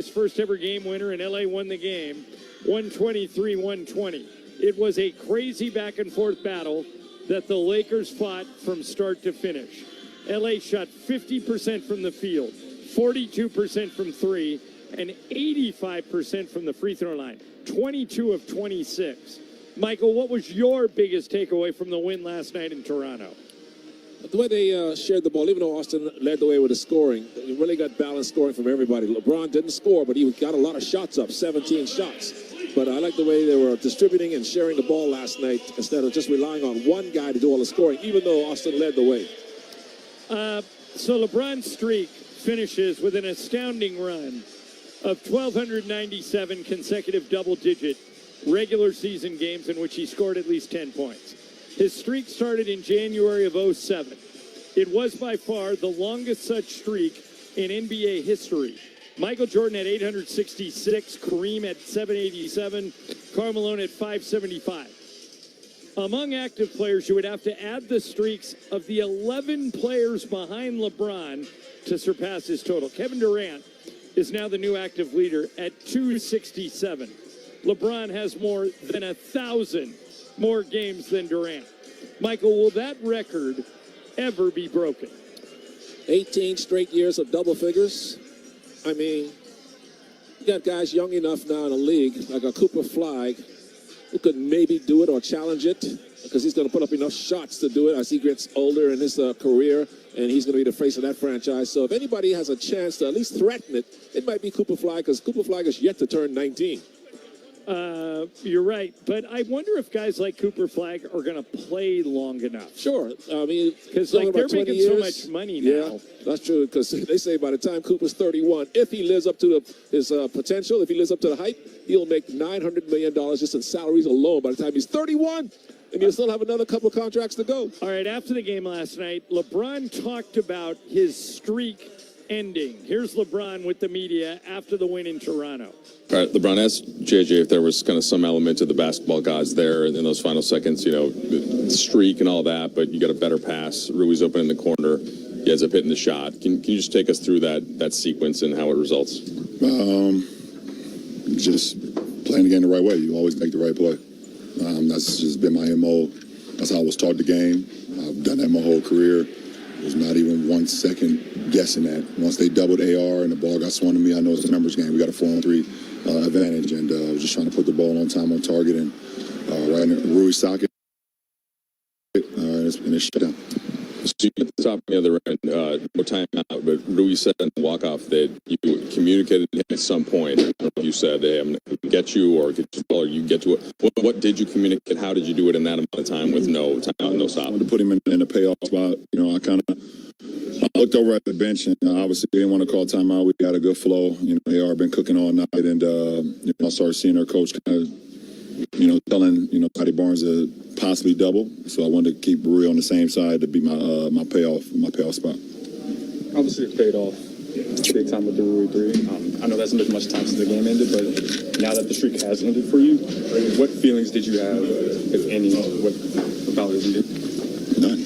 His first ever game winner, and LA won the game 123-120. It was a crazy back and forth battle that the Lakers fought from start to finish. LA shot 50% from the field, 42% from three, and 85% from the free throw line, 22 of 26. Michael, what was your biggest takeaway from the win last night in Toronto? The way they shared the ball, even though Austin led the way with the scoring, you really got balanced scoring from everybody. LeBron didn't score, but he got a lot of shots up, 17 shots. But I like the way they were distributing and sharing the ball last night instead of just relying on one guy to do all the scoring, even though Austin led the way. So LeBron's streak finishes with an astounding run of 1,297 consecutive double-digit regular season games in which he scored at least 10 points. His streak started in January of 2007. It was by far the longest such streak in NBA history. Michael Jordan at 866, Kareem at 787, Karl Malone at 575. Among active players, you would have to add the streaks of the 11 players behind LeBron to surpass his total. Kevin Durant is now the new active leader at 267. LeBron has more than 1,000 more games than Durant. Michael, will that record ever be broken? 18 straight years of double figures. I mean, you got guys young enough now in the league, like a Cooper Flag, who could maybe do it or challenge it, because he's going to put up enough shots to do it as he gets older in his career, and he's going to be the face of that franchise. So if anybody has a chance to at least threaten it, it might be Cooper Flag, because Cooper Flag is yet to turn 19. You're right, but I wonder if guys like Cooper Flag are going to play long enough. Sure, I mean, because like they're making so much money now. Yeah, that's true. Because they say by the time Cooper's 31, if he lives up to his potential, if he lives up to the hype, he'll make $900 million just in salaries alone by the time he's 31, and he'll still have another couple of contracts to go. All right, after the game last night, LeBron talked about his streak ending. Here's LeBron with the media after the win in Toronto. All right, LeBron asked JJ if there was kind of some element to the basketball gods there in those final seconds, you know, the streak and all that, but you got a better pass. Rui's open in the corner. He ends up hitting the shot. Can you just take us through that sequence and how it results? Just playing the game the right way. You always make the right play. That's just been my MO. That's how I was taught the game. I've done that my whole career. There's not even 1 second guessing that. Once they doubled AR and the ball got swung to me, I know it's a numbers game. We got a 4-on-3 advantage, and I was just trying to put the ball on time, on target, and right in Rui's socket, and it's shut down. So you at the top of the other end, no timeout, but Rui said in the walk-off that you communicated to him at some point. I don't know if you said, hey, I'm going to get you, or get you, or you get to it. What did you communicate? How did you do it in that amount of time with no timeout, no stop? I wanted to put him in a payoff spot. You know, I looked over at the bench, and obviously didn't want to call timeout. We got a good flow. You know, AR been cooking all night, and you know, I started seeing our coach kind of, you know, telling, you know, Scotty Barnes to possibly double. So I wanted to keep Rui on the same side to be my payoff spot. Obviously it paid off big time with the Rui 3. I know that's not much time since the game ended, but now that the streak has ended for you, what feelings did you have, if any, about it? None.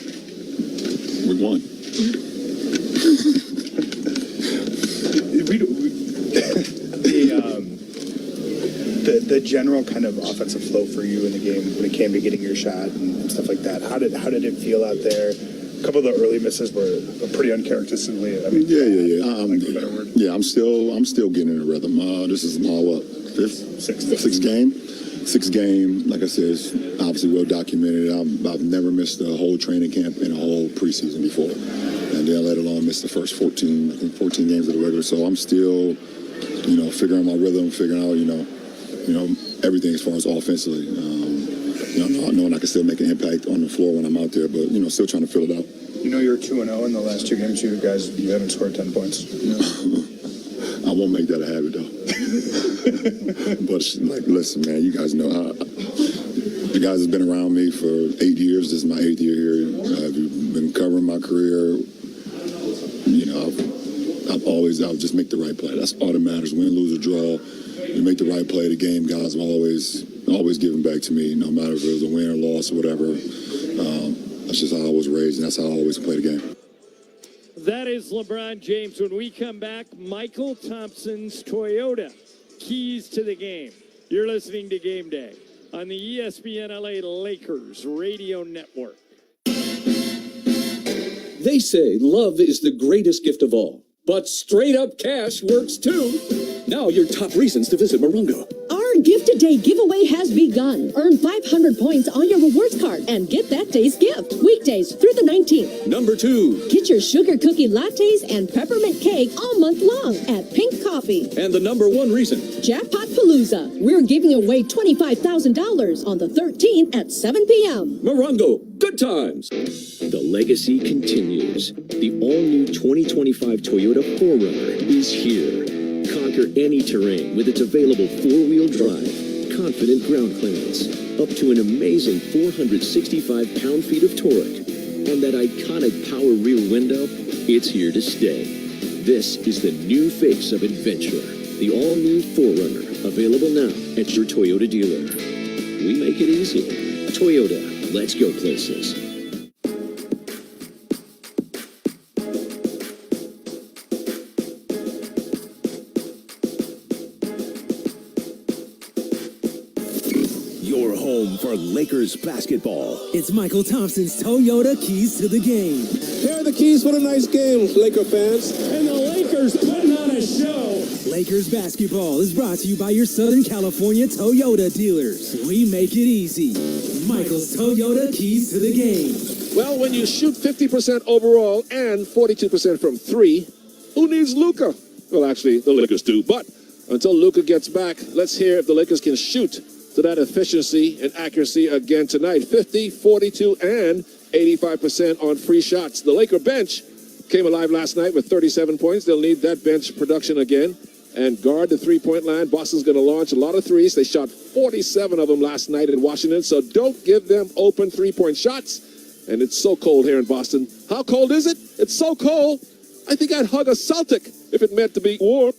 We won. The general kind of offensive flow for you in the game when it came to getting your shot and stuff like that. How did it feel out there? A couple of the early misses were pretty uncharacteristically. I mean, Yeah. I'm still getting in a rhythm. This is my sixth game. Like I said, it's obviously well documented. I've never missed a whole training camp in a whole preseason before, and then let alone miss the first 14 games of the regular. So I'm still, you know, figuring my rhythm, figuring out, you know, everything as far as offensively. You know, knowing I can still make an impact on the floor when I'm out there, but, you know, still trying to fill it out. You know, you're 2-0 in the last 2 games. You haven't scored 10 points. I won't make that a habit, though. But, like, listen, man, you guys know, the guys have been around me for 8 years. This is my 8th year here. I've been covering my career. You know, I'll just make the right play. That's all that matters. Win, lose, or draw. You make the right play. The game guys will always giving back to me, no matter if it was a win or loss or whatever. That's just how I was raised, and that's how I always play the game. That is LeBron James. When we come back, Michael Thompson's Toyota keys to the game. You're listening to Game Day on the ESPN LA Lakers Radio Network. They say love is the greatest gift of all, but straight up cash works too. Now your top reasons to visit Morongo. Our Gift a Day giveaway has begun. Earn 500 points on your rewards card and get that day's gift. Weekdays through the 19th. Number 2. Get your sugar cookie lattes and peppermint cake all month long at Pink Coffee. And the number 1 reason. Jackpot Palooza. We're giving away $25,000 on the 13th at 7 p.m. Morongo, good times. The legacy continues. The all-new 2025 Toyota 4Runner is here. Conquer any terrain with its available 4-wheel drive, confident ground clearance, up to an amazing 465 pound-feet of torque, and that iconic power rear window, it's here to stay. This is the new face of adventure, the all-new 4Runner, available now at your Toyota dealer. We make it easy. Toyota, let's go places. Your home for Lakers basketball. It's Michael Thompson's Toyota keys to the game. Here are the keys for a nice game, Laker fans. And the Lakers putting on a show. Lakers basketball is brought to you by your Southern California Toyota dealers. We make it easy. Michael's Toyota keys to the game. Well, when you shoot 50% overall and 42% from 3, who needs Luka? Well, actually, the Lakers do. But until Luka gets back, let's hear if the Lakers can shoot to that efficiency and accuracy again tonight. 50, 42, and 85% on free shots. The Laker bench came alive last night with 37 points. They'll need that bench production again and guard the three-point line. Boston's going to launch a lot of threes. They shot 47 of them last night in Washington, so don't give them open three-point shots. And it's so cold here in Boston. How cold is it? It's so cold, I think I'd hug a Celtic if it meant to be warm.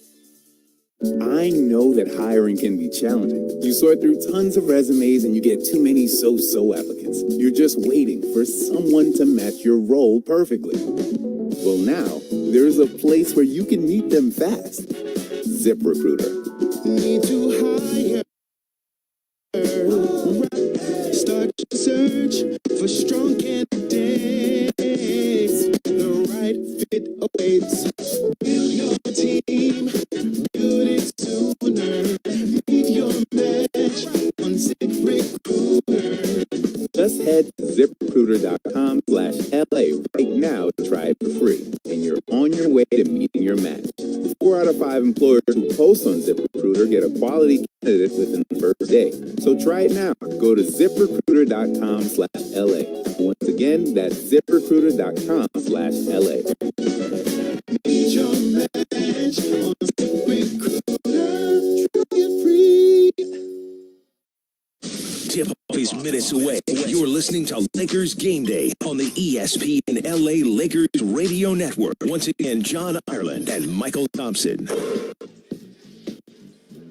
I know that hiring can be challenging. You sort through tons of resumes and you get too many so-so applicants. You're just waiting for someone to match your role perfectly. Well, now, there's a place where you can meet them fast. ZipRecruiter. Need to hire. Start your search for strong candidates. The right fit awaits. Build your team. Build it sooner. Meet your match on ZipRecruiter. Just head to ZipRecruiter.com/LA right now to try it for free. And you're on your way to meeting your match. 4 out of 5 employers who post on ZipRecruiter get a quality candidate within the first day. So try it now. Go to ZipRecruiter.com/LA. Once again, that's ZipRecruiter.com/LA. Meet your match on ZipRecruiter. Try it free. Tip-off is minutes away. You're listening to Lakers Game Day on the ESPN LA Lakers Radio Network. Once again, John Ireland and Michael Thompson.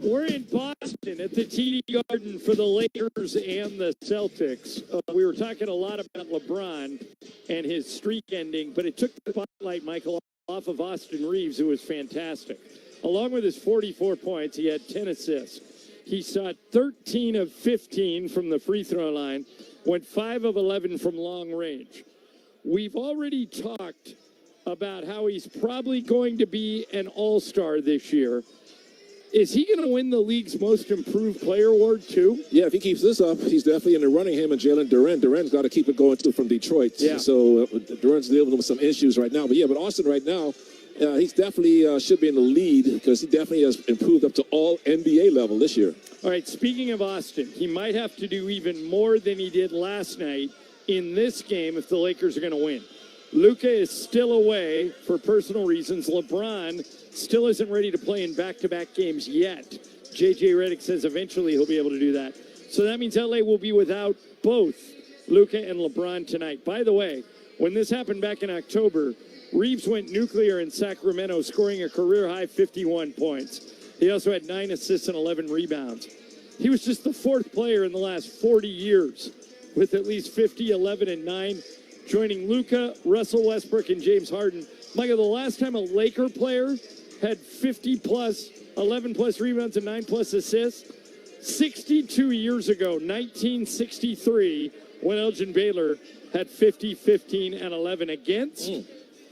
We're in Boston at the TD Garden for the Lakers and the Celtics. We were talking a lot about LeBron and his streak ending, but it took the spotlight, Michael, off of Austin Reeves, who was fantastic. Along with his 44 points, he had 10 assists. He shot 13 of 15 from the free throw line, went 5 of 11 from long range. We've already talked about how he's probably going to be an all-star this year. Is he going to win the league's most improved player award, too? Yeah, if he keeps this up, he's definitely in the running. Him and Jalen Duren. Duren's got to keep it going, too, from Detroit. Yeah. So Duren's dealing with some issues right now. But, yeah, Austin right now, he's definitely should be in the lead because he definitely has improved up to all NBA level this year. All right, speaking of Austin, he might have to do even more than he did last night in this game if the Lakers are going to win. Luka is still away for personal reasons. LeBron still isn't ready to play in back-to-back games yet. J.J. Redick says eventually he'll be able to do that. So that means L.A. will be without both Luka and LeBron tonight. By the way, when this happened back in October, Reeves went nuclear in Sacramento, scoring a career-high 51 points. He also had 9 assists and 11 rebounds. He was just the 4th player in the last 40 years with at least 50, 11, and 9, joining Luka, Russell Westbrook, and James Harden Michael, the last time a Laker player had 50-plus, 11-plus rebounds and 9-plus assists, 62 years ago, 1963, when Elgin Baylor had 50, 15, and 11 against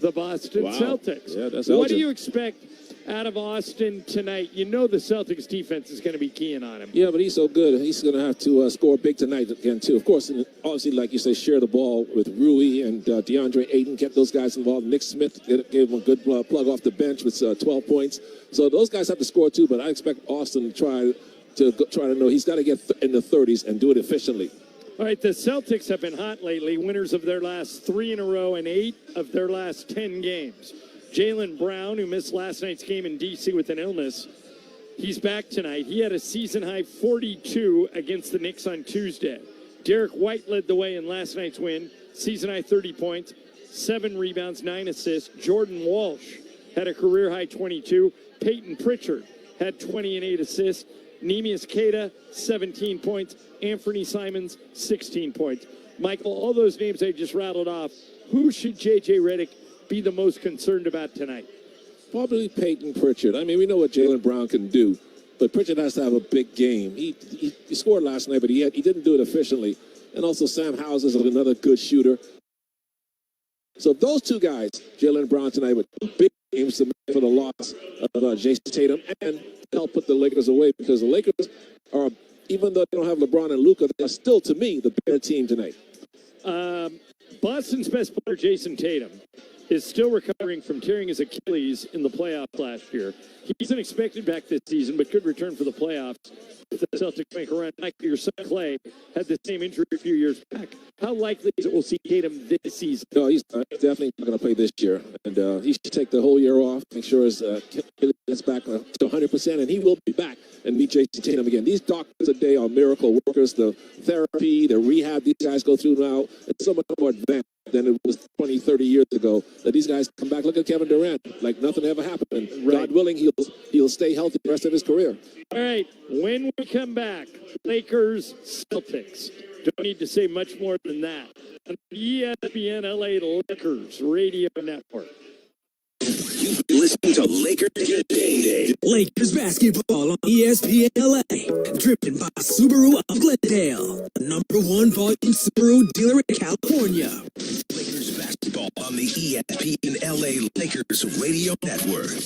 the Boston Celtics. Yeah, that's what do Elgin. you expect out of Austin tonight? You know the Celtics defense is going to be keying on him. Yeah, but he's so good. He's going to have to score big tonight again, too. Of course, and obviously, like you say, share the ball with Rui and DeAndre Ayton, kept those guys involved. Nick Smith gave him a good plug off the bench with 12 points. So those guys have to score, too, but I expect Austin to try to know he's got to get in the 30s and do it efficiently. All right, the Celtics have been hot lately, winners of their last 3 in a row and 8 of their last 10 games. Jaylen Brown, who missed last night's game in D.C. with an illness, he's back tonight. He had a season-high 42 against the Knicks on Tuesday. Derek White led the way in last night's win, season-high 30 points, 7 rebounds, 9 assists. Jordan Walsh had a career-high 22. Peyton Pritchard had 20 and 8 assists. Neemias Queta, 17 points. Anthony Simons, 16 points. Michael, all those names I just rattled off, who should J.J. Redick be the most concerned about tonight? Probably Peyton Pritchard. I mean, we know what Jaylen Brown can do, but Pritchard has to have a big game. He scored last night, but he didn't do it efficiently. And also Sam Howes is another good shooter. So those two guys, Jaylen Brown tonight, with 2 big games to make for the loss of Jason Tatum and help put the Lakers away, because the Lakers are, even though they don't have LeBron and Luka, they're still, to me, the better team tonight. Boston's best player, Jason Tatum, is still recovering from tearing his Achilles in the playoffs last year. He isn't expected back this season, but could return for the playoffs if the Celtics make a run. Like your son Clay had the same injury a few years back. How likely is it we'll see Tatum this season? No, he's definitely not going to play this year. And he should take the whole year off, make sure his gets back to 100%, and he will be back and meet Jason Tatum again. These doctors today are miracle workers. The therapy, the rehab these guys go through now, it's so much more advanced than it was 20, 30 years ago, that these guys come back. Look at Kevin Durant, like nothing ever happened. And God willing, he'll stay healthy the rest of his career. All right, when we come back, Lakers, Celtics. Don't need to say much more than that. On the ESPN LA Lakers Radio Network. You've been listening to Lakers Game Day. Lakers basketball on ESPN LA. Driven by Subaru of Glendale, the #1 volume Subaru dealer in California. Lakers basketball on the ESPN LA Lakers Radio Network.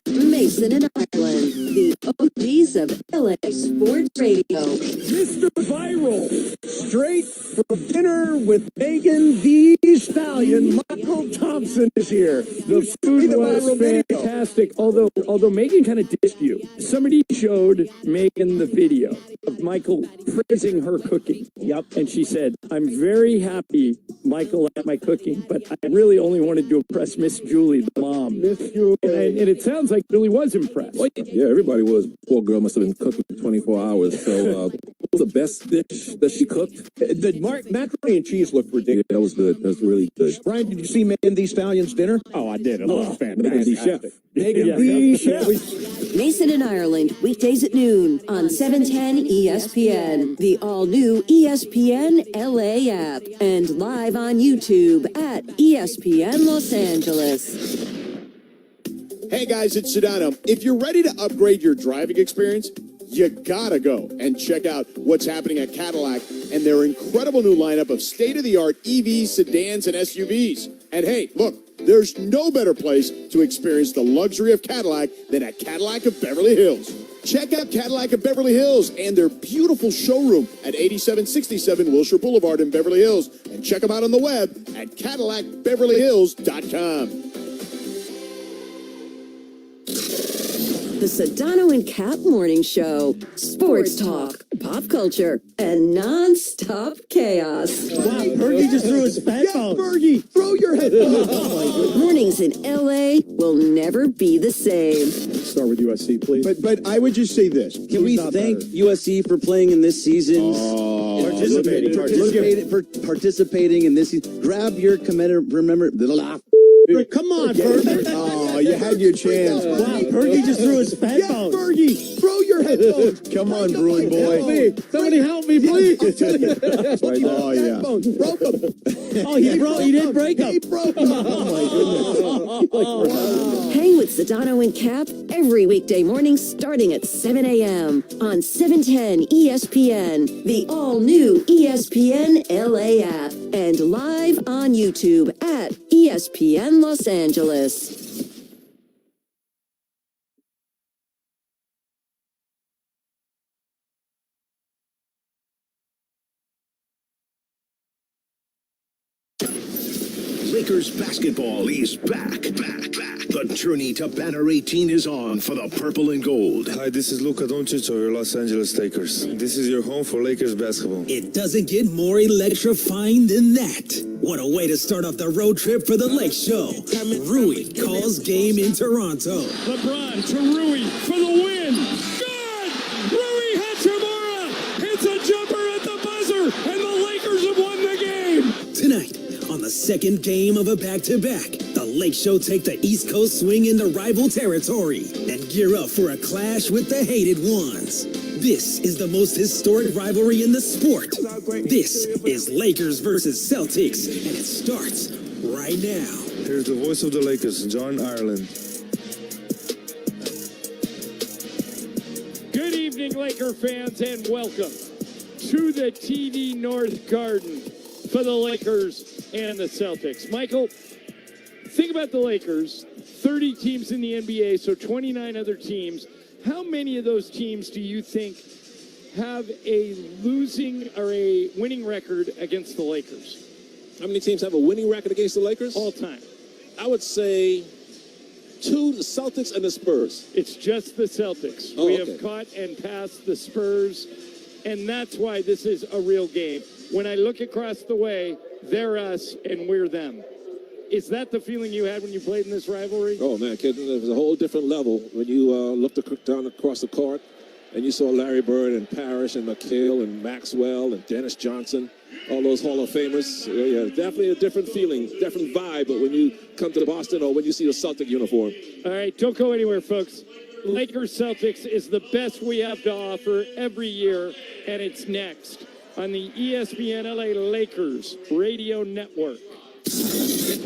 Mason and Ireland, the OGs of LA Sports Radio. Mr. Viral, straight from dinner with Megan the Stallion, Michael Thompson is here. The food was fantastic, although Megan kind of dissed you. Somebody showed Megan the video of Michael praising her cooking. Yep. And she said, "I'm very happy, Michael, at my cooking, but I really only wanted to impress Miss Julie, the mom." Miss Julie. And it sounds like Julie was impressed. Yeah, everybody was. Poor girl must have been cooking for 24 hours. So, what was the best dish that she cooked? The macaroni and cheese looked ridiculous. Yeah, that was good. That was really good. Brian, did you see Megan the Stallion's dinner? Oh, I did. It was fantastic. Megan the chef. Megan the chef. Mason and Ireland, weekdays at noon on 710 ESPN, the all-new ESPN LA app, and live on YouTube at ESPN Los Angeles. Hey guys, it's Sedano. If you're ready to upgrade your driving experience, you gotta go and check out what's happening at Cadillac and their incredible new lineup of state-of-the-art EVs, sedans, and SUVs. And hey, look, there's no better place to experience the luxury of Cadillac than at Cadillac of Beverly Hills. Check out Cadillac of Beverly Hills and their beautiful showroom at 8767 Wilshire Boulevard in Beverly Hills. And check them out on the web at CadillacBeverlyHills.com. The Sedano and Cap Morning Show. Sports talk, pop culture, and non-stop chaos. Wow, Fergie just threw his headphones. Yeah, Fergie, throw your headphones. Mornings in LA will never be the same. Start with USC, please. But I would just say this. Can we thank USC for playing in this season? Participating in this season. Grab your commemorative, come on, Fergie. Oh, you had your chance. Wow, Fergie just threw his headphones. Yeah, Fergie, throw your your headphones. Come on, Bruin boy. Help me. Somebody help me, please. Oh, yeah. Broke them. Oh, he did break them. He broke them. Oh, my goodness. Hang with Sedano and Cap every weekday morning starting at 7 a.m. on 710 ESPN, the all-new ESPN LA app, and live on YouTube at ESPN Los Angeles. Lakers basketball is back. The journey to Banner 18 is on for the purple and gold. Hi, this is Luka Doncic of your Los Angeles Lakers. This is your home for Lakers basketball. It doesn't get more electrifying than that. What a way to start off the road trip for the Lake Show. Rui calls game in Toronto. LeBron to Rui for the win. Good! Rui Hachimura hits a jumper at the buzzer, and the Lakers have won the game. Tonight, on the second game of a back-to-back, the Lake Show take the East Coast swing into rival territory and gear up for a clash with the hated ones. This is the most historic rivalry in the sport. This is Lakers versus Celtics, and it starts right now. Here's the voice of the Lakers, John Ireland. Good evening, Laker fans, and welcome to the TD North Garden for the Lakers and the Celtics. Michael, think about the Lakers, 30 teams in the NBA, so 29 other teams. How many of those teams do you think have a losing or a winning record against the Lakers? How many teams have a winning record against the Lakers? All time. I would say 2, the Celtics and the Spurs. It's just the Celtics. Oh, we okay. have caught and passed the Spurs, and that's why this is a real game. When I look across the way, they're us and we're them. Is that the feeling you had when you played in this rivalry? Oh, man, kid, it was a whole different level when you looked down across the court and you saw Larry Bird and Parrish and McHale and Maxwell and Dennis Johnson, all those Hall of Famers. Yeah, definitely a different feeling, different vibe, but when you come to Boston or when you see the Celtic uniform. All right, don't go anywhere, folks. Lakers Celtics is the best we have to offer every year, and it's next on the ESPN LA Lakers Radio Network.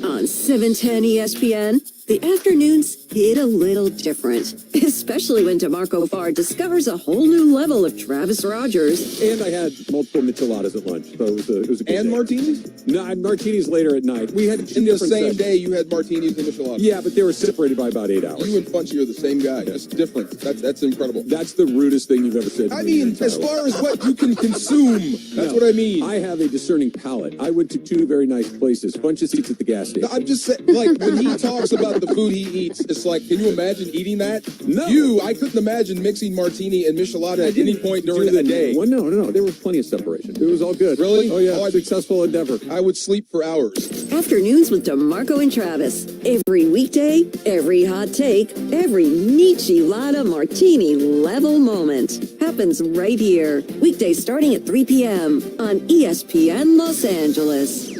On 710 ESPN, the afternoons hit a little different, especially when DeMarco Barr discovers a whole new level of Travis Rogers. And I had multiple micheladas at lunch, so it was a good day. martinis? No, I had martinis later at night. We had In the same day, you had martinis and micheladas. Yeah, but they were separated by about 8 hours. You and Punchy are the same guy, just different. That's incredible. That's the rudest thing you've ever said to I me. mean, as far as what you can consume, that's what I mean. I have a discerning palate. I went to 2 very nice places. Bunches eats at the gas station. I'm just saying, like, when he talks about the food he eats, it's like, can you imagine eating that? No. I couldn't imagine mixing martini and michelada at any point during the day. Well, no. There was plenty of separation. It was all good. Really? Oh, yeah. Successful endeavor. I would sleep for hours. Afternoons with DeMarco and Travis. Every weekday, every hot take, every michelada martini level moment happens right here. Weekdays starting at 3 p.m. on ESPN Los Angeles.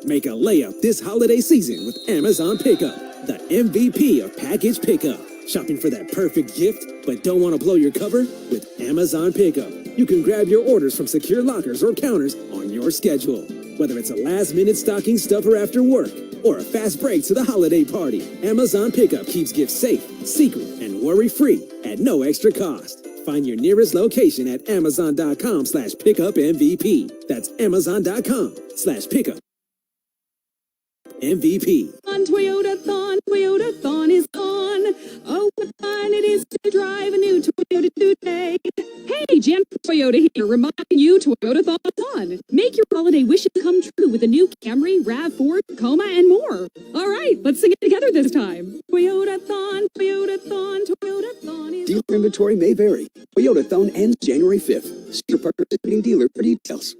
Make a layup this holiday season with Amazon Pickup, the MVP of package pickup. Shopping for that perfect gift, but don't want to blow your cover? With Amazon Pickup, you can grab your orders from secure lockers or counters on your schedule. Whether it's a last-minute stocking stuffer after work or a fast break to the holiday party, Amazon Pickup keeps gifts safe, secret, and worry-free at no extra cost. Find your nearest location at amazon.com/pickupmvp. That's amazon.com/pickup. MVP. On Toyota-thon is on. Oh, what fun it is to drive a new Toyota today. Hey, Jan Toyota here, reminding you Toyota-thon is on. Make your holiday wishes come true with the new Camry, RAV4, Tacoma, and more. All right, let's sing it together this time. Toyota-thon is Dealer inventory may vary. Toyota-thon ends January 5th. See your participating dealer for details.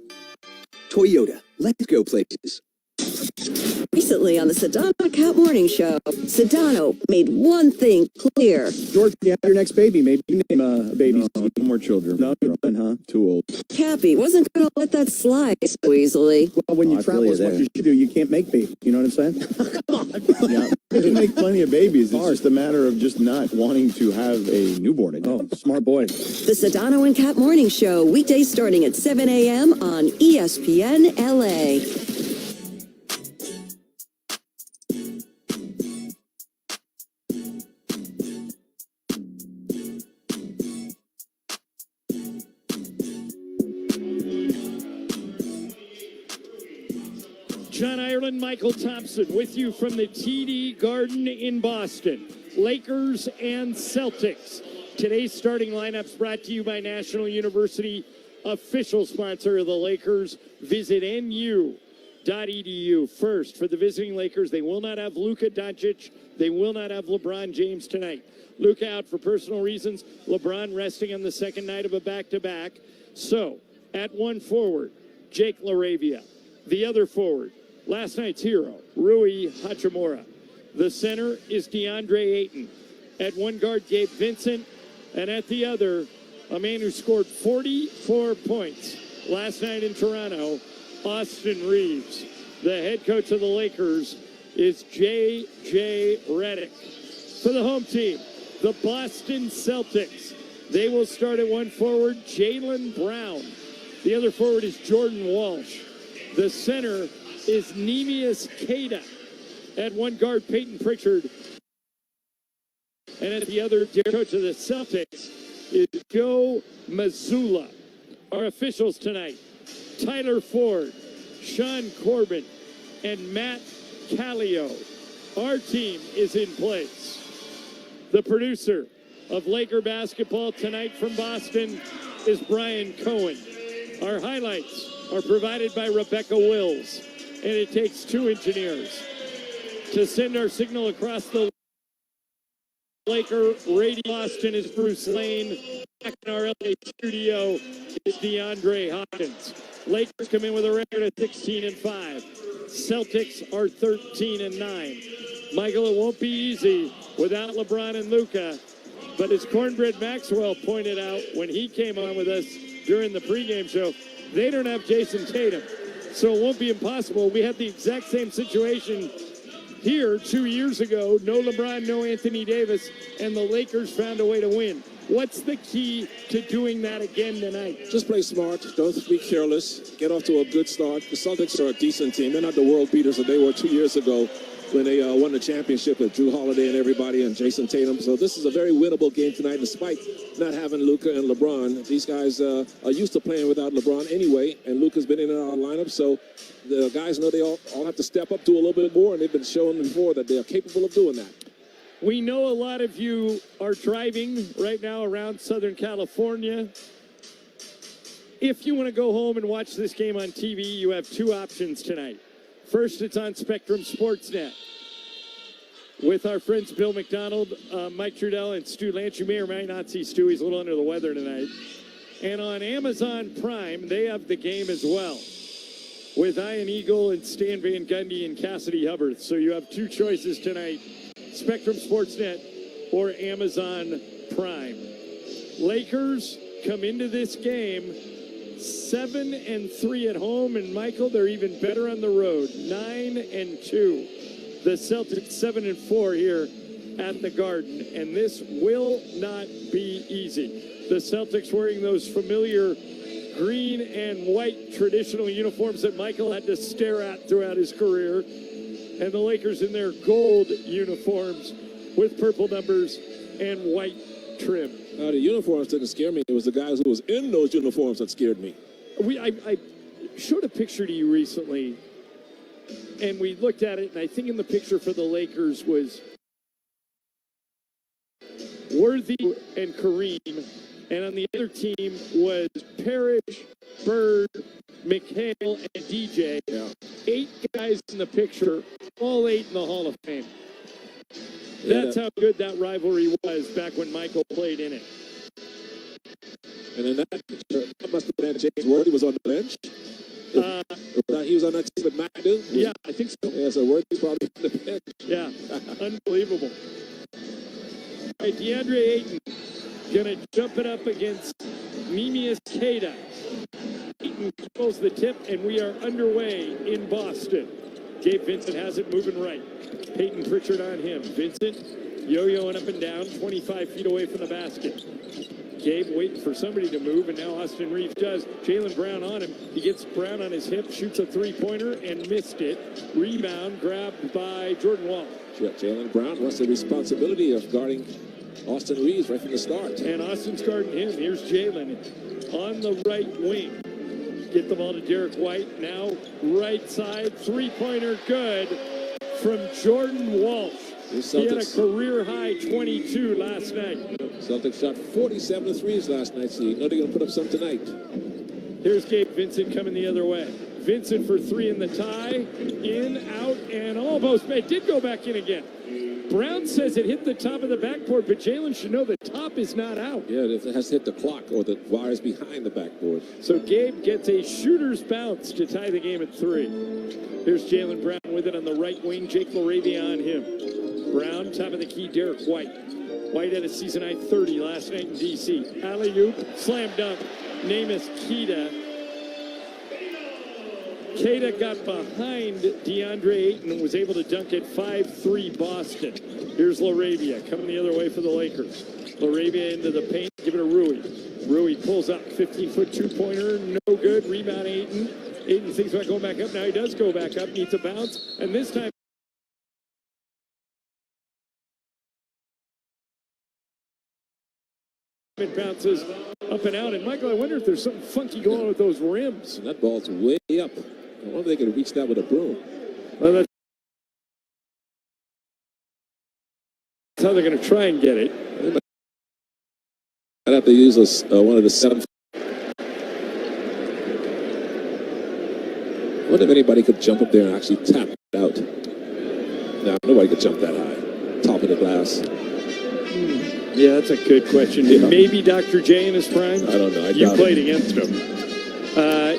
Toyota, let's go places. Recently on the Sedano Cat Morning Show, Sedano made one thing clear. George, you have your next baby. Maybe you name a baby. No more children. No, huh? Too old. Cappy wasn't going to let that slide so easily. Well, when you I travel feel you as much there. as you do, you can't make babies. You know what I'm saying? Yeah, you can make plenty of babies. It's just a matter of just not wanting to have a newborn again. Oh, smart boy. The Sedano and Cat Morning Show, weekdays starting at 7 a.m. on ESPN LA. John Ireland, Michael Thompson with you from the TD Garden in Boston. Lakers and Celtics. Today's starting lineups brought to you by National University, official sponsor of the Lakers. Visit nu.edu. First, for the visiting Lakers, they will not have Luka Doncic. They will not have LeBron James tonight. Luka out for personal reasons. LeBron resting on the second night of a back-to-back. So, at one forward, Jake LaRavia. The other forward, last night's hero, Rui Hachimura. The center is DeAndre Ayton. At one guard, Gabe Vincent. And at the other, a man who scored 44 points last night in Toronto, Austin Reeves. The head coach of the Lakers is J.J. Redick. For the home team, the Boston Celtics. They will start at one forward, Jaylen Brown. The other forward is Jordan Walsh. The center is Neemias Queta. At one guard, Peyton Pritchard. And at the other, the coach of the Celtics is Joe Mazzulla. Our officials tonight, Tyler Ford, Sean Corbin, and Matt Callio. Our team is in place. The producer of Laker basketball tonight from Boston is Brian Cohen. Our highlights are provided by Rebecca Wills, and it takes two engineers to send our signal across the Laker radio. Boston is Bruce Lane. Back in our LA studio is DeAndre Hopkins. Lakers come in with a record of 16-5. Celtics are 13-9. Michael, it won't be easy without LeBron and Luka, but as Cornbread Maxwell pointed out when he came on with us during the pregame show, they don't have Jason Tatum, so it won't be impossible. We had the exact same situation here 2 years ago. No LeBron, no Anthony Davis, and the Lakers found a way to win. What's the key to doing that again tonight? Just play smart. Don't be careless. Get off to a good start. The Celtics are a decent team. They're not the world beaters that they were 2 years ago when they won the championship with Drew Holiday and everybody and Jason Tatum. So this is a very winnable game tonight, despite not having Luka and LeBron. These guys are used to playing without LeBron anyway, and Luka's been in and out of the lineup. So the guys know they all have to step up to a little bit more, and they've been showing before that they are capable of doing that. We know a lot of you are driving right now around Southern California. If you want to go home and watch this game on TV, you have two options tonight. First, it's on Spectrum Sportsnet with our friends Bill McDonald, Mike Trudell, and Stu Lance. You may or may not see Stu. He's a little under the weather tonight. And on Amazon Prime, they have the game as well with Ian Eagle and Stan Van Gundy and Cassidy Hubbard. So you have two choices tonight, Spectrum Sportsnet or Amazon Prime. Lakers come into this game 7-3 at home, and Michael, they're even better on the road, 9-2. The Celtics 7-4 here at the Garden, and this will not be easy. The Celtics wearing those familiar green and white traditional uniforms that Michael had to stare at throughout his career, and the Lakers in their gold uniforms with purple numbers and white trim. The uniforms didn't scare me. It was the guys who was in those uniforms that scared me. I showed a picture to you recently, and we looked at it, and I think in the picture for the Lakers was Worthy and Kareem, and on the other team was Parrish, Bird, McHale, and DJ. Yeah. 8 guys in the picture, all 8 in the Hall of Fame. That's how good that rivalry was back when Michael played in it. And in that picture, that must have been James Worthy was on the bench. He was on that team with McAdoo? Yeah, I think so. Yeah, so Worthy probably the pick. Yeah, unbelievable. All right, DeAndre Ayton gonna jump it up against Mimius Keita. Ayton controls the tip, and we are underway in Boston. Gabe Vincent has it moving right. Peyton Pritchard on him. Vincent yo-yoing up and down, 25 feet away from the basket. Gabe waiting for somebody to move, and now Austin Reeves does. Jaylen Brown on him. He gets Brown on his hip, shoots a three-pointer, and missed it. Rebound grabbed by Jordan Wall. Jaylen Brown wants the responsibility of guarding Austin Reeves right from the start. And Austin's guarding him. Here's Jaylen on the right wing. Get the ball to Derek White. Now right side, three-pointer good from Jordan Walsh. He had a career-high 22 last night. Celtics shot 47 threes last night, so you know they're going to put up some tonight. Here's Gabe Vincent coming the other way. Vincent for three in the tie. In, out, and almost. It did go back in again. Brown says it hit the top of the backboard, but Jaylen should know the top is not out. Yeah, it has to hit the clock or the wires behind the backboard. So Gabe gets a shooter's bounce to tie the game at 3. Here's Jaylen Brown with it on the right wing. Jake LaRavia on him. Brown, top of the key, Derek White. White had a season-high 30 last night in D.C. Alley-oop, slam dunk. Namus Keita. Keita got behind DeAndre Ayton and was able to dunk it 5-3 Boston. Here's LaRavia coming the other way for the Lakers. LaRavia into the paint, give it to Rui. Rui pulls up, 15-foot two-pointer, no good. Rebound Ayton. Ayton thinks about going back up. Now he does go back up, needs a bounce, and this time it bounces up and out. And Michael, I wonder if there's something funky going on with those rims. And that ball's way up. I wonder if they could have reached that with a broom. Well, that's how they're going to try and get it. I'd have to use one of the 7. I wonder if anybody could jump up there and actually tap it out. No, nobody could jump that high. Top of the glass. Yeah, that's a good question. Yeah. Maybe Dr. J in his prime? I don't know. You played against him.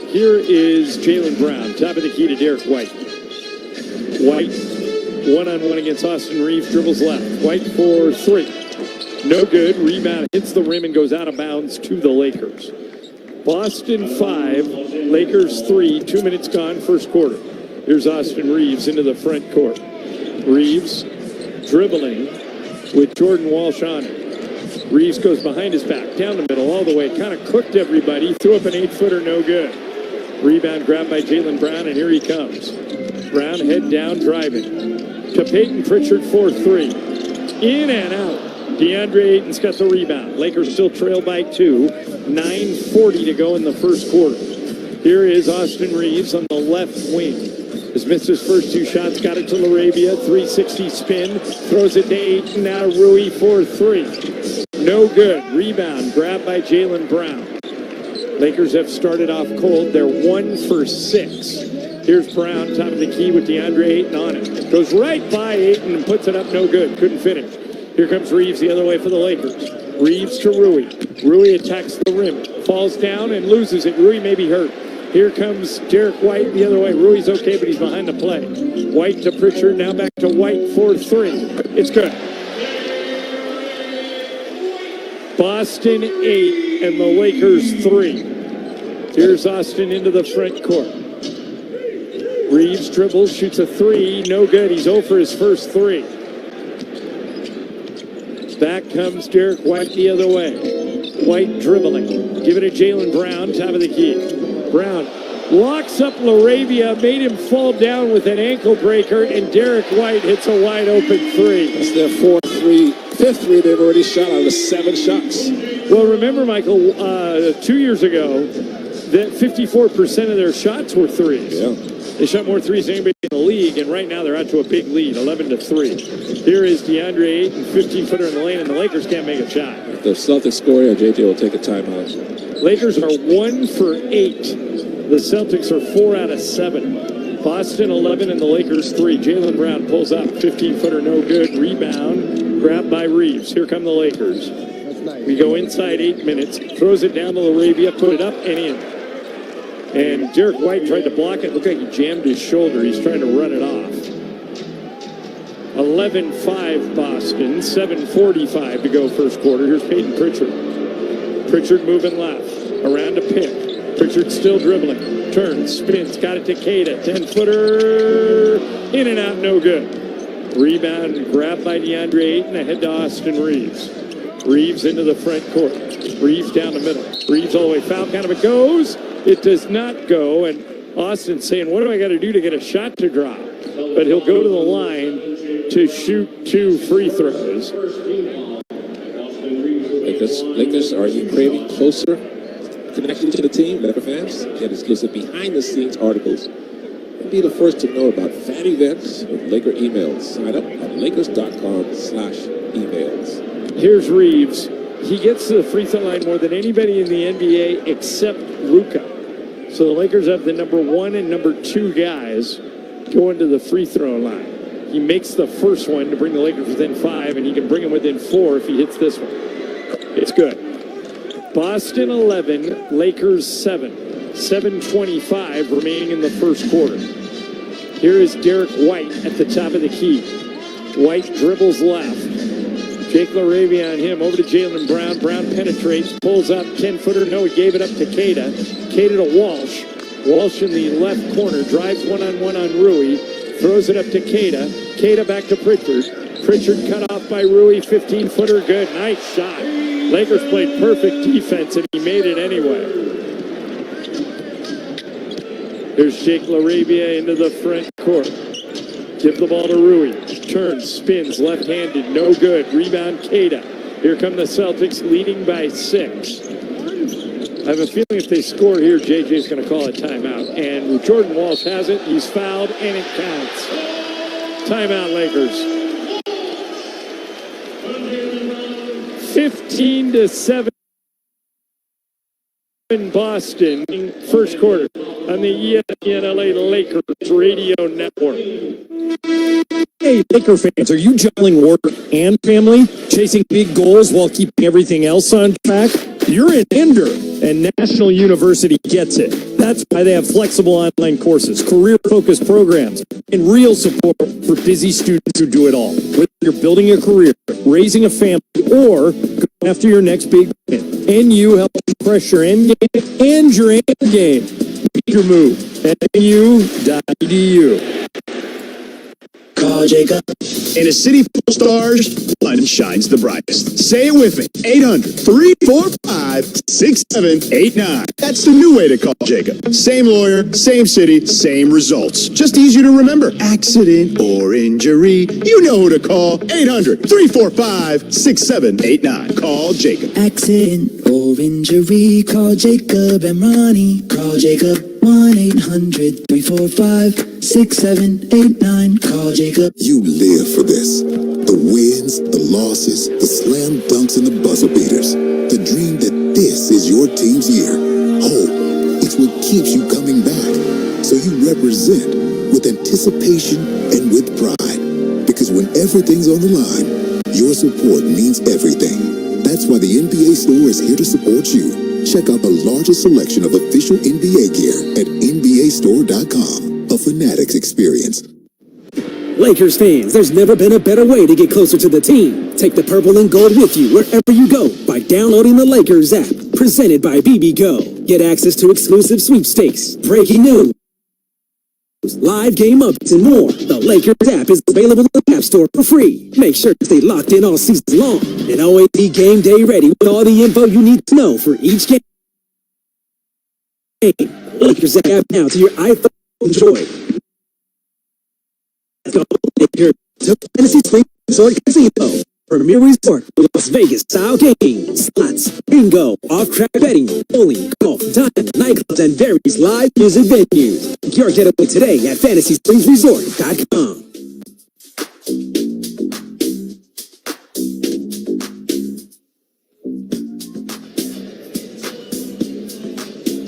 Here is Jaylen Brown, top of the key to Derek White. White, one-on-one against Austin Reeves, dribbles left. White for 3. No good. Rebound hits the rim and goes out of bounds to the Lakers. Boston 5, Lakers 3, 2 minutes gone, first quarter. Here's Austin Reeves into the front court. Reeves dribbling with Jordan Walsh on him. Reeves goes behind his back, down the middle, all the way, kind of cooked everybody, threw up an 8-footer, no good. Rebound grabbed by Jaylen Brown, and here he comes. Brown head down, driving. To Peyton Pritchard for 3. In and out. DeAndre Ayton's got the rebound. Lakers still trail by 2. 9:40 to go in the first quarter. Here is Austin Reeves on the left wing. Has missed his first 2 shots, got it to LaRavia, 360 spin, throws it to Ayton, now Rui for 3. No good. Rebound grabbed by Jaylen Brown. Lakers have started off cold. They're 1 for 6. Here's Brown, top of the key with DeAndre Ayton on it. Goes right by Ayton and puts it up, no good. Couldn't finish. Here comes Reeves the other way for the Lakers. Reeves to Rui. Rui attacks the rim, falls down and loses it. Rui may be hurt. Here comes Derek White the other way. Rui's okay, but he's behind the play. White to Pritchard, now back to White for 3. It's good. Boston 8 and the Lakers 3. Here's Austin into the front court. Reeves dribbles, shoots a 3, no good. He's 0 for his first 3. Back comes Derek White the other way. White dribbling. Give it to Jaylen Brown, top of the key. Brown locks up LaRavia, made him fall down with an ankle breaker, and Derek White hits a wide open 3. That's their 5th 3 they've already shot out of 7 shots. Well, remember, Michael, 2 years ago, that 54% of their shots were 3s. Yeah. They shot more 3s than anybody in the league, and right now they're out to a big lead, 11-3. Here is DeAndre Ayton, 15-footer in the lane, and the Lakers can't make a shot. If the Celtics score, JJ will take a timeout. Lakers are 1 for 8. The Celtics are 4 out of 7. Boston 11 and the Lakers 3. Jaylen Brown pulls up, 15-footer, no good. Rebound, grabbed by Reeves. Here come the Lakers. We go inside 8 minutes. Throws it down to LaRavia, put it up and in. And Derek White tried to block it. Looked like he jammed his shoulder. He's trying to run it off. 11-5 Boston. 7:45 to go first quarter. Here's Peyton Pritchard. Pritchard moving left. Around to Pick. Pritchard still dribbling. Turns, spins, got it to Keita. 10-footer. In and out, no good. Rebound grabbed by DeAndre Ayton. Ahead to Austin Reeves. Reeves into the front court. Reeves down the middle. Reeves all the way foul count. If it goes, it does not go. And Austin's saying, what do I got to do to get a shot to drop? But he'll go to the line to shoot 2 free throws. Lakers, are you craving closer connection to the team, Laker fans? Get exclusive behind-the-scenes articles. And be the first to know about fan events with Laker emails. Sign up at lakers.com/emails. Here's Reeves. He gets to the free throw line more than anybody in the NBA except Luka. So the Lakers have the number 1 and number 2 guys going to the free throw line. He makes the first one to bring the Lakers within 5, and he can bring them within 4 if he hits this one. It's good. Boston 11, Lakers 7. 7:25 remaining in the first quarter. Here is Derek White at the top of the key. White dribbles left. Jake LaRavia on him. Over to Jaylen Brown. Brown penetrates. Pulls up. 10-footer. No, he gave it up to Keita. Keita to Walsh. Walsh in the left corner. Drives one-on-one on Rui. Throws it up to Keita. Keita back to Pritchard. Pritchard cut off by Rui. 15-footer. Good. Nice shot. Lakers played perfect defense, and he made it anyway. Here's Jake LaRavia into the front court. Give the ball to Rui. Turns, spins, left-handed, no good. Rebound, Keita. Here come the Celtics, leading by 6. I have a feeling if they score here, JJ's going to call a timeout. And Jordan Walsh has it. He's fouled, and it counts. Timeout, Lakers. 15-7 in Boston, first quarter on the ESPN LA Lakers radio network. Hey, Laker fans, are you juggling work and family, chasing big goals while keeping everything else on track? You're in Ender, and National University gets it. That's why they have flexible online courses, career-focused programs, and real support for busy students who do it all. Whether you're building a career, raising a family, or going after your next big win, NU helps you press your end game and your end game. Make your move at NU.edu. Call Jacob. In a city full of stars, one shines the brightest. Say it with me. 800-345-6789. That's the new way to call Jacob. Same lawyer, same city, same results. Just easier to remember. Accident or injury, you know who to call. 800-345-6789. Call Jacob. Accident or injury, call Jacob and Ronnie. Call Jacob. 1-800-345-6789. Call Jacob. You live for this. The wins, the losses, the slam dunks, and the buzzer beaters. The dream that this is your team's year. Hope, it's what keeps you coming back. So you represent with anticipation and with pride. Because when everything's on the line, your support means everything. That's why the NBA Store is here to support you. Check out the largest selection of official NBA gear at NBAstore.com. A Fanatics experience. Lakers fans, there's never been a better way to get closer to the team. Take the purple and gold with you wherever you go by downloading the Lakers app. Presented by BBGO. Get access to exclusive sweepstakes, breaking news, live game updates, and more. The Lakers app is available in the App Store for free. Make sure to stay locked in all season long and always be game day ready with all the info you need to know for each game. Lakers app now to your iPhone. Enjoy. Let's go Lakers to Fantasy Springs Resort Casino. Premier Resort with Las Vegas style games, slots, bingo, off-track betting, bowling, golf, diamond, nightclubs, and various live music venues. Your getaway today at FantasySpringsResort.com.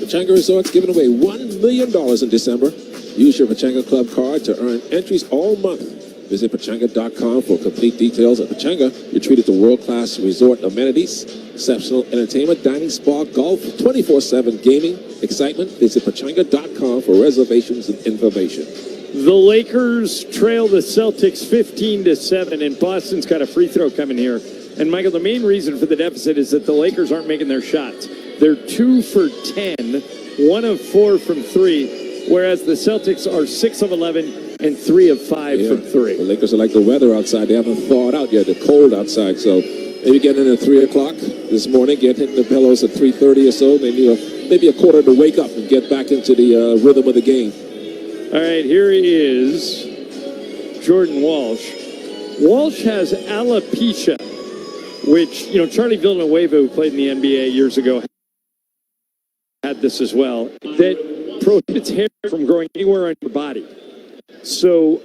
Pechanga Resorts giving away $1 million in December. Use your Pechanga Club card to earn entries all month. Visit Pachanga.com for complete details. At Pachanga, you're treated to world-class resort amenities, exceptional entertainment, dining, spa, golf, 24/7 gaming, excitement. Visit Pachanga.com for reservations and information. The Lakers trail the Celtics 15-7, and Boston's got a free throw coming here. And Michael, the main reason for the deficit is that the Lakers aren't making their shots. They're 2 for 10, 1 of 4 from 3, whereas the Celtics are 6 of 11 and 3 of 5 from 3. The Lakers are like the weather outside. They haven't thawed out yet. They're cold outside, so maybe getting in at 3 o'clock this morning, get hitting the pillows at 3:30 or so. Maybe a quarter to wake up and get back into the rhythm of the game. All right, here is Jordan Walsh. Walsh has alopecia, which, Charlie Villanueva, who played in the NBA years ago, had this as well, that prohibits hair from growing anywhere on your body. So,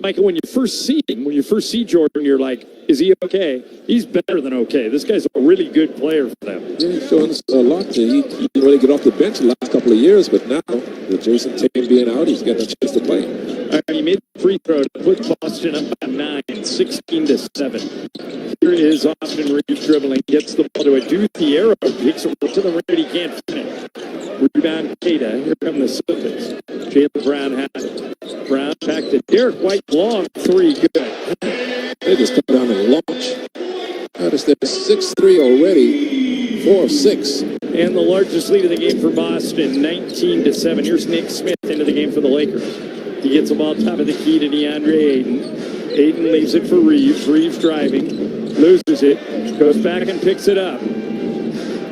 Michael, when you first see Jordan, you're like, is he okay? He's better than okay. This guy's a really good player for them. Yeah, he's showing us a lot. He didn't really get off the bench the last couple of years, but now, with Jason Tatum being out, he's getting a chance to play. All right, he made the free throw to put Boston up by 9, 16-7. Here is Austin Reeves dribbling, gets the ball to a Thiero, takes it to the rim, but he can't finish. Rebound, Keita. Here come the Celtics. Jaylen Brown has it. Brown back to Derek White, long 3, good. They just come down and launch. Notice they're 6-3 already, 4 of 6. And the largest lead of the game for Boston, 19-7. Here's Nick Smith into the game for the Lakers. He gets the ball top of the key to DeAndre Ayton. Ayton leaves it for Reeves. Reeves driving, loses it, goes back and picks it up.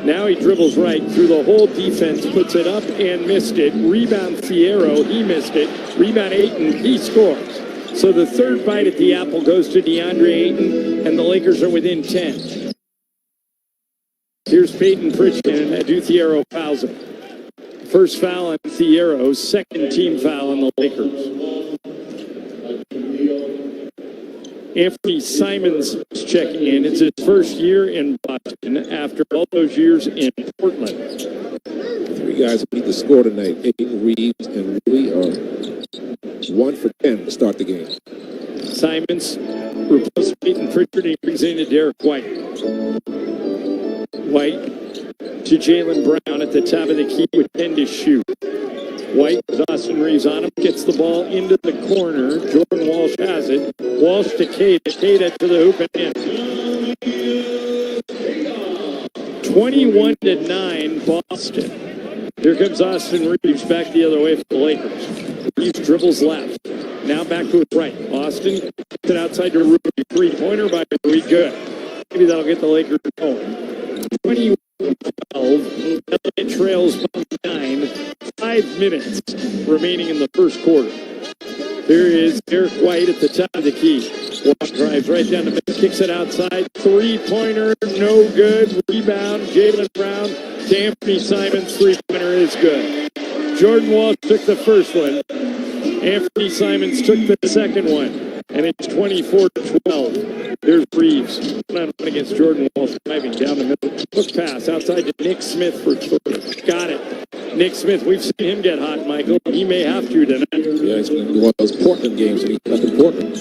Now he dribbles right through the whole defense, puts it up and missed it. Rebound Thiero, he missed it. Rebound Ayton, he scores. So the third bite at the apple goes to DeAndre Ayton, and the Lakers are within 10. Here's Peyton Pritchard, and Thiero fouls him. First foul on Thiero, second team foul on the Lakers. Anthony Simons is checking in. It's his first year in Boston after all those years in Portland. 3 guys who need to score tonight. Ayton, Reeves, and Rui are 1 for 10 to start the game. Simons replaces Peyton Pritchard, and he brings in to Derek White. White to Jaylen Brown at the top of the key with 10 to shoot. White with Austin Reeves on him, gets the ball into the corner. Jordan Walsh has it. Walsh to Keita. Keita to the hoop and in. 21-9 Boston. Here comes Austin Reeves back the other way for the Lakers. Reeves dribbles left. Now back to his right. Austin gets it outside to Rui. 3-pointer by Rui. Good. Maybe that'll get the Lakers going. 21-12. It trails by 9. 5 minutes remaining in the first quarter. There is Derek White at the top of the key. Walsh drives right down the middle, kicks it outside. 3-pointer, no good. Rebound, Jaylen Brown to Anthony Simons. 3-pointer is good. Jordan Walsh took the first one. Anthony Simons took the second one. And it's 24-12. There's Reeves. 1-on-1 against Jordan Walsh, driving down the middle. Quick pass outside to Nick Smith for 3. Got it. Nick Smith, we've seen him get hot, Michael. He may have to tonight. Yeah, it's going to be one of those Portland games that he's up in Portland.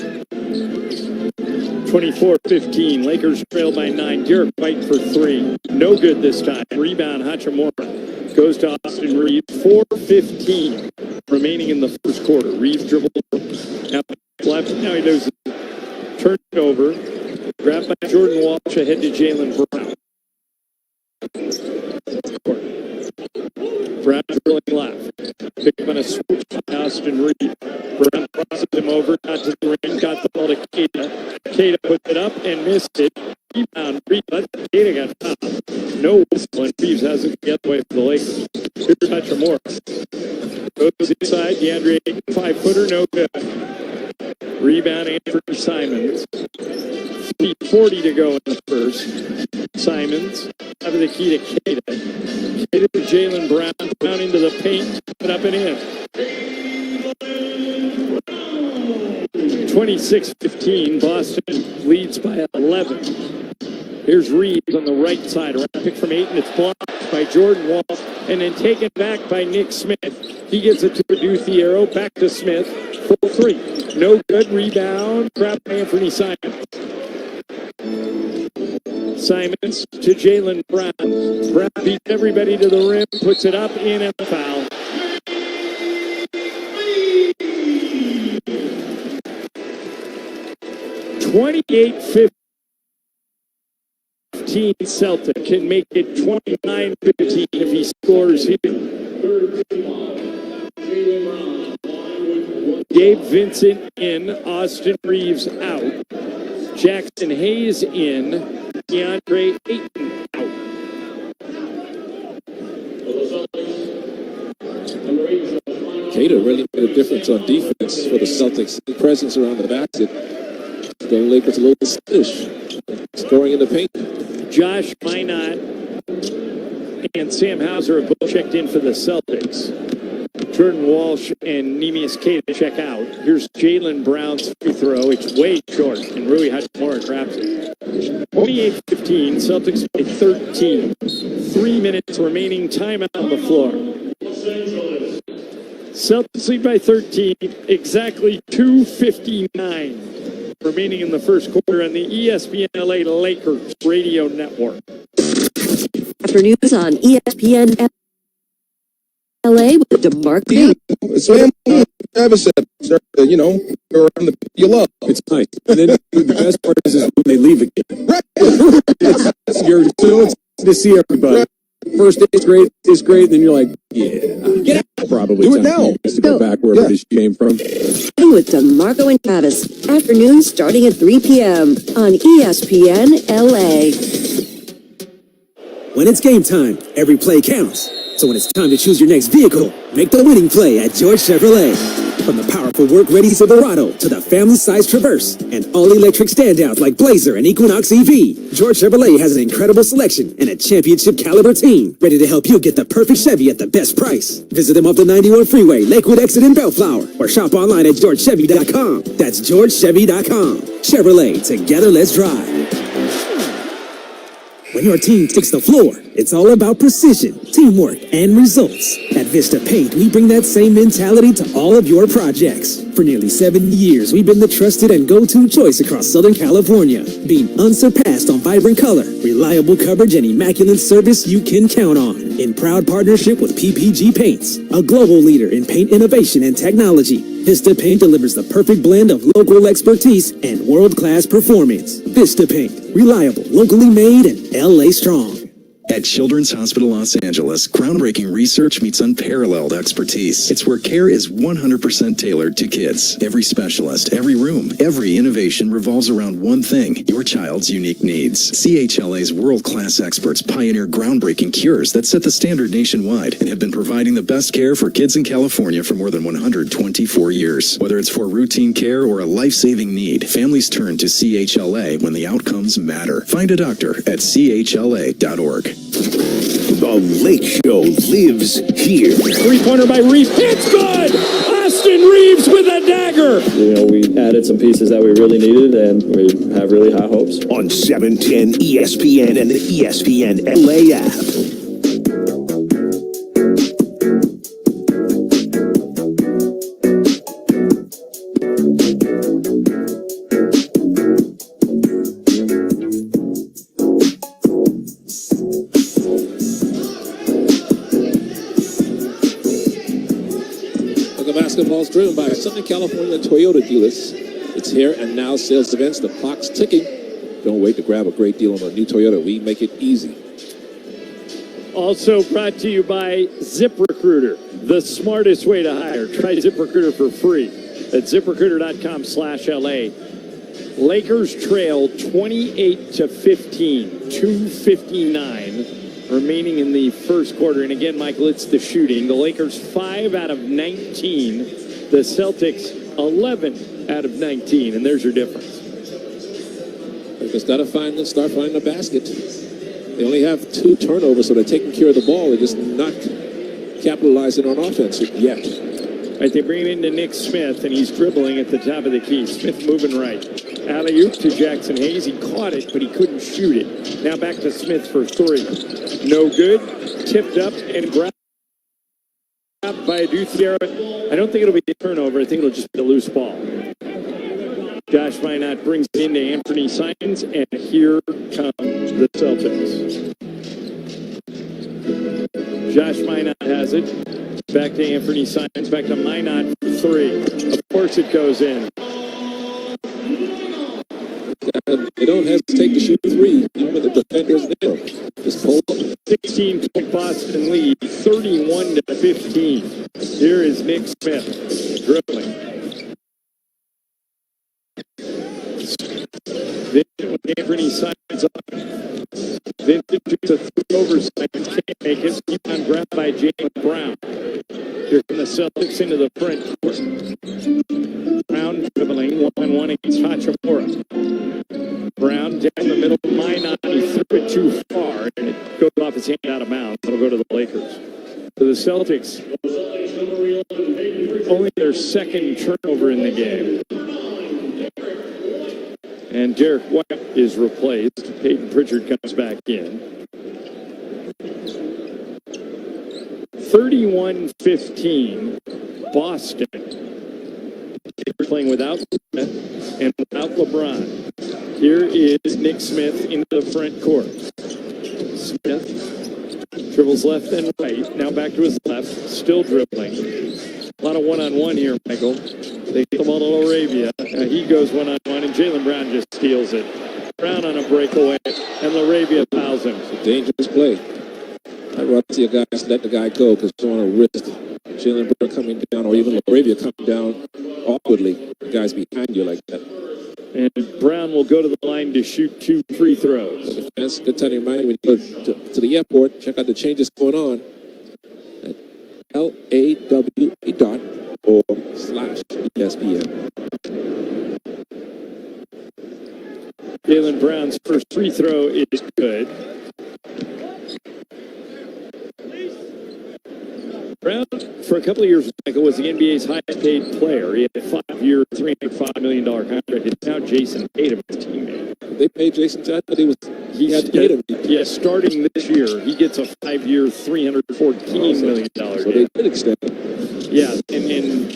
24-15. Lakers trail by 9. Derek White for 3. No good this time. Rebound, Hachimura. Goes to Austin Reeves. 4:15 remaining in the first quarter. Reeves dribbles left. Now he does turn it over. Grabbed by Jordan Walsh ahead to Jaylen Brown. Brown drilling left. Picked up on a switch by Austin Reeves. Brown crosses him over, got to the ring, got the ball to Keita. Keita puts it up and missed it. Rebound, Keita got fouled. No whistle, and Reeves has it the other way for the Lakers. Here's Hachimura. Goes inside, DeAndre Ayton, 5-footer, no good. Rebound, Anthony Simons. 40 to go in the first. Simons, out of the key to Keita. Keita to Jaylen Brown, down into the paint, put up and in. 26-15, Boston leads by 11. Here's Reeves on the right side, around pick from Ayton. It's blocked by Jordan Walsh. and then taken back by Nick Smith. He gets it to Duthiero, back to Smith, full three. No good, rebound, grab by Anthony Simons. Simons to Jaylen Brown. Brown beats everybody to the rim, puts it up in and a foul. (28-15) Celtic can make it 29-15 if he scores here. Gabe Vincent in, Austin Reeves out, Jackson Hayes in, DeAndre Ayton out. Cater really made a difference on defense for the Celtics. His presence around the basket. The Lakers a little skittish. Scoring in the paint. Josh Minot and Sam Hauser have both checked in for the Celtics. Jordan Walsh and Neemias Queta check out. Here's Jaylen Brown's free throw. It's way short, and Rui Hachimura grabs it. 28-15, Celtics by 13. 3 minutes remaining, timeout on the floor. Celtics lead by 13, exactly 2:59 remaining in the first quarter on the ESPN LA Lakers radio network. Afternoons on ESPN LA with DeMarc Green. So Travis said, you know, around the you love. It's nice. And then the best part is when they leave again. It's scary too. It's to see everybody. First day is great, then you're like, yeah, get out. Probably do it now. Just to go back wherever this came from. With DeMarco and Travis. Afternoons starting at 3 p.m. on ESPN LA. When it's game time, every play counts. So when it's time to choose your next vehicle, make the winning play at George Chevrolet. From the powerful work-ready Silverado to the family-sized Traverse and all-electric standouts like Blazer and Equinox EV, George Chevrolet has an incredible selection and a championship-caliber team ready to help you get the perfect Chevy at the best price. Visit them off the 91 Freeway, Lakewood Exit in Bellflower, or shop online at GeorgeChevy.com. That's GeorgeChevy.com. Chevrolet, together let's drive. When your team takes the floor, it's all about precision, teamwork, and results. At Vista Paint, we bring that same mentality to all of your projects. For nearly 70 years, we've been the trusted and go-to choice across Southern California, being unsurpassed on vibrant color, reliable coverage, and immaculate service you can count on. In proud partnership with PPG Paints, a global leader in paint innovation and technology, Vista Paint delivers the perfect blend of local expertise and world-class performance. Vista Paint, reliable, locally made, and LA strong. At Children's Hospital Los Angeles, groundbreaking research meets unparalleled expertise. It's where care is 100% tailored to kids. Every specialist, every room, every innovation revolves around one thing: your child's unique needs. CHLA's world-class experts pioneer groundbreaking cures that set the standard nationwide and have been providing the best care for kids in California for more than 124 years. Whether it's for routine care or a life-saving need, families turn to CHLA when the outcomes matter. Find a doctor at CHLA.org. The Lake Show lives here. Three-pointer by Reeves. It's good! Austin Reeves with a dagger! You know, we added some pieces that we really needed, and we have really high hopes. On 710 ESPN and the ESPN LA app. Basketball's driven by Southern California Toyota dealers. It's here and now sales events. The clock's ticking. Don't wait to grab a great deal on a new Toyota. We make it easy. Also brought to you by ZipRecruiter, the smartest way to hire. Try ZipRecruiter for free at ZipRecruiter.com/LA. Lakers trail 28-15, 2:59 remaining in the first quarter. And again, Michael, it's the shooting. The Lakers 5 out of 19. The Celtics 11 out of 19. And there's your difference. Lakers got to start finding the basket. They only have 2 turnovers, so they're taking care of the ball. They're just not capitalizing on offense yet. All right, they bring it into Nick Smith, and he's dribbling at the top of the key. Smith moving right. Alley-oop to Jackson Hayes. He caught it, but he couldn't shoot it. Now back to Smith for 3. No good. Tipped up and grabbed by Aduciara. I don't think it'll be a turnover. I think it'll just be a loose ball. Josh Minot brings it into Anthony Simons, and here comes the Celtics. Josh Minot has it. Back to Anthony Simons, back to Minot for three. Of course it goes in. They don't hesitate to shoot three, even with the defenders there. Just pull up. 16-point Boston lead, 31-15. Here is Nick Smith dribbling. Vincent with Anthony Simons on. Vincent shoots a three over Simons, can't make it. Rebound grabbed by Jalen Brown. Here come the Celtics into the front court. Brown dribbling one-on-one against Hachimura. Brown down the middle, Minot, he threw it too far, and it goes off his hand out of bounds. It'll go to the Lakers. For the Celtics, only their second turnover in the game. And Derek White is replaced. Peyton Pritchard comes back in. 31-15, Boston. They're playing without Luka and without LeBron. Here is Nick Smith into the front court. Smith dribbles left and right. Now back to his left. Still dribbling. A lot of one-on-one here, Michael. They get the ball to Laravia. He goes one-on-one, and Jalen Brown just steals it. Brown on a breakaway, and Laravia fouls him. It's a dangerous play. I'd rather see a guy just let the guy go because you don't want to risk Jalen Brown coming down or even Laravia coming down awkwardly. The guy's behind you like that. And Brown will go to the line to shoot 2 free throws. That's a good time to remind you when you go to the airport, check out the changes going on at lawe.org/ESPN. Jalen Brown's first free throw is good. Brown, for a couple of years, Michael, was the NBA's highest paid player. He had a 5-year, $305 million contract. It's now Jason Tatum, his teammate. They paid Jason Tatum. He had to pay him. Yeah, starting this year, he gets a 5-year, $314 million. So they did extend him. Yeah, and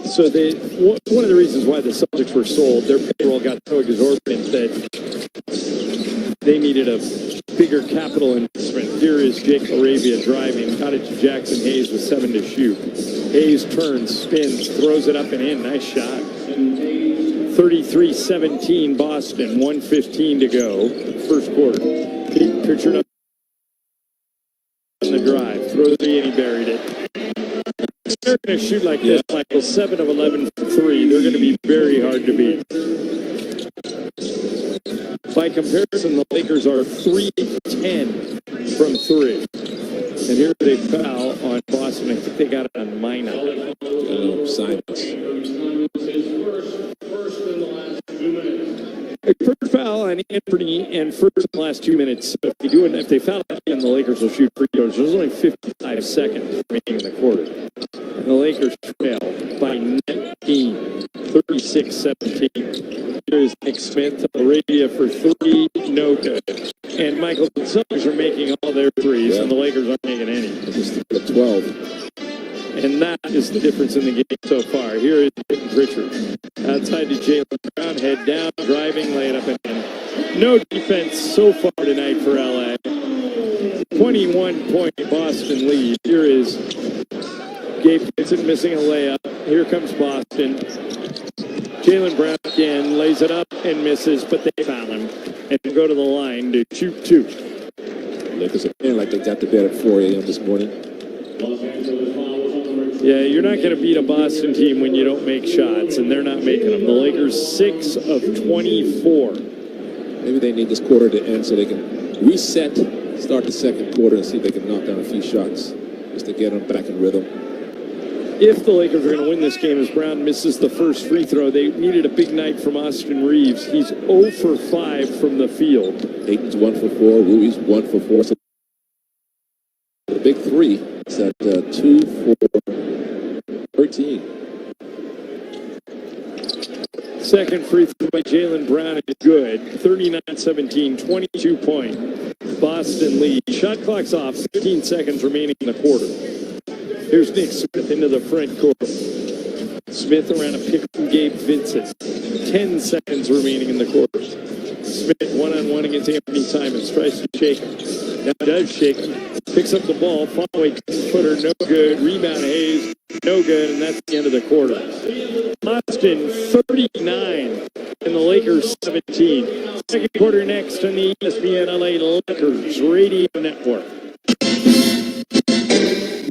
so one of the reasons why the Celtics were sold, their payroll got so exorbitant that they needed a bigger capital investment. Here is Jake Laravia driving. Got it to Jackson Hayes with 7 to shoot. Hayes turns, spins, throws it up and in. Nice shot. 33-17 Boston, 1:15 to go. First quarter. Pete Pritchard up on the drive. Throws it and he buried it. They're going to shoot like this, Michael. 7 of 11 for 3. They're going to be very hard to beat. By comparison, the Lakers are 3-10 from 3. And here they foul on Boston. I think they got it on Minot. Silence. First foul on Anthony and first in the last 2 minutes. So if they foul again, the Lakers will shoot free throws. There's only 55 seconds remaining in the quarter. And the Lakers trail by 19, 36-17. Here's Nick Smith, Laravia for 3, no good. And Michael, the Celtics are making all their threes, and the Lakers aren't making any. Just 12. And that is the difference in the game so far. Here is Peyton Pritchard. Outside to Jalen Brown, head down, driving, lay it up and in. No defense so far tonight for LA. 21-point Boston lead. Here is Gabe Vincent missing a layup. Here comes Boston. Jalen Brown again lays it up and misses, but they foul him and go to the line to shoot 2. Lakers are playing like they got to bed at 4 a.m. this morning. Yeah, you're not going to beat a Boston team when you don't make shots, and they're not making them. The Lakers 6 of 24. Maybe they need this quarter to end so they can reset, start the second quarter, and see if they can knock down a few shots just to get them back in rhythm. If the Lakers are going to win this game, as Brown misses the first free throw, they needed a big night from Austin Reeves. He's 0 for 5 from the field. Ayton's 1 for 4. Rui's 1 for 4. So the big 3 is at 2 for 13. Second free throw by Jalen Brown is good. 39-17, 22-point Boston lead. Shot clock's off, 15 seconds remaining in the quarter. Here's Nick Smith into the front court. Smith around a pick from Gabe Vincent. 10 seconds remaining in the quarter. Smith one-on-one against Anthony Simons. Tries to shake him. Now does shake him. Picks up the ball. Following 10-footer, no good. Rebound Hayes, no good. And that's the end of the quarter. Boston 39 and the Lakers 17. Second quarter next on the ESPN LA Lakers Radio Network.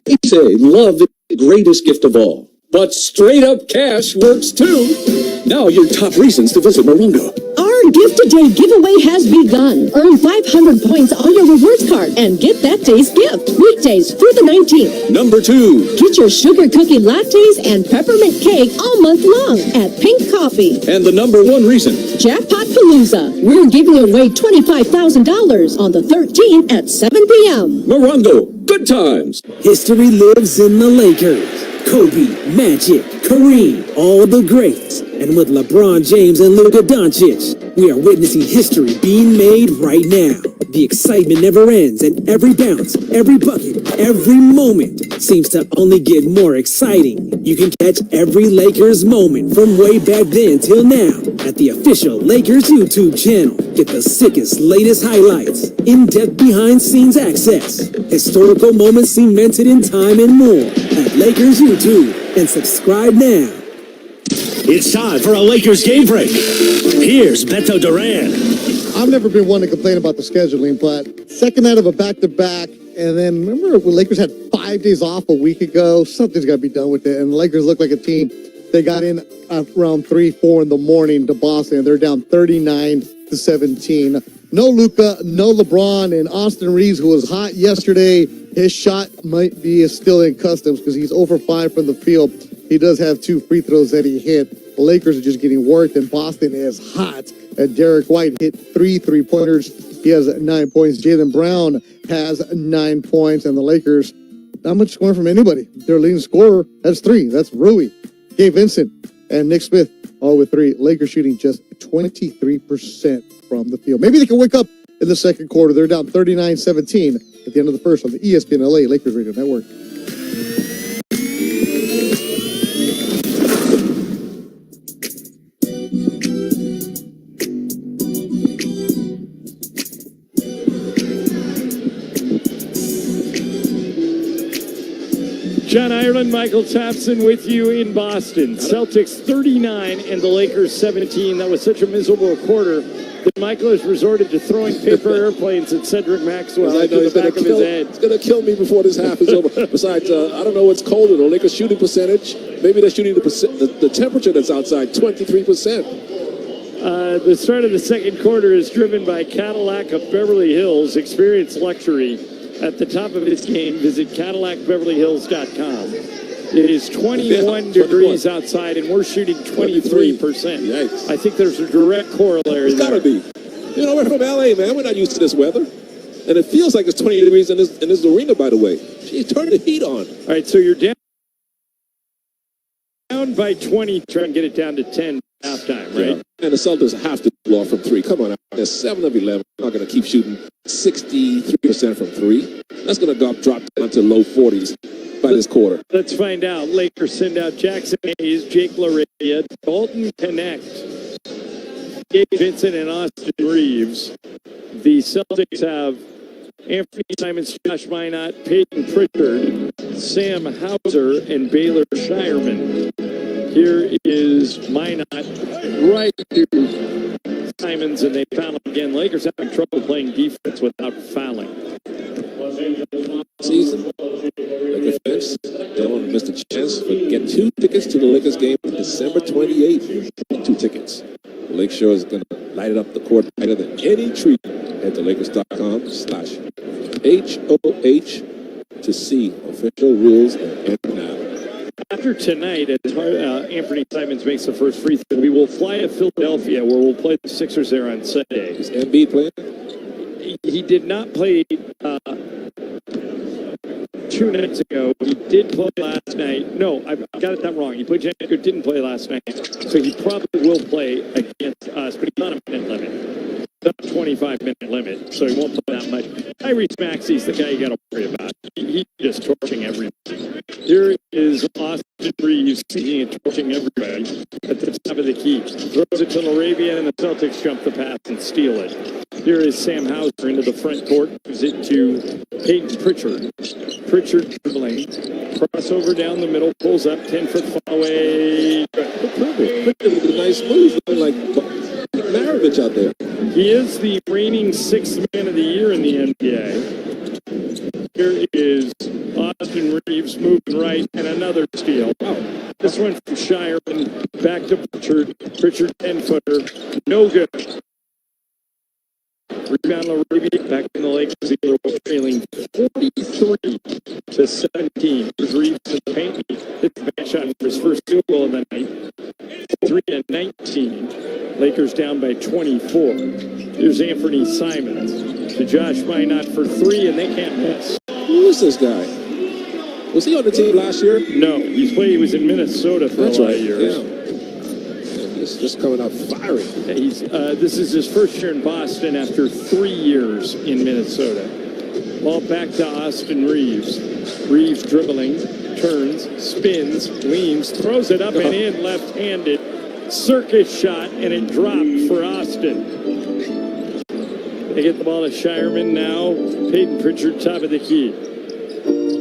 They say love is the greatest gift of all, but straight up cash works too. Now your top reasons to visit Morongo. Our Gift a Day giveaway has begun. Earn 500 points on your rewards card and get that day's gift. Weekdays through the 19th. Number 2. Get your sugar cookie lattes and peppermint cake all month long at Pink Coffee. And the number 1 reason. Jackpot Palooza. We're giving away $25,000 on the 13th at 7 p.m. Morongo. Good times. History lives in the Lakers. Kobe, Magic, Kareem, all the greats. And with LeBron James and Luka Doncic, we are witnessing history being made right now. The excitement never ends, and every bounce, every bucket, every moment seems to only get more exciting. You can catch every Lakers moment from way back then till now at the official Lakers YouTube channel. Get the sickest, latest highlights, in-depth behind-scenes access, historical moments cemented in time, and more at Lakers YouTube. And subscribe now. It's time for a Lakers game break. Here's Beto Duran. I've never been one to complain about the scheduling, but second night of a back-to-back, and then remember when Lakers had 5 days off a week ago? Something's got to be done with it, and the Lakers look like a team. They got in around 3, 4 in the morning to Boston, and they're down 39-17. No Luka, no LeBron, and Austin Reeves, who was hot yesterday. His shot might be still in customs because he's over 5 from the field. He does have 2 free throws that he hit. The Lakers are just getting worked, and Boston is hot. And Derek White hit 3 3-pointers. He has 9 points. Jaylen Brown has 9 points, and the Lakers, not much scoring from anybody. Their leading scorer has 3. That's Rui, Gabe Vincent, and Nick Smith, all with 3. Lakers shooting just 23% from the field. Maybe they can wake up in the second quarter. They're down 39-17 at the end of the first on the ESPN LA Lakers Radio Network. John Ireland, Michael Thompson with you in Boston. Celtics 39 and the Lakers 17. That was such a miserable quarter that Michael has resorted to throwing paper airplanes at Cedric Maxwell into the back of his head. It's going to kill me before this half is over. Besides, I don't know what's colder, the Lakers shooting percentage. Maybe they're shooting the temperature that's outside, 23%. The start of the second quarter is driven by Cadillac of Beverly Hills. Experience luxury. At the top of its game, visit CadillacBeverlyHills.com. It is 21 degrees outside, and we're shooting 23%. Yikes. I think there's a direct corollary It's got to be. You know, we're from LA, man. We're not used to this weather. And it feels like it's 20 degrees in this arena, by the way. She's turning the heat on. All right, so you're down by 20. Try and get it down to 10 halftime, right? Yeah. And the Celtics have to pull off from 3. Come on, they're 7 of 11. They're not going to keep shooting 63% from 3. That's going to drop down to low 40s by this quarter. Let's find out. Lakers send out Jackson Hayes, Jake LaRavia, Dalton Connect, Gabe Vincent, and Austin Reeves. The Celtics have Anthony Simons, Josh Minot, Peyton Pritchard, Sam Hauser, and Baylor Shireman. Here is Minot right to Simons, and they foul him again. Lakers having trouble playing defense without fouling. Season, Lakers fans don't miss the chance to get 2 tickets to the Lakers game on December 28th. 2 tickets. Lakeshore is going to light it up the court better than any treat. Head to Lakers.com/HOH to see official rules and enter now. After tonight, as Anthony Simons makes the first free throw, we will fly to Philadelphia, where we'll play the Sixers there on Sunday. Is Embiid playing? He did not play 2 nights ago. He did play last night. No, I got it that wrong. He played January, didn't play last night. So he probably will play against us, but he's on a minute limit. Not a 25-minute limit, so he won't play that much. Tyrese Maxey's the guy you got to worry about. He's just torching everybody. Here is Austin Reeves torching everybody at the top of the key. Throws it to Laravia, and the Celtics jump the pass and steal it. Here is Sam Hauser into the front court. Gives it to Peyton Pritchard. Pritchard dribbling. Crossover down the middle. Pulls up. 10-foot fall away. Pritchard with a nice move. Like Maravich out there. He is the reigning sixth man of the year in the NBA. Here is Austin Reeves moving right, and another steal. This one from Shireman back to Pritchard. Pritchard 10-footer. No good. Rebound Laravia back in the Lakers. Either trailing 43-17. Here's Reeves in the paint. Hits the back shot for his first field goal of the night. 3-19. Lakers down by 24. Here's Anthony Simons to Josh Minot for three, and they can't miss. Who is this guy? Was he on the team last year? No, he was in Minnesota for a lot of years. Yeah. He's just coming out firing. This is his first year in Boston after 3 years in Minnesota. Ball back to Austin Reeves. Reeves dribbling, turns, spins, leans, throws it up and in left-handed. Circus shot, and it dropped for Austin. They get the ball to Shireman now. Peyton Pritchard, top of the key.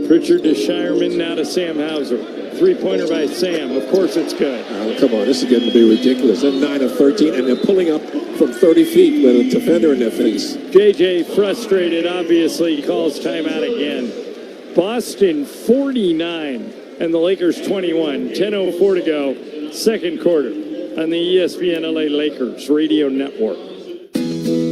Pritchard to Shireman, now to Sam Hauser. Three-pointer by Sam. Of course it's good. Oh, come on, this is getting to be ridiculous. They're 9 of 13, and they're pulling up from 30 feet with a defender in their face. JJ frustrated, obviously, calls timeout again. Boston 49, and the Lakers 21. 10:04 to go, second quarter on the ESPN LA Lakers radio network.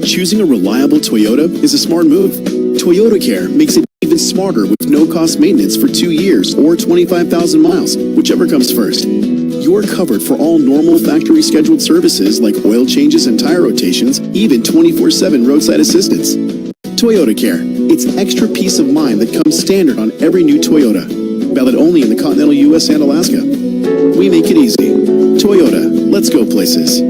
Choosing a reliable Toyota is a smart move. Toyota Care makes it even smarter with no-cost maintenance for 2 years or 25,000 miles, whichever comes first. You're covered for all normal factory scheduled services like oil changes and tire rotations, even 24/7 roadside assistance. Toyota Care. It's extra peace of mind that comes standard on every new Toyota. Valid only in the continental U.S. and Alaska. We make it easy. Toyota. Let's go places.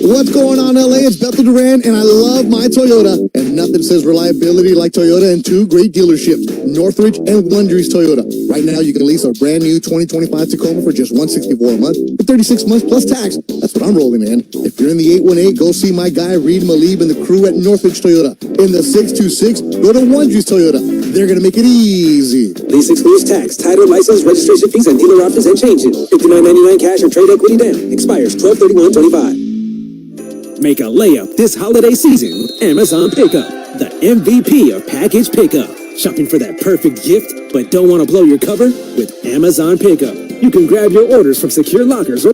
What's going on, LA? It's Bethel Duran, and I love my Toyota. And nothing says reliability like Toyota and two great dealerships, Northridge and Wondries Toyota. Right now, you can lease a brand new 2025 Tacoma for just $164 a month for 36 months plus tax. That's what I'm rolling in. If you're in the 818, go see my guy Reed Malib and the crew at Northridge Toyota. In the 626, go to Wondries Toyota. They're going to make it easy. Lease excludes tax, title, license, registration fees, and dealer offers and changes. $59.99 cash or trade equity down. Expires 12/31/25. Make a layup this holiday season with Amazon Pickup, the MVP of package pickup. Shopping for that perfect gift, but don't want to blow your cover? With Amazon Pickup, you can grab your orders from secure lockers or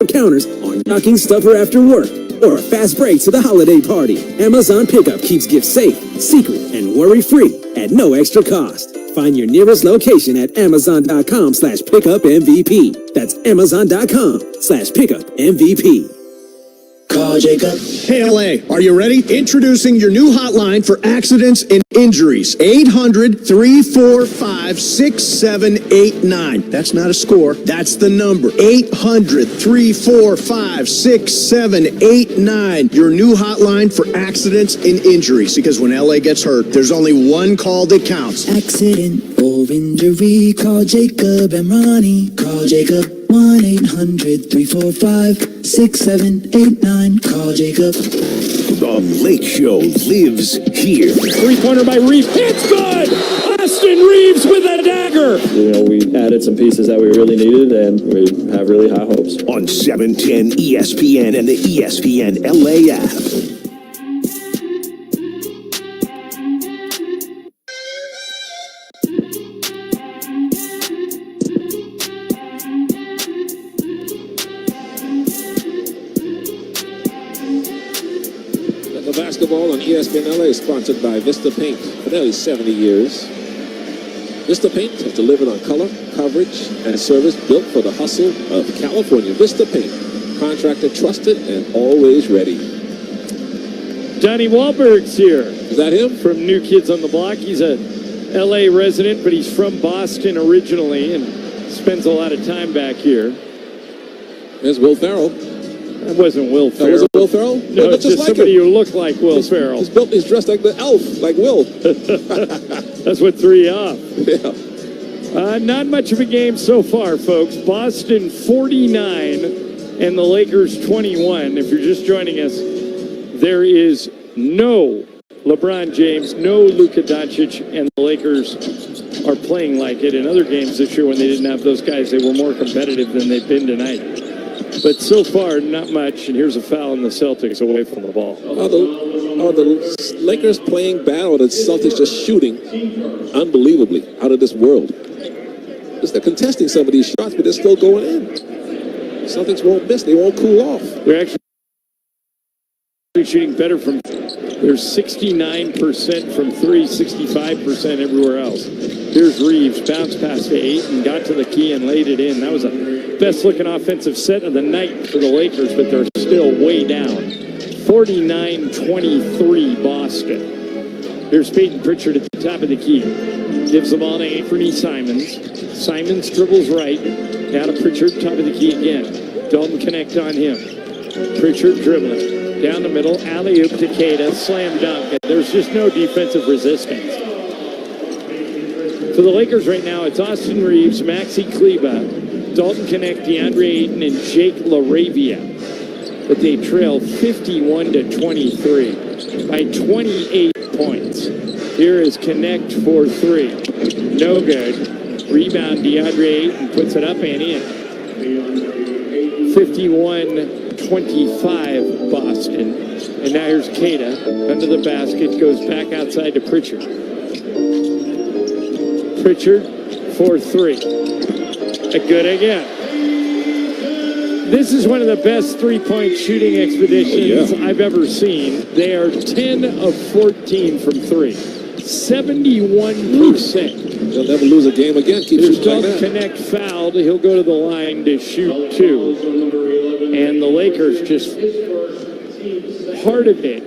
counters on knocking stuffer after work, or a fast break to the holiday party. Amazon Pickup keeps gifts safe, secret, and worry-free at no extra cost. Find your nearest location at Amazon.com/pickupMVP. That's Amazon.com/pickupMVP. Call Jacob. Hey LA, are you ready? Introducing your new hotline for accidents and injuries. 800-345-6789. That's not a score. That's the number. 800-345-6789. Your new hotline for accidents and injuries. Because when LA gets hurt, there's only one call that counts. Accident or injury. Call Jacob and Ronnie. Call Jacob. 1-800-345-6789. Call Jacob. The Lake Show lives here. Three-pointer by Reeves. It's good! Austin Reeves with a dagger! You know, we added some pieces that we really needed, and we have really high hopes. On 710 ESPN and the ESPN LA app. Basketball on ESPN LA is sponsored by Vista Paint. For nearly 70 years, Vista Paint has delivered on color, coverage, and service built for the hustle of California. Vista Paint, contractor trusted and always ready. Donnie Wahlberg's here. Is that him? From New Kids on the Block. He's a LA resident, but he's from Boston originally and spends a lot of time back here. There's Will Ferrell. That wasn't Will Ferrell. That wasn't Will Ferrell? No, it's just somebody who looked like Will Ferrell. He's dressed like the elf, like Will. That's what threw you off. Yeah. Not much of a game so far, folks. Boston 49 and the Lakers 21. If you're just joining us, there is no LeBron James, no Luka Doncic, and the Lakers are playing like it. In other games this year when they didn't have those guys, they were more competitive than they've been tonight. But so far, not much. And here's a foul, and the Celtics away from the ball. Are the Lakers playing bad, or the Celtics just shooting unbelievably out of this world? Because they're contesting some of these shots, but they're still going in. Celtics won't miss. They won't cool off. They're actually shooting better from. They're 69% from three, 65% everywhere else. Here's Reeves, bounced past the 8 and got to the key and laid it in. That was a best-looking offensive set of the night for the Lakers, but they're still way down. 49-23 Boston. Here's Peyton Pritchard at the top of the key. Gives the ball to Anthony Simons. Simons dribbles right. Now to Pritchard, top of the key again. Dalton connect on him. Pritchard dribbling. Down the middle, alley-oop to Queta, slam dunk. And there's just no defensive resistance. For the Lakers right now, it's Austin Reeves, Maxi Kleber, Dalton Connect, DeAndre Ayton, and Jake LaRavia. But they trail 51-23 by 28 points. Here is Connect for three. No good. Rebound, DeAndre Ayton puts it up and in. 51-25 Boston. And now here's Queta under the basket, goes back outside to Pritchard. Pritchard for three. Good again. This is one of the best three-point shooting expeditions I've ever seen. They are 10 of 14 from three. 71%. They'll never lose a game again. Keep There's shooting like that. Connect fouled. He'll go to the line to shoot two. And the Lakers just, part of it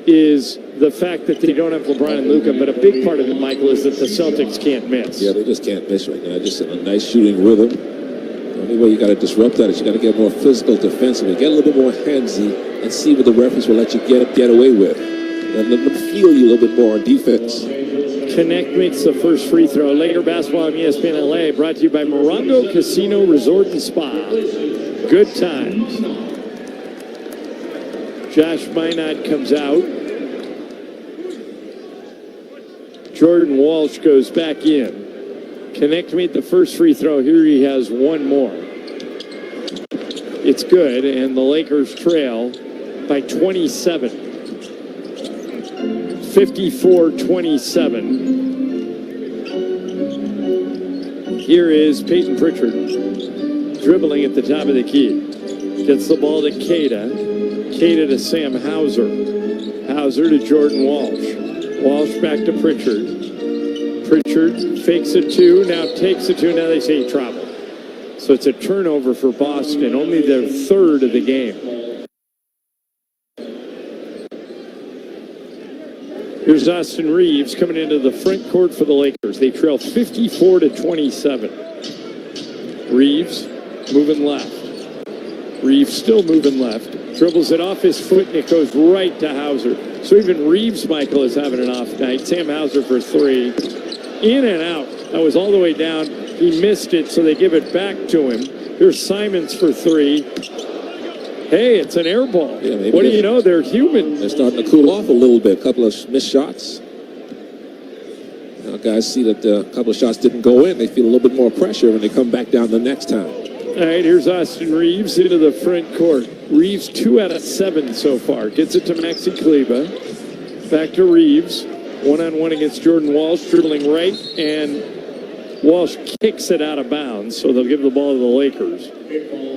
is the fact that they don't have LeBron and Luka, but a big part of it, Michael, is that the Celtics can't miss. Yeah, they just can't miss right now. Just in a nice shooting rhythm. The only way you got to disrupt that is you got to get more physical defensively, get a little bit more handsy, and see what the referees will let you get away with. And let them feel you a little bit more on defense. Connect makes the first free throw. Laker basketball on ESPN LA, brought to you by Morongo Casino Resort and Spa. Good times. Josh Minot comes out. Jordan Walsh goes back in. Connect made the first free throw. Here he has one more. It's good, and the Lakers trail by 27. 54-27. Here is Peyton Pritchard dribbling at the top of the key. Gets the ball to Queta. Queta to Sam Hauser. Hauser to Jordan Walsh. Walsh back to Pritchard. Pritchard fakes a two, now takes a two. Now they say he traveled. So it's a turnover for Boston, only their third of the game. Here's Austin Reeves coming into the front court for the Lakers. They trail 54-27. Reeves moving left. Reeves still moving left. Dribbles it off his foot and it goes right to Hauser. So even Reeves, Michael, is having an off night. Sam Hauser for three. In and out. That was all the way down. He missed it, so they give it back to him. Here's Simons for three. Hey, it's an air ball. Yeah, what do you know? They're human. They're starting to cool off a little bit. A couple of missed shots. Now guys see that a couple of shots didn't go in. They feel a little bit more pressure when they come back down the next time. All right, here's Austin Reeves into the front court. Reeves 2 out of 7 so far. Gets it to Maxi Kleber. Back to Reeves. One-on-one against Jordan Walsh, dribbling right, and Walsh kicks it out of bounds, so they'll give the ball to the Lakers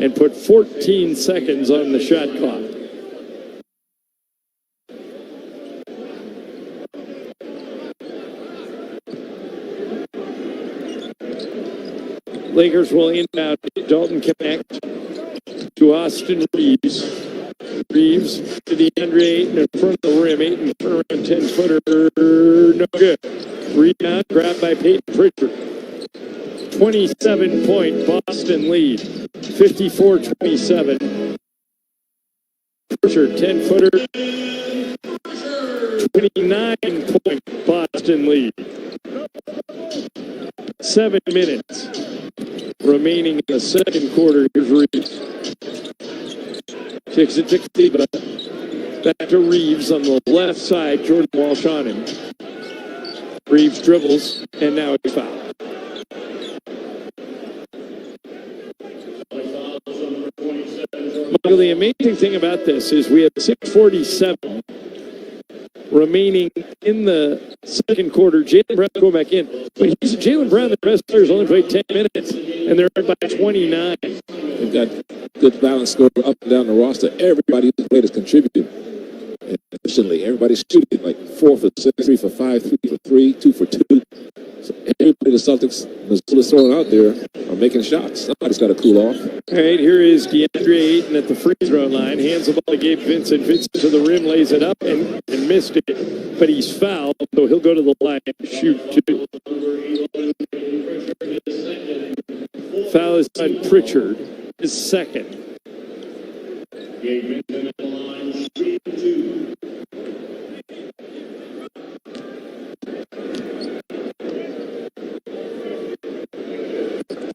and put 14 seconds on the shot clock. Lakers will inbound. Dalton Connect to Austin Reeves. Reeves to DeAndre Ayton in front of the rim. Ayton around 10-footer. No good. Rebound grabbed by Peyton Pritchard. 27-point Boston lead, 54-27. Pritchard, 10-footer, 29-point Boston lead. 7 minutes remaining in the second quarter. Here's Reeves. Kicks it to Cleva. Back to Reeves on the left side. Jordan Walsh on him. Reeves dribbles, and now it's foul. Michael, the amazing thing about this is we have 6:47 remaining in the second quarter. Jaylen Brown going back in. But Jaylen Brown, the best players, only played 10 minutes, and they're up by 29. They've got good balance score up and down the roster. Everybody who's played has contributed efficiently. Everybody's shooting like 4 for 6, 3 for 5, 3 for 3, 2 for 2. So everybody the Celtics was throwing out there are making shots. Somebody's got to cool off. All right, here is DeAndre Ayton at the free throw line. Hands the ball to Gabe Vincent. Vincent to the rim, lays it up and missed it. But he's fouled, so he'll go to the line and shoot 2. Foul is on Pritchard, his second.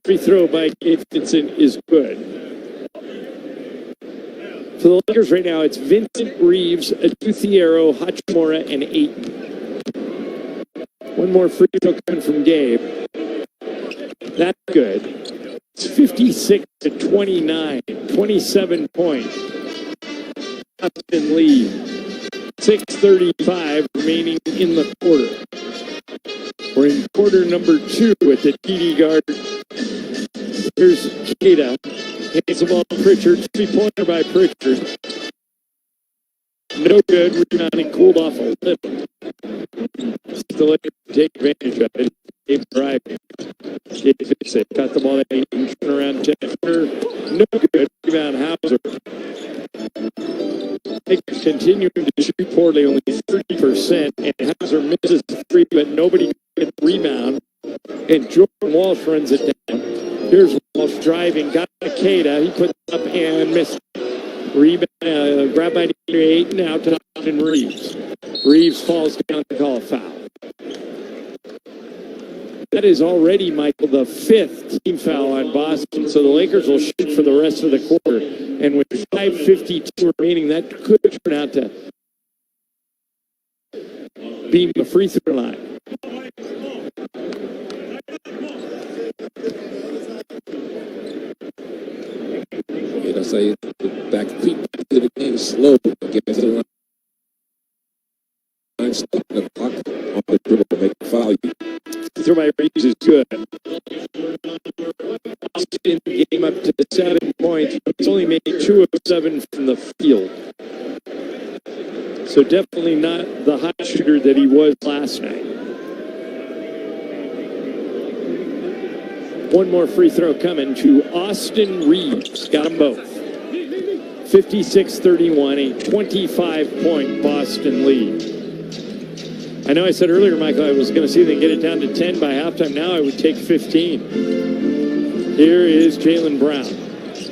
Free throw by Gabe Vincent is good. For the Lakers right now, it's Vincent, Reeves, Aduthiero, Hachimura, and Ayton. One more free throw coming from Gabe. That's good. It's 56-29, 27 points. Boston lead. 6:35 remaining in the quarter. We're in quarter number 2 at the TD Garden. Here's Keita. Hands the ball to Pritchard. 3-pointer by Pritchard. No good. Rebounding cooled off a little. The Lakers take advantage of it. Gabe driving. Gabe Vincent got the ball to Ayton. Turn around 10-footer. No good. Rebound Hauser. Lakers continuing to shoot poorly, only 30%. And Hauser misses 3, but nobody gets the rebound. And Jordan Walsh runs it down. Here's Walsh driving, got to Keita. He puts up and missed. Rebound, grab by Ayton, out to Austin Reeves. Reeves falls down to call a foul. That is already, Michael, the 5th team foul on Boston. So the Lakers will shoot for the rest of the quarter. And with 5:52 remaining, that could turn out to be the free throw line. You know, say back creep back to the game slow against the line. Stop the clock on the dribble, make a foul. Throw by Reeves is good. Austin game up to 7 points. He's only made 2 of 7 from the field. So definitely not the hot shooter that he was last night. One more free throw coming to Austin Reeves. Got them both. 56-31, a 25-point Boston lead. I know I said earlier, Michael, I was going to see if they can get it down to 10 by halftime. Now I would take 15. Here is Jaylen Brown.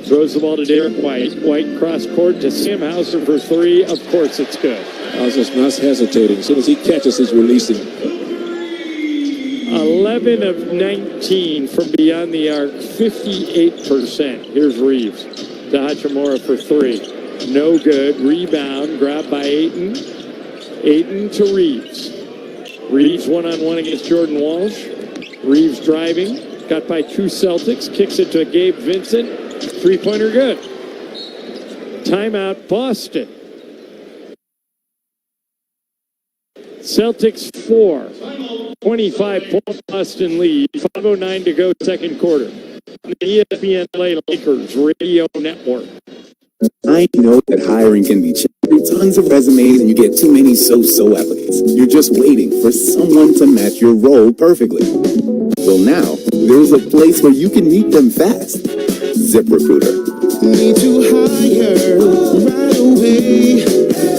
Throws the ball to Derek White. White cross court to Sam Hauser for 3. Of course it's good. Hauser's not hesitating. As soon as he catches, he's releasing. 11 of 19 from beyond the arc, 58%. Here's Reeves to Hachimura for 3. No good. Rebound, grabbed by Ayton. Ayton to Reeves. Reeves one-on-one against Jordan Walsh. Reeves driving, got by 2 Celtics, kicks it to Gabe Vincent. 3-pointer good. Timeout Boston. Celtics 4. 25-point Boston lead. 5:09 to go second quarter. On the ESPN LA Lakers Radio Network. I know that hiring can be challenging. Tons of resumes and you get too many so-so applicants. You're just waiting for someone to match your role perfectly. Well, now there's a place where you can meet them fast. ZipRecruiter. Need to hire right away.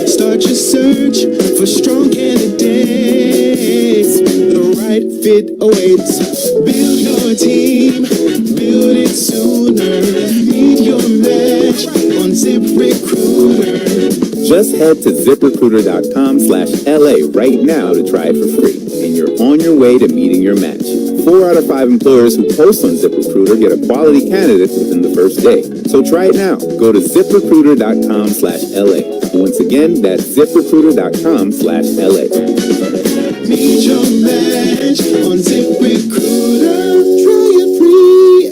Start your search for strong candidates. The right fit awaits. Build your your team. Build it sooner. Meet your match on ZipRecruiter. Just head to ZipRecruiter.com/LA right now to try it for free, and you're on your way to meeting your match. 4 out of 5 employers who post on ZipRecruiter get a quality candidate within the first day. So try it now. Go to ZipRecruiter.com/LA. Once again, that's ZipRecruiter.com/LA. Meet your match on ZipRecruiter. Try it free.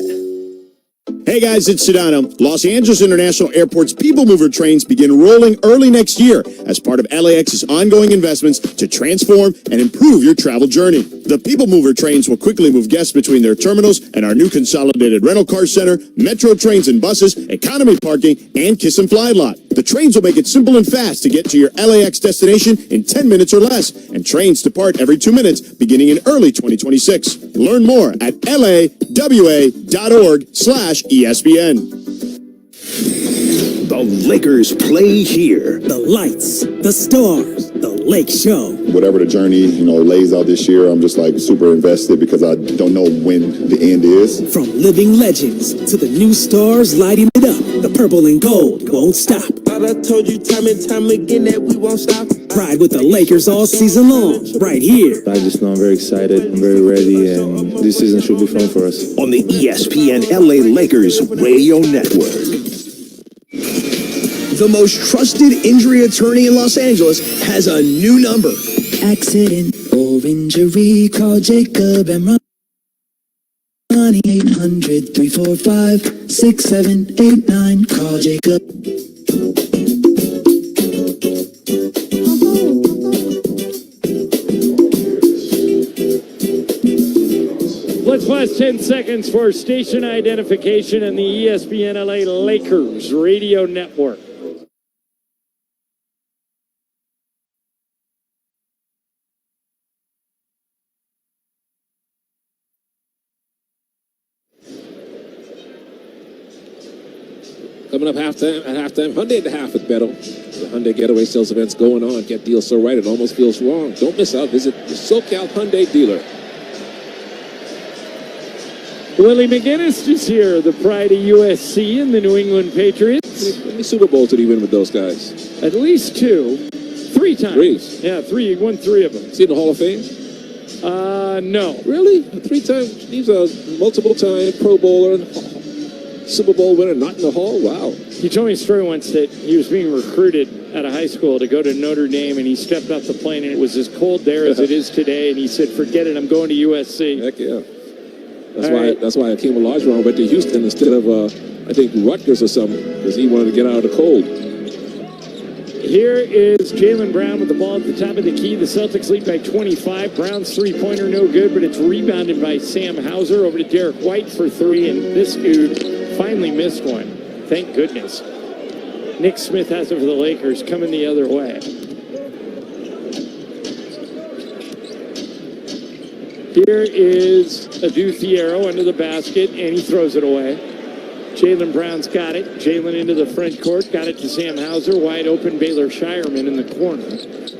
Hey guys, it's Sedano. Los Angeles International Airport's People Mover trains begin rolling early next year as part of LAX's ongoing investments to transform and improve your travel journey. The People Mover trains will quickly move guests between their terminals and our new consolidated rental car center, metro trains and buses, economy parking, and Kiss and Fly lot. The trains will make it simple and fast to get to your LAX destination in 10 minutes or less, and trains depart every 2 minutes beginning in early 2026. Learn more at lawa.org/ESPN. The Lakers play here. The lights, the stars, the Lake Show. Whatever the journey, lays out this year, I'm just super invested because I don't know when the end is. From living legends to the new stars lighting it up, the purple and gold won't stop. I told you time and time again that we won't stop. Ride with the Lakers all season long, right here. I just know I'm very excited, I'm very ready, and this season should be fun for us. On the ESPN LA Lakers Radio Network. The most trusted injury attorney in Los Angeles has a new number. Accident or injury, call Jacob and Ronnie. 800-345-6789. Call Jacob. Let's pause 10 seconds for station identification on the ESPN LA Lakers Radio Network. Coming up halftime, Hyundai at the half at Beto. The Hyundai Getaway Sales events going on. Get deals so right it almost feels wrong. Don't miss out. Visit the SoCal Hyundai dealer. Willie McGinnis is here, the pride of USC and the New England Patriots. How many Super Bowls did he win with those guys? At least 2. 3 times. 3? Yeah, 3. He won 3 of them. Is he in the Hall of Fame? No. Really? 3 times? He's a multiple-time Pro Bowler, Super Bowl winner, not in the Hall? Wow. He told me a story once that he was being recruited out of high school to go to Notre Dame, and he stepped off the plane, and it was as cold there as it is today, and he said, forget it, I'm going to USC. Heck yeah. That's why Akeem Olajuwon went to Houston instead of, I think, Rutgers or something, because he wanted to get out of the cold. Here is Jaylen Brown with the ball at the top of the key. The Celtics lead by 25. Brown's three-pointer no good, but it's rebounded by Sam Hauser over to Derek White for 3, and this dude finally missed one. Thank goodness. Nick Smith has it for the Lakers, coming the other way. Here is Adu Fierro under the basket, and he throws it away. Jaylen Brown's got it. Jaylen into the front court, got it to Sam Hauser. Wide open Baylor Shireman in the corner.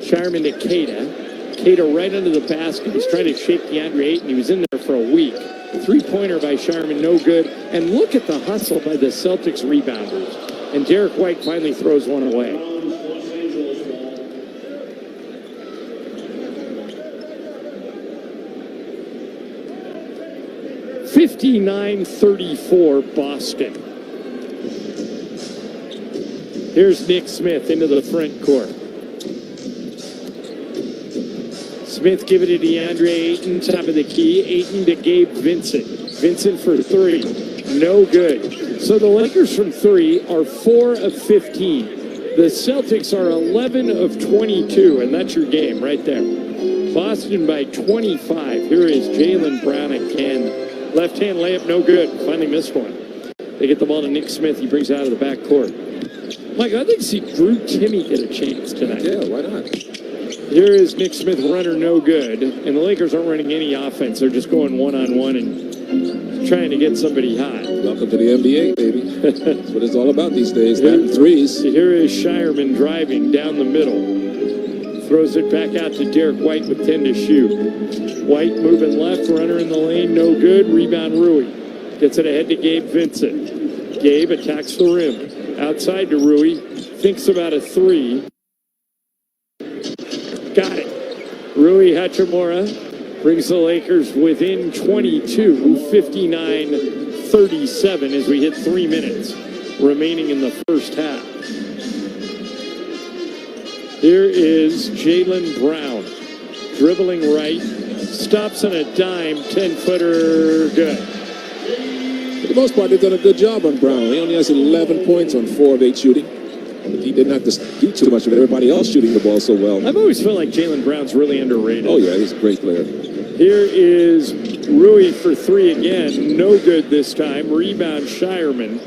Shireman to Keita. Keita right under the basket. He's trying to shape DeAndre Ayton. He was in there for a week. Three-pointer by Shireman, no good. And look at the hustle by the Celtics rebounders. And Derek White finally throws one away. (59-34) Boston. Here's Nick Smith into the front court. Smith giving it to DeAndre Ayton, top of the key. Ayton to Gabe Vincent. Vincent for 3. No good. So the Lakers from 3 are 4 of 15. The Celtics are 11 of 22, and that's your game right there. Boston by 25. Here is Jaylen Brown again. Left-hand layup, no good. Finally missed one. They get the ball to Nick Smith. He brings it out of the back court. Mike, I'd like to see Drew Timme get a chance tonight. Yeah, why not? Here is Nick Smith, runner no good. And the Lakers aren't running any offense. They're just going one-on-one and trying to get somebody hot. Welcome to the NBA, baby. That's what it's all about these days. Batting threes. Here is Shireman driving down the middle Throws it back out to Derek White with 10 to shoot. White moving left, runner in the lane, no good. Rebound Rui. Gets it ahead to Gabe Vincent. Gabe attacks the rim. Outside to Rui. Thinks about a three. Got it. Rui Hachimura brings the Lakers within 22, 59-37 as we hit 3 minutes remaining in the first half. Here is Jaylen Brown, dribbling right, stops on a dime, 10-footer, good. For the most part, they've done a good job on Brown. He only has 11 points on 4 of 8 shooting. He didn't have to do too much of it. Everybody else shooting the ball so well. I've always felt like Jaylen Brown's really underrated. Oh, yeah, he's a great player. Here is Rui for three again. No good this time. Rebound Shireman.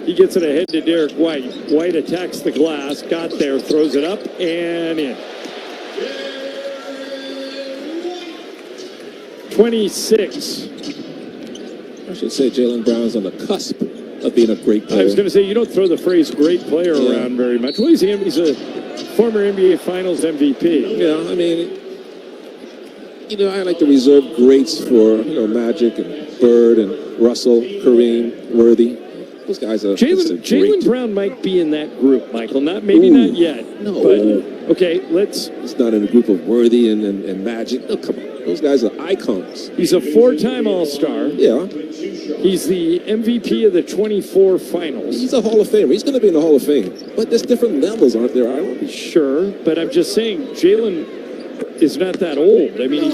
He gets it ahead to Derek White. White attacks the glass. Got there. Throws it up and in. 26. I should say Jaylen Brown's on the cusp of being a great player. I was going to say, you don't throw the phrase great player around very much. Well, he's a former NBA Finals MVP. Yeah, I mean, I like to reserve greats for, Magic and Bird and Russell, Kareem, Worthy. Those guys are Jaylen Brown might be in that group, Michael. Not yet. No. But, okay, He's not in a group of Worthy and Magic. No, come on. Those guys are icons. He's a 4-time All-Star. Yeah. He's the MVP of the 24 finals. He's a Hall of Famer. He's going to be in the Hall of Fame. But there's different levels, aren't there, Ira? Sure, but I'm just saying Jaylen is not that old. I mean,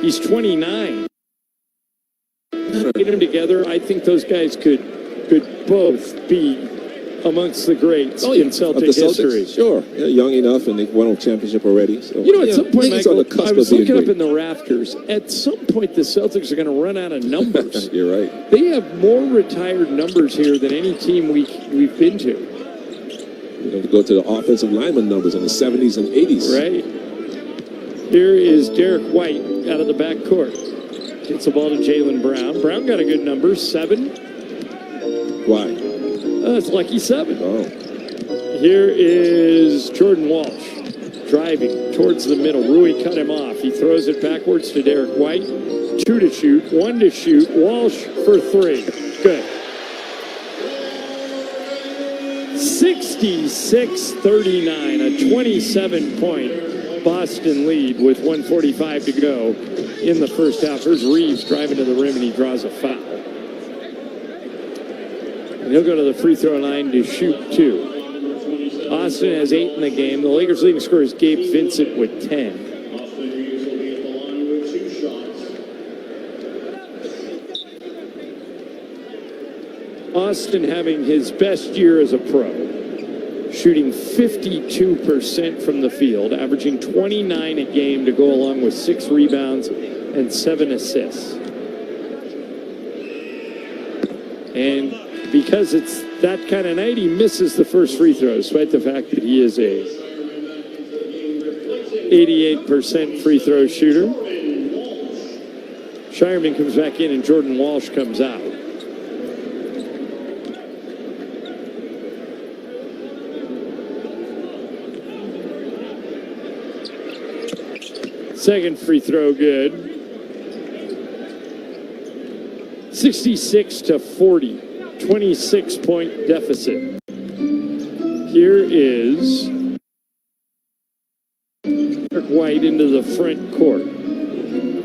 he's 29. Get them together. I think those guys could both be amongst the greats in Celtic history. Sure. They're young enough, and they've won a championship already. So. At some point, Michael, I was looking up in the rafters. At some point, the Celtics are going to run out of numbers. You're right. They have more retired numbers here than any team we've been to. Go to the offensive lineman numbers in the 70s and 80s. Right. Here is Derek White out of the backcourt. Gets the ball to Jaylen Brown. Brown got a good number, 7. Why? It's lucky 7. Oh. Here is Jordan Walsh driving towards the middle. Rui cut him off. He throws it backwards to Derek White. 2 to shoot, 1 to shoot. Walsh for 3. Good. 66-39, a 27-point Boston lead with 1:45 to go in the first half. Here's Reeves driving to the rim, and he draws a foul. And he'll go to the free throw line to shoot 2. Austin has 8 in the game. The Lakers' leading scorer is Gabe Vincent with 10. Austin having his best year as a pro, shooting 52% from the field, averaging 29 a game to go along with 6 rebounds and 7 assists. And because it's that kind of night, he misses the first free throw, despite the fact that he is a 88% free throw shooter. Shireman comes back in, and Jordan Walsh comes out. Second free throw, good. 66-40, 26-point deficit. Here is Derek White into the front court.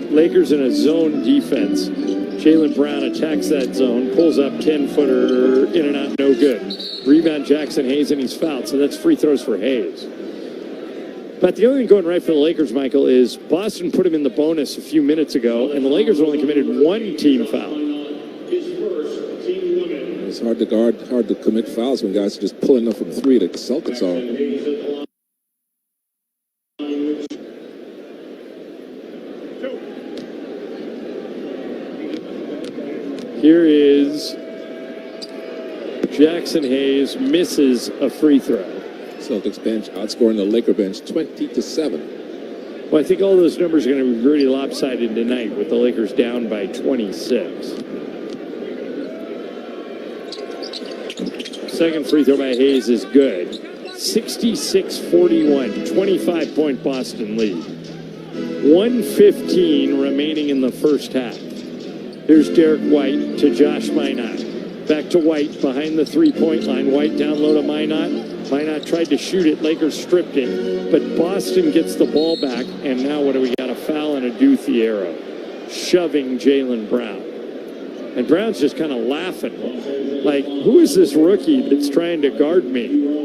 Lakers in a zone defense. Jaylen Brown attacks that zone, pulls up 10-footer, in and out, no good. Rebound Jackson Hayes, and he's fouled, so that's free throws for Hayes. But the only thing going right for the Lakers, Michael, is Boston put him in the bonus a few minutes ago, and the Lakers only committed 1 team foul. It's hard to guard, hard to commit fouls when guys are just pulling up from 3 like the Celtics are. Here is Jackson Hayes, misses a free throw. Celtics bench outscoring the Laker bench 20-7. Well, I think all those numbers are going to be really lopsided tonight with the Lakers down by 26. Second free throw by Hayes is good. 66-41, 25-point Boston lead. 1:15 remaining in the first half. Here's Derek White to Josh Minot. Back to White behind the three-point line. White down low to Minot. Minot tried to shoot it. Lakers stripped it. But Boston gets the ball back. And now what do we got? A foul and a Duthiero. Shoving Jaylen Brown. And Brown's just kind of laughing. Like, who is this rookie that's trying to guard me?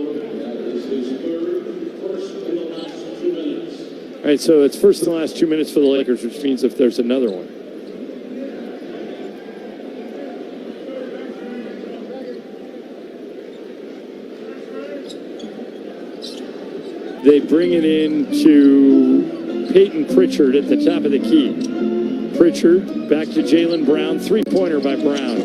All right, so it's first in the last 2 minutes for the Lakers, which means if there's another one. They bring it in to Peyton Pritchard at the top of the key. Pritchard back to Jaylen Brown. Three-pointer by Brown.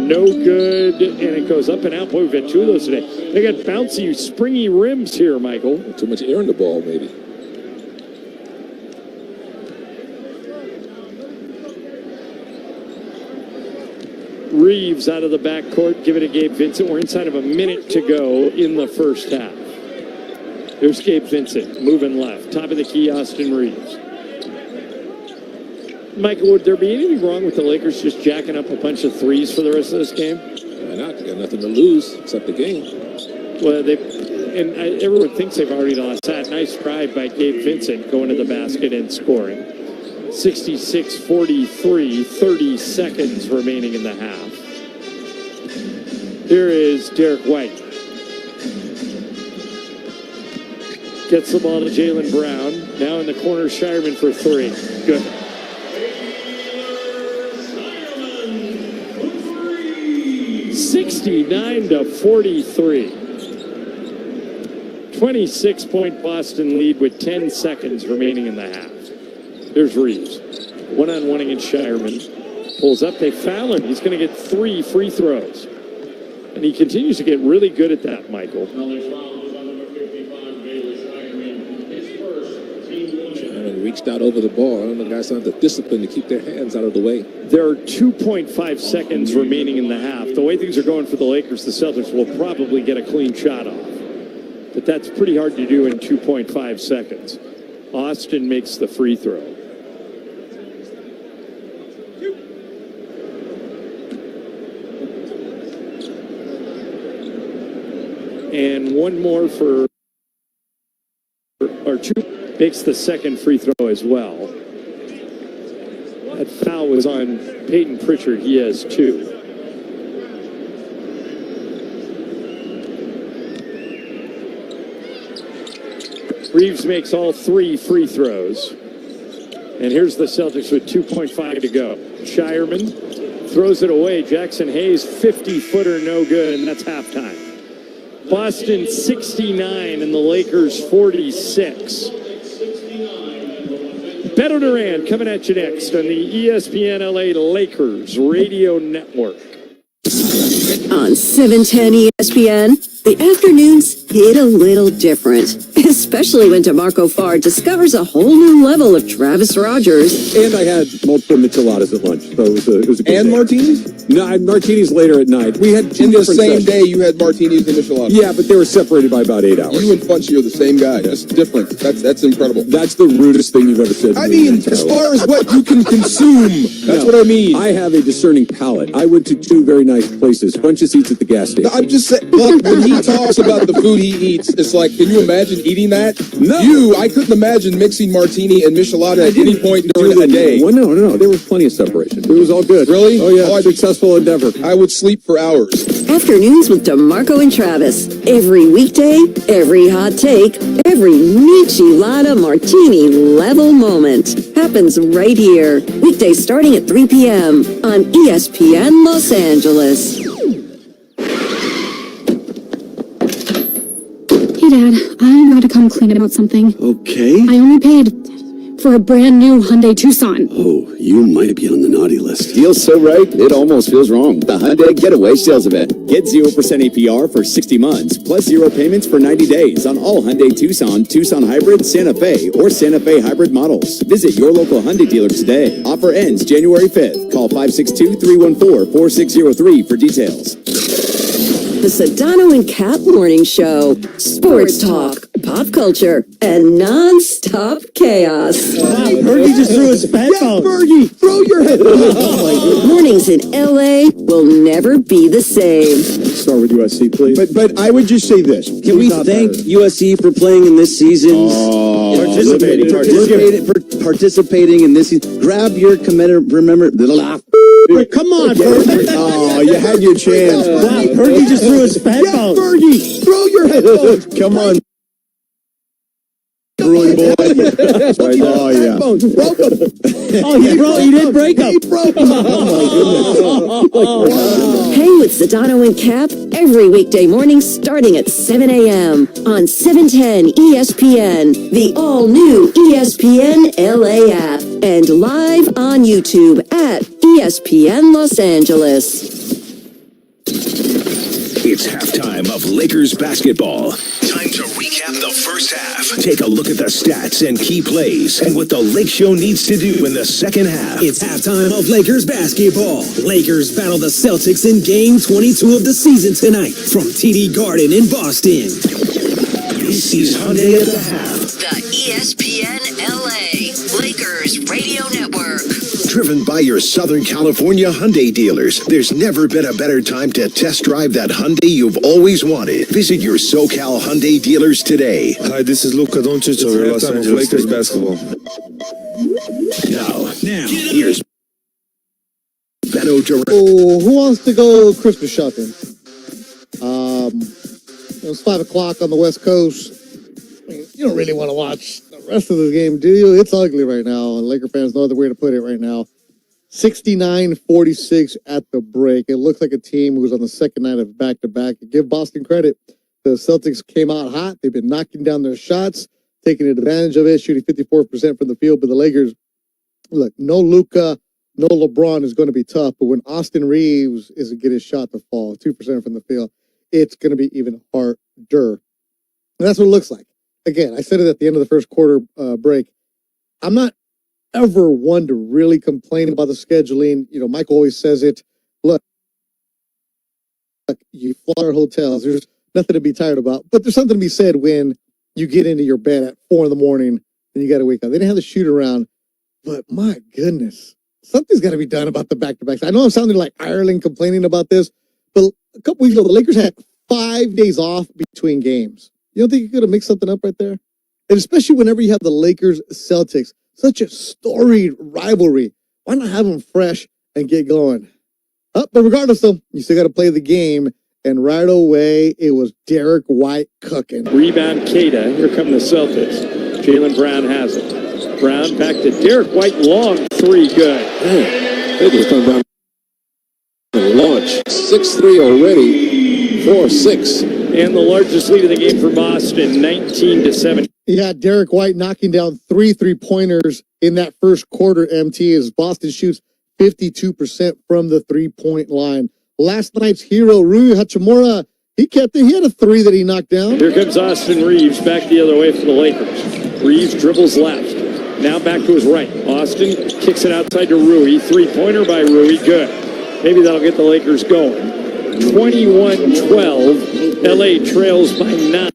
No good, and it goes up and out. Boy, we've got two of those today. They got bouncy, springy rims here, Michael. Too much air in the ball, maybe. Reeves out of the backcourt. Give it to Gabe Vincent. We're inside of a minute to go in the first half. There's Gabe Vincent moving left. Top of the key, Austin Reeves. Michael, would there be anything wrong with the Lakers just jacking up a bunch of threes for the rest of this game? Why not? They got nothing to lose except the game. Well, everyone thinks they've already lost that. Nice drive by Gabe Vincent going to the basket and scoring. 66-43, 30 seconds remaining in the half. Here is Derek White. Gets the ball to Jaylen Brown. Now in the corner, Shireman for three. Good. (69-43). 26-point Boston lead with 10 seconds remaining in the half. There's Reeves. One-on-one against Shireman. Pulls up. They foul him. He's going to get 3 free throws. And he continues to get really good at that, Michael. Shireman reached out over the ball. I don't know, the guys don't have the discipline to keep their hands out of the way. There are 2.5 seconds remaining in the half. The way things are going for the Lakers, the Celtics will probably get a clean shot off. But that's pretty hard to do in 2.5 seconds. Austin makes the free throw. And one more for Archuk. Makes the second free throw as well. That foul was on Peyton Pritchard. He has 2. Reeves makes all 3 free throws. And here's the Celtics with 2.5 to go. Shireman throws it away. Jackson Hayes, 50-footer, no good, and that's halftime. Boston 69 and the Lakers 46. Beto Duran coming at you next on the ESPN LA Lakers Radio Network. On 710 ESPN, the afternoons hit a little different, especially when DeMarco Farr discovers a whole new level of Travis Rogers. And I had multiple micheladas at lunch, so it was a good day. Martinis? No, I had martinis later at night. We had two In the different same sessions. day, you had martinis and micheladas. Yeah, but they were separated by about 8 hours. You and Funchy are the same guy, just different. That's incredible. That's the rudest thing you've ever said to I me. mean, as far as what you can consume, that's what I mean. I have a discerning palate. I went to 2 very nice places. Bunches eats at the gas station. I'm just saying, look, when he talks about the food he eats, it's like, can you imagine eating that? No. I couldn't imagine mixing martini and michelada at any point during the day. Well, no. There was plenty of separation. It was all good. Really? Oh, yeah. Successful endeavor. I would sleep for hours. Afternoons with DeMarco and Travis. Every weekday, every hot take, every michelada martini level moment happens right here. Weekdays starting at 3 p.m. on ESPN Los Angeles. Hey, Dad, I gotta come clean about something. Okay. I only paid for a brand new Hyundai Tucson. Oh, you might be on the naughty list. Feels so right, it almost feels wrong. The Hyundai Getaway sales event. Get 0% APR for 60 months, plus 0 payments for 90 days on all Hyundai Tucson, Tucson Hybrid, Santa Fe, or Santa Fe Hybrid models. Visit your local Hyundai dealer today. Offer ends January 5th. Call 562-314-4603 for details. The Sedano and Cap Morning Show. Sports talk, pop culture, and non-stop chaos. Fergie just threw his headphones. Fergie, throw your headphones. Mornings in LA will never be the same. Start with USC, please. But I would just say this. Can we thank USC for playing in this season's participating in this season? Grab your remember. Come on, Fergie. Oh, you had your chance. Fergie just threw his headphones. Yeah, Fergie, throw your headphones. Come on. Brewing boy. Oh, yeah. He didn't break them. He broke them. Oh, my goodness. Hang with Sedano and Cap every weekday morning starting at 7 a.m. on 710 ESPN, the all-new ESPN LA app, and live on YouTube at ESPN Los Angeles. It's halftime of Lakers basketball. Time to recap the first half. Take a look at the stats and key plays and what the Lake Show needs to do in the second half. It's halftime of Lakers basketball. Lakers battle the Celtics in Game 22 of the season tonight from TD Garden in Boston. This is Hyundai at the half. The ESPN LA Lakers Radio Network. Driven by your Southern California Hyundai dealers, there's never been a better time to test drive that Hyundai you've always wanted. Visit your SoCal Hyundai dealers today. Hi, this is Luka Doncic of Los Angeles Lakers basketball. Now, here's Beto Durant. Oh, who wants to go Christmas shopping? It's 5 o'clock on the West Coast. I mean, you don't really want to watch the rest of the game, do you? It's ugly right now, and Laker fans know the way to put it right now. 69-46 at the break. It looks like a team who's on the second night of back-to-back. Give Boston credit. The Celtics came out hot. They've been knocking down their shots, taking advantage of it, shooting 54% from the field. But the Lakers, look, no Luka, no LeBron is going to be tough. But when Austin Reeves isn't getting his shot to fall, 2% from the field, it's going to be even harder. And that's what it looks like. Again, I said it at the end of the first quarter break. I'm not ever one to really complain about the scheduling. You know, Mike always says it. Look, you fly our hotels. There's nothing to be tired about. But there's something to be said when you get into your bed at 4 a.m. and you got to wake up. They didn't have the shoot around. But my goodness, something's got to be done about the back-to-backs. I know I'm sounding like Ireland complaining about this, but a couple weeks ago, the Lakers had 5 days off between games. You don't think you could have mixed something up right there? And especially whenever you have the Lakers-Celtics, such a storied rivalry. Why not have them fresh and get going? But regardless, though, you still got to play the game. And right away, it was Derek White cooking. Rebound, Keita. Here come the Celtics. Jaylen Brown has it. Brown back to Derek White. Long three. Good. They just come down and launch. 6-3 already. 4-6. And the largest lead of the game for Boston, 19-7. Yeah, Derek White knocking down 3 3-pointers in that first quarter, MT, as Boston shoots 52% from the three-point line. Last night's hero, Rui Hachimura, he kept it. He had a 3 that he knocked down. Here comes Austin Reeves back the other way for the Lakers. Reeves dribbles left. Now back to his right. Austin kicks it outside to Rui. 3-pointer by Rui. Good. Maybe that'll get the Lakers going. 21-12. LA trails by 9.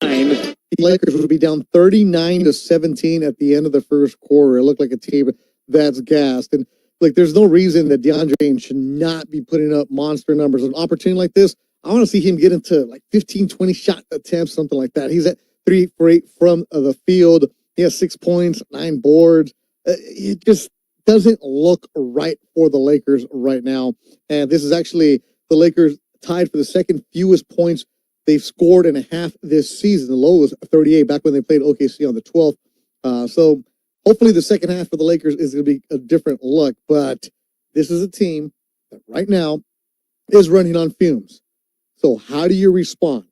The Lakers would be down 39-17 at the end of the first quarter. It looked like a team that's gassed. And like, there's no reason that DeAndre should not be putting up monster numbers. An opportunity like this, I want to see him get into like 15, 20 shot attempts, something like that. He's at 3 for 8 from the field. He has 6 points, 9 boards. It just doesn't look right for the Lakers right now. And this is actually the Lakers tied for the second fewest points they've scored in a half this season. The low was 38 back when they played OKC on the 12th. So hopefully the second half for the Lakers is going to be a different look. But this is a team that right now is running on fumes. So how do you respond?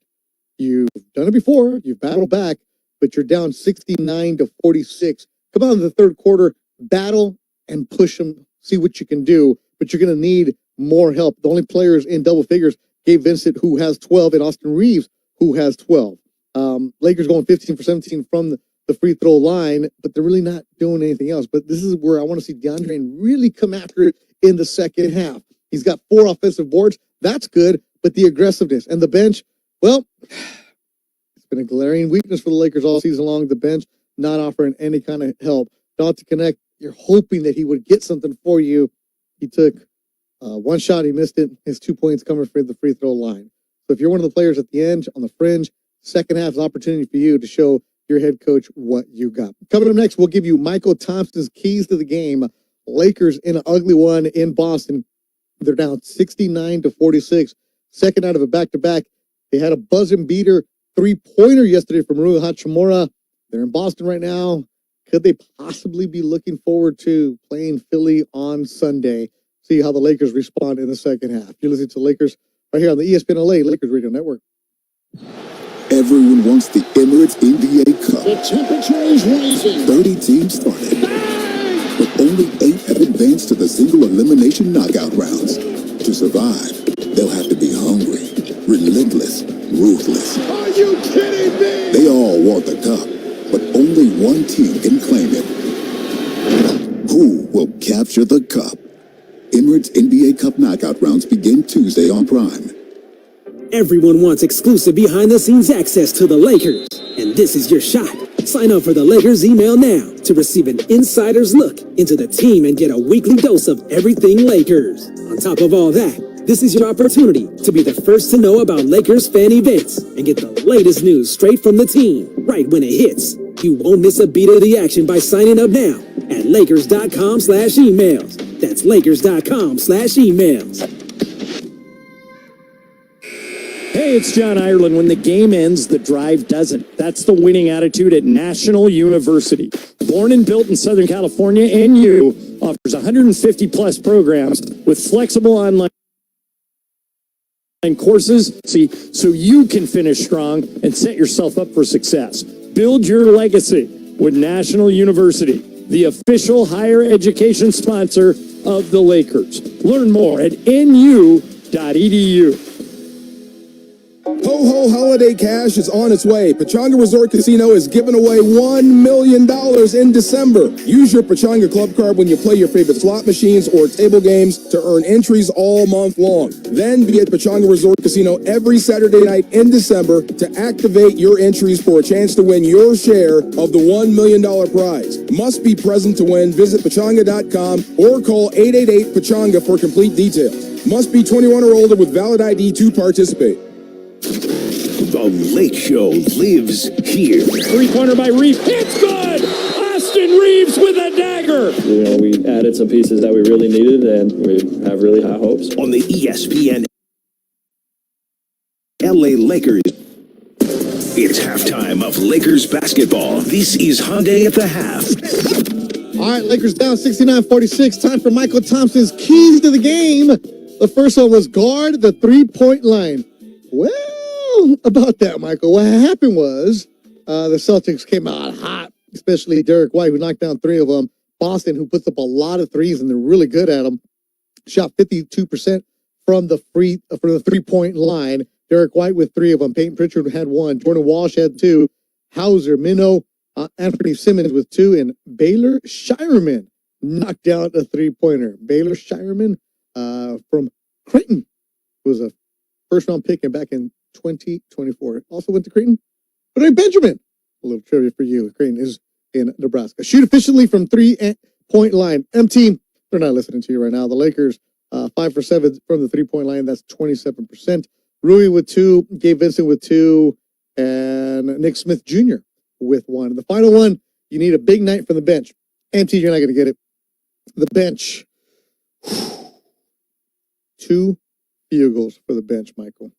You've done it before. You've battled back, but you're down 69-46. Come on in the third quarter, battle and push them, see what you can do. But you're going to need more help. The only players in double figures, Gabe Vincent, who has 12, and Austin Reeves, who has 12. Lakers going 15 for 17 from the free throw line, but they're really not doing anything else. But this is where I want to see DeAndre really come after it in the second half. He's got 4 offensive boards. That's good, but the aggressiveness and the bench, well, it's been a glaring weakness for the Lakers all season long. The bench not offering any kind of help. Not to connect, you're hoping that he would get something for you. He took one shot, he missed it. His 2 points coming from the free throw line. So if you're one of the players at the end, on the fringe, second half is an opportunity for you to show your head coach what you got. Coming up next, we'll give you Michael Thompson's keys to the game. Lakers in an ugly one in Boston. They're down 69-46. Second out of a back-to-back. They had a buzzer beater three-pointer yesterday from Rui Hachimura. They're in Boston right now. Could they possibly be looking forward to playing Philly on Sunday? See how the Lakers respond in the second half. You're listening to Lakers right here on the ESPN LA Lakers Radio Network. Everyone wants the Emirates NBA Cup. The temperature is rising. 30 teams started. But only 8 have advanced to the single elimination knockout rounds. To survive, they'll have to be hungry, relentless, ruthless. Are you kidding me? They all want the cup, but only one team can claim it. Who will capture the cup? Emirates NBA Cup knockout rounds begin Tuesday on Prime. Everyone wants exclusive behind-the-scenes access to the Lakers, and this is your shot. Sign up for the Lakers email now to receive an insider's look into the team and get a weekly dose of everything Lakers. On top of all that, this is your opportunity to be the first to know about Lakers fan events and get the latest news straight from the team right when it hits. You won't miss a beat of the action by signing up now at Lakers.com/emails. That's Lakers.com/emails. Hey, it's John Ireland. When the game ends, the drive doesn't. That's the winning attitude at National University. Born and built in Southern California, NU offers 150 plus programs with flexible online courses so you can finish strong and set yourself up for success. Build your legacy with National University, the official higher education sponsor of the Lakers. Learn more at nu.edu. Ho Ho Holiday Cash is on its way. Pechanga Resort Casino is giving away $1 million in December. Use your Pechanga Club card when you play your favorite slot machines or table games to earn entries all month long. Then be at Pechanga Resort Casino every Saturday night in December to activate your entries for a chance to win your share of the $1 million prize. Must be present to win. Visit Pechanga.com or call 888-PECHANGA for complete details. Must be 21 or older with valid ID to participate. The Lake Show lives here. Three-pointer by Reeves. It's good! Austin Reeves with a dagger! You know, we added some pieces that we really needed, and we have really high hopes. On the ESPN LA Lakers. It's halftime of Lakers basketball. This is Hyundai at the half. All right, Lakers down 69-46. Time for Michael Thompson's keys to the game. The first one was guard the three-point line. Well, about that, Michael, what happened was the Celtics came out hot, especially Derek White, who knocked down 3 of them. Boston, who puts up a lot of threes, and they're really good at them, shot 52% from the three-point line. Derek White with 3 of them. Peyton Pritchard had 1. Jordan Walsh had 2. Hauser, Minnow, Anthony Simmons with 2, and Baylor Shireman knocked down a three-pointer. Baylor Shireman from Creighton was a first-round pick and back in 2024. Also went to Creighton. But Benjamin, a little trivia for you. Creighton is in Nebraska. Shoot efficiently from three-point line. M-Team, they're not listening to you right now. The Lakers, 5 for 7 from the three-point line. That's 27%. Rui with 2, Gabe Vincent with 2, and Nick Smith Jr. with 1. And the final one, you need a big night from the bench. M-T, you're not going to get it. The bench. 2 field goals for the bench, Michael.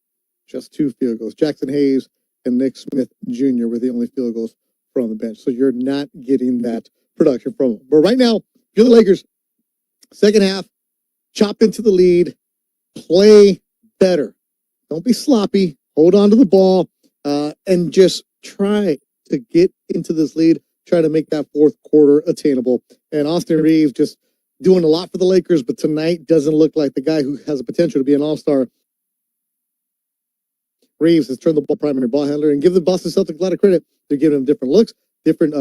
Just 2 field goals. Jackson Hayes and Nick Smith Jr. were the only field goals from the bench. So you're not getting that production from them. But right now, you're the Lakers. Second half, chop into the lead. Play better. Don't be sloppy. Hold on to the ball and just try to get into this lead. Try to make that fourth quarter attainable. And Austin Reeves just doing a lot for the Lakers, but tonight doesn't look like the guy who has the potential to be an all-star. Reeves has turned the ball primary ball handler, and give the Boston Celtics a lot of credit. They're giving him different looks, different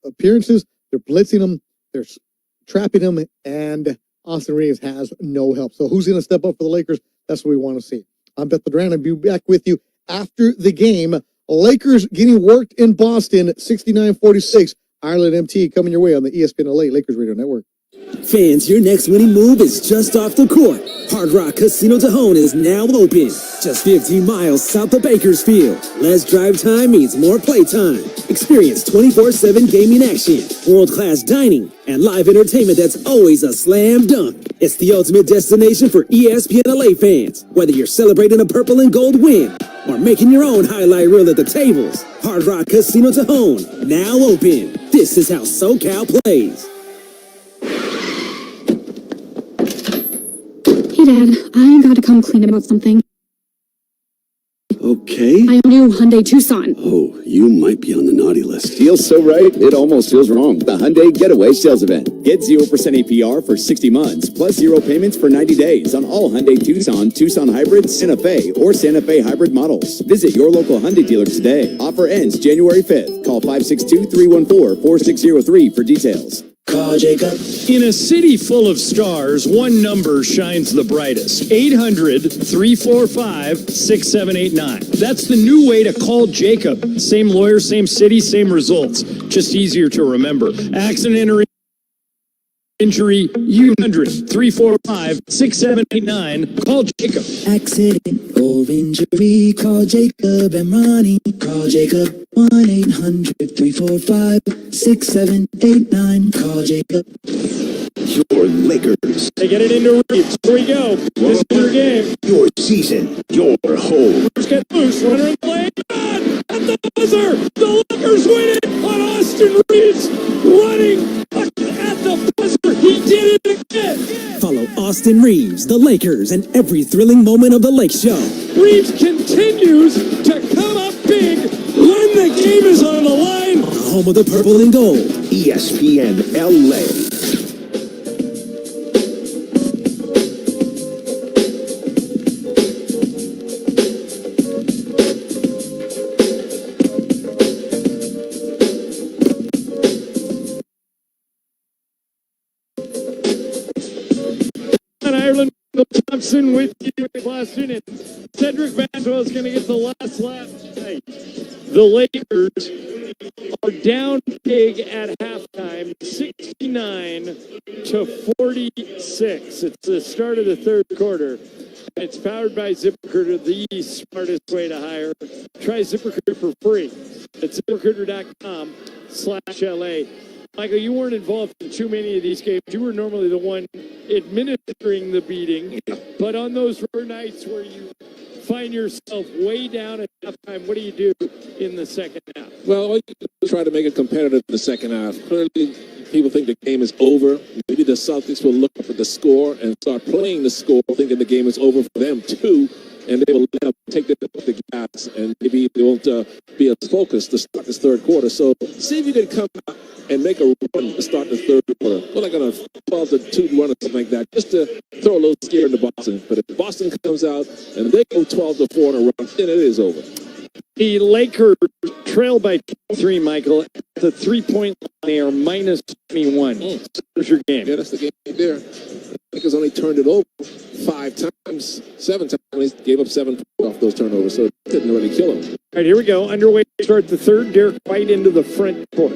appearances. They're blitzing him. They're trapping him, and Austin Reeves has no help. So who's going to step up for the Lakers? That's what we want to see. I'm Beth Duran. I'll be back with you after the game. Lakers getting worked in Boston, 69-46. Ireland MT coming your way on the ESPN LA Lakers Radio Network. Fans, your next winning move is just off the court. Hard Rock Casino Tejon is now open. Just 15 miles south of Bakersfield. Less drive time means more play time. Experience 24/7 gaming action, world-class dining, and live entertainment that's always a slam dunk. It's the ultimate destination for ESPN LA fans. Whether you're celebrating a purple and gold win or making your own highlight reel at the tables, Hard Rock Casino Tejon, now open. This is how SoCal plays. Hey, Dad, I gotta come clean about something. Okay. My new Hyundai Tucson. Oh, you might be on the naughty list. Feels so right, it almost feels wrong. The Hyundai Getaway Sales Event. Get 0% APR for 60 months, plus 0 payments for 90 days on all Hyundai Tucson, Tucson Hybrid, Santa Fe, or Santa Fe Hybrid models. Visit your local Hyundai dealer today. Offer ends January 5th. Call 562-314-4603 for details. Call Jacob. In a city full of stars, one number shines the brightest. 800-345-6789. That's the new way to call Jacob. Same lawyer, same city, same results. Just easier to remember. Accident or injury, 800-345-6789. Call Jacob. Accident or injury, call Jacob and Ronnie. Call Jacob. 1-800-345-6789. Call Jacob. Your Lakers. They get it into Reeves. Here we go. This is your game. Your season. Your home. Lakers get loose. Runner in the lane. At the buzzer. The Lakers win it on Austin Reeves. Running at the buzzer. He did it again. Follow Austin Reeves, the Lakers, and every thrilling moment of the Lake Show. Reeves continues to come up big when the game is on the line. The home of the purple and gold. ESPN LA. Ireland, Thompson with you, Boston, and Cedric Maxwell is going to get the last laugh tonight. The Lakers are down big at halftime, 69-46. It's the start of the third quarter. It's powered by ZipRecruiter, the smartest way to hire. Try ZipRecruiter for free at ZipRecruiter.com/LA. Michael, you weren't involved in too many of these games. You were normally the one administering the beating. But on those rare nights where you find yourself way down at halftime, what do you do in the second half? Well, all you do is try to make it competitive in the second half. Clearly, people think the game is over. Maybe the Celtics will look up at the score and start playing the score, thinking the game is over for them too. And they will take the gas, and maybe they won't be as focused to start this third quarter. So see if you can come out and make a run to start the third quarter. Well, like on a 12-2 run or something like that, just to throw a little scare into Boston. But if Boston comes out and they go 12-4 in a run, then it is over. The Lakers trail by 3, Michael. At the 3-point line, they are minus 21. There's your game. Yeah, that's the game right there. Lakers only turned it over 7 times. They gave up 7 off those turnovers, so it didn't really kill them. All right, here we go. Underway to start the third. Derek White into the front court.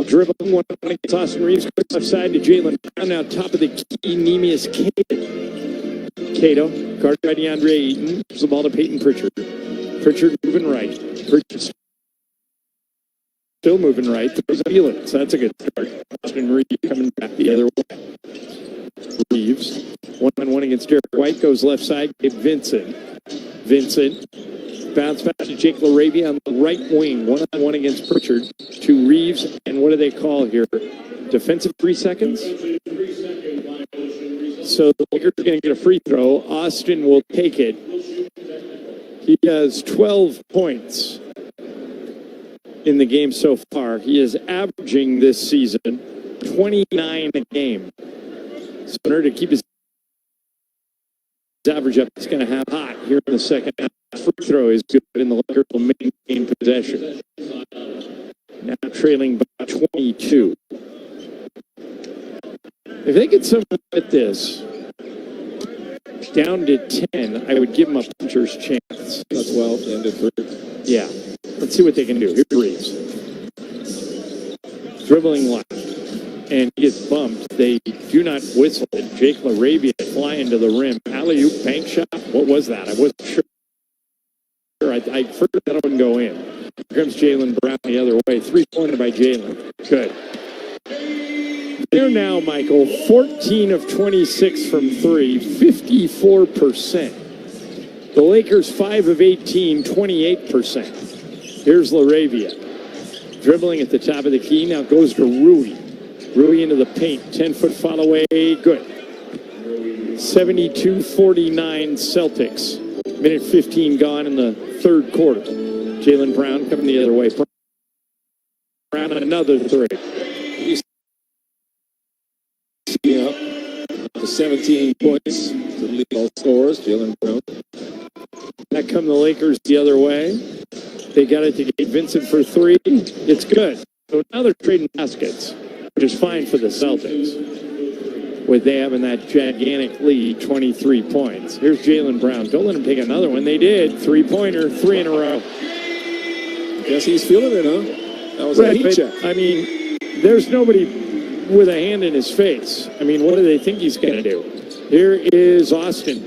Dribbling one against Austin Reeves. Quick left side to Jalen Brown. Now top of the key, Nemius Cato. Guarded by DeAndre Ayton. Gives the ball to Peyton Pritchard. Pritchard moving right. Pritchard still moving right. Throws Felix. That's a good start. Austin Reeves coming back the other way. Reeves. 1-on-1 against Derek White. Goes left side. Vincent. Bounce pass to Jake LaRavia on the right wing. 1-on-1 against Pritchard. To Reeves. And what do they call here? Defensive 3 seconds? So the Lakers are going to get a free throw. Austin will take it. He has 12 points in the game so far. He is averaging this season 29 a game. So in order to keep his average up, he's going to have hot here in the second half. Free throw is good, and the Lakers will maintain possession. Now trailing by 22. If they get some at this, down to 10, I would give him a puncher's chance. That's 12, end of 3. Yeah. Let's see what they can do. Here's Reeves. Dribbling left. And he gets bumped. They do not whistle it. Jake LaRavia flying to the rim. Alley-oop bank shot. What was that? I wasn't sure. I figured that wouldn't go in. Here comes Jaylen Brown the other way. 3-pointer by Jaylen. Good. They're now, Michael, 14 of 26 from 3, 54%. The Lakers 5 of 18, 28%. Here's LaRavia. Dribbling at the top of the key. Now goes to Rui. Rui into the paint. 10-foot fall away. Good. 72-49 Celtics. Minute 15 gone in the third quarter. Jaylen Brown coming the other way. Brown another 3. Up to 17 points to lead all scorers. Jaylen Brown. That come the Lakers the other way. They got it to get Vincent for 3. It's good. So now they're trading baskets, which is fine for the Celtics. With they having that gigantic lead, 23 points. Here's Jaylen Brown. Don't let him take another one. They did. 3-pointer, 3 in a row. Guess he's feeling it, huh? That was a heat check. I mean, there's nobody with a hand in his face. I mean, what do they think he's going to do? Here is Austin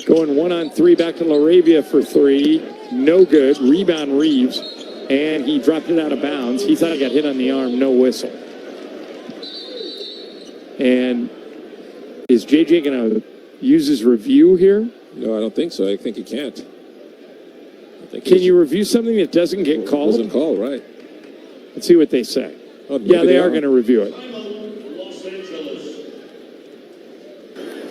going 1-on-3 back to LaRavia for 3. No good. Rebound Reeves. And he dropped it out of bounds. He thought he got hit on the arm. No whistle. And is JJ going to use his review here? No, I don't think so. I think he can't. Can you review something that doesn't get called? Doesn't call, right. Let's see what they say. Oh, yeah, they are going to review it.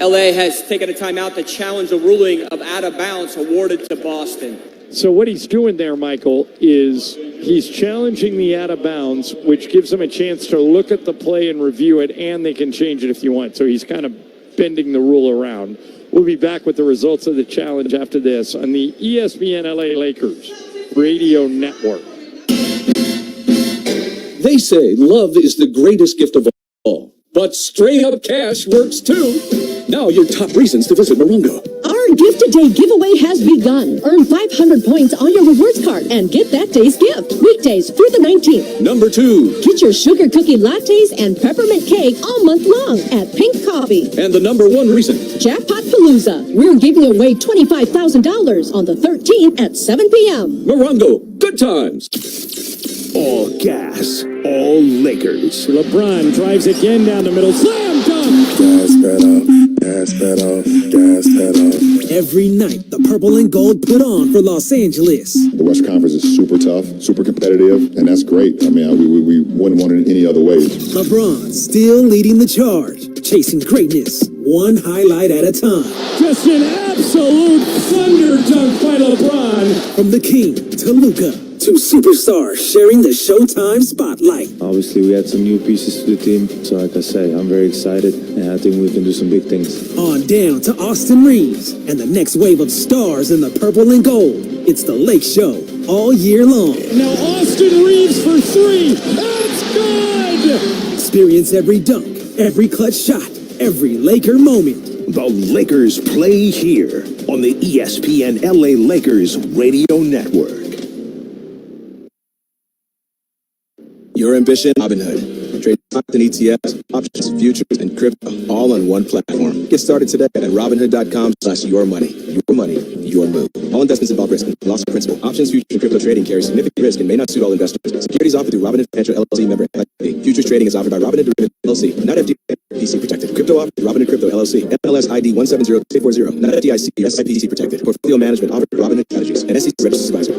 LA has taken a timeout to challenge the ruling of out of bounds awarded to Boston. So what he's doing there, Michael, is he's challenging the out of bounds, which gives him a chance to look at the play and review it, and they can change it if you want. So he's kind of bending the rule around. We'll be back with the results of the challenge after this on the ESPN LA Lakers radio network. They say love is the greatest gift of all, but straight up cash works too. Now your top reasons to visit Morongo. Our Gift a Day giveaway has begun. Earn 500 points on your rewards card and get that day's gift. Weekdays through the 19th. Number 2. Get your sugar cookie lattes and peppermint cake all month long at Pink Coffee. And the number 1 reason. Jackpot Palooza. We're giving away $25,000 on the 13th at 7 p.m. Morongo. Good times. All gas, all Lakers. LeBron drives again down the middle. Slam dunk! Gas pedal, gas pedal, gas pedal. Every night, the purple and gold put on for Los Angeles. The West Conference is super tough, super competitive, and that's great. I mean, we wouldn't want it any other way. LeBron still leading the charge, chasing greatness, one highlight at a time. Just an absolute thunder dunk by LeBron. From the king to Luka, 2 superstars sharing the Showtime spotlight. Obviously, we had some new pieces to the team. So like I say, I'm very excited, and I think we can do some big things. On down to Austin Reeves and the next wave of stars in the purple and gold. It's the Lake Show all year long. Now Austin Reeves for 3. That's good! Experience every dunk, every clutch shot, every Laker moment. The Lakers play here on the ESPN LA Lakers radio network. Your ambition, Robinhood. Trade stocks and ETFs, options, futures, and crypto, all on one platform. Get started today at Robinhood.com/yourmoney. Your money, your move. All investments involve risk and loss of principal. Options, futures, and crypto trading carry significant risk and may not suit all investors. Securities offered through Robinhood Financial LLC member FIP. Futures trading is offered by Robinhood Derivatives LLC, not FDIC protected. Crypto offered through Robinhood Crypto LLC, MLS ID 170640, not FDIC SIPC protected. Portfolio management offered by Robinhood Strategies, and SEC registered advisor.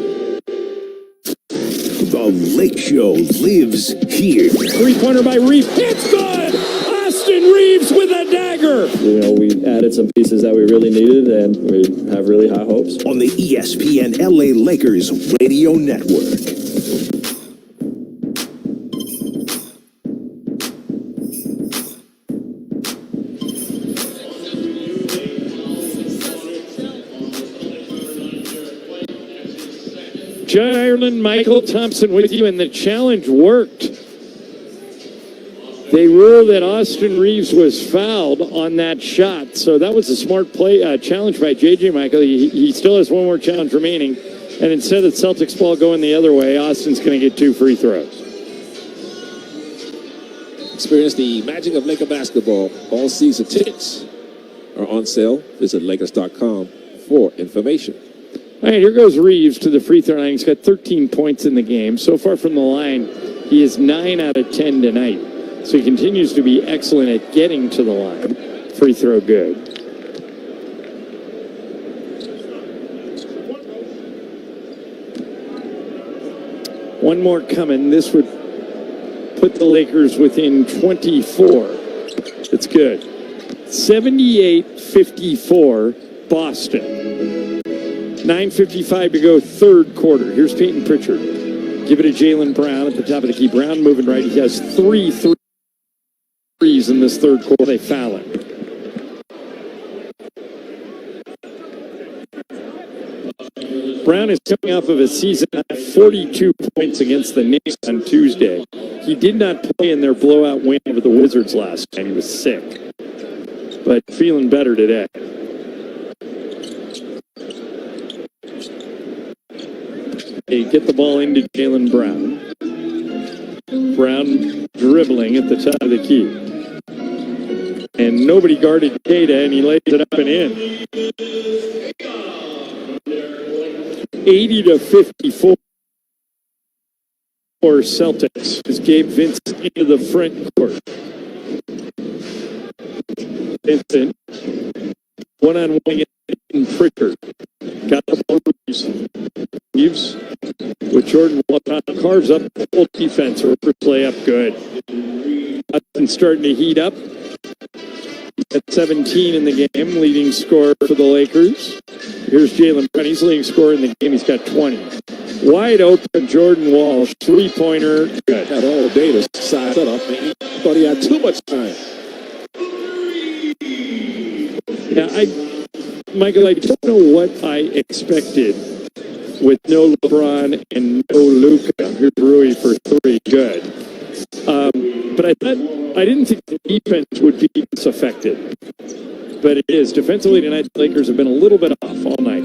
The Lake Show lives here. 3-pointer by Reeves. It's good! Austin Reeves with a dagger! You know, we added some pieces that we really needed, and we have really high hopes. On the ESPN LA Lakers radio network. John Ireland, Michael Thompson with you, and the challenge worked. They ruled that Austin Reeves was fouled on that shot. So that was a smart play, challenge by J.J. Michael. He still has one more challenge remaining. And instead of Celtics ball going the other way, Austin's going to get 2 free throws. Experience the magic of Laker basketball. All season tickets are on sale. Visit Lakers.com for information. All right, here goes Reeves to the free throw line. He's got 13 points in the game. So far from the line, he is 9 out of 10 tonight. So he continues to be excellent at getting to the line. Free throw good. One more coming. This would put the Lakers within 24. It's good. 78-54, Boston. 9:55 to go, third quarter. Here's Peyton Pritchard. Give it to Jaylen Brown at the top of the key. Brown moving right. He has 3 threes in this third quarter. They foul him. Brown is coming off of a season high 42 points against the Knicks on Tuesday. He did not play in their blowout win over the Wizards last time. He was sick, but feeling better today. They get the ball into Jaylen Brown. Brown dribbling at the top of the key. And nobody guarded Kata, and he lays it up and in. 80-54 for Celtics as Gabe Vincent into the front court. Vincent, one-on-one against Pritchard. Got the ball. Reeves with Jordan carves up the full defense. Ripper's layup good. Hudson starting to heat up. At 17 in the game, leading scorer for the Lakers. Here's Jaylen Brown. He's leading scorer in the game. He's got 20. Wide open, Jordan Walsh. 3-pointer. Good. Got all day to size that up, man. Thought he had too much time. Yeah, Michael, I don't know what I expected with no LeBron and no Luka. Here's Rui for 3. Good. But I didn't think the defense would be this affected. But it is. Defensively tonight, the Lakers have been a little bit off all night.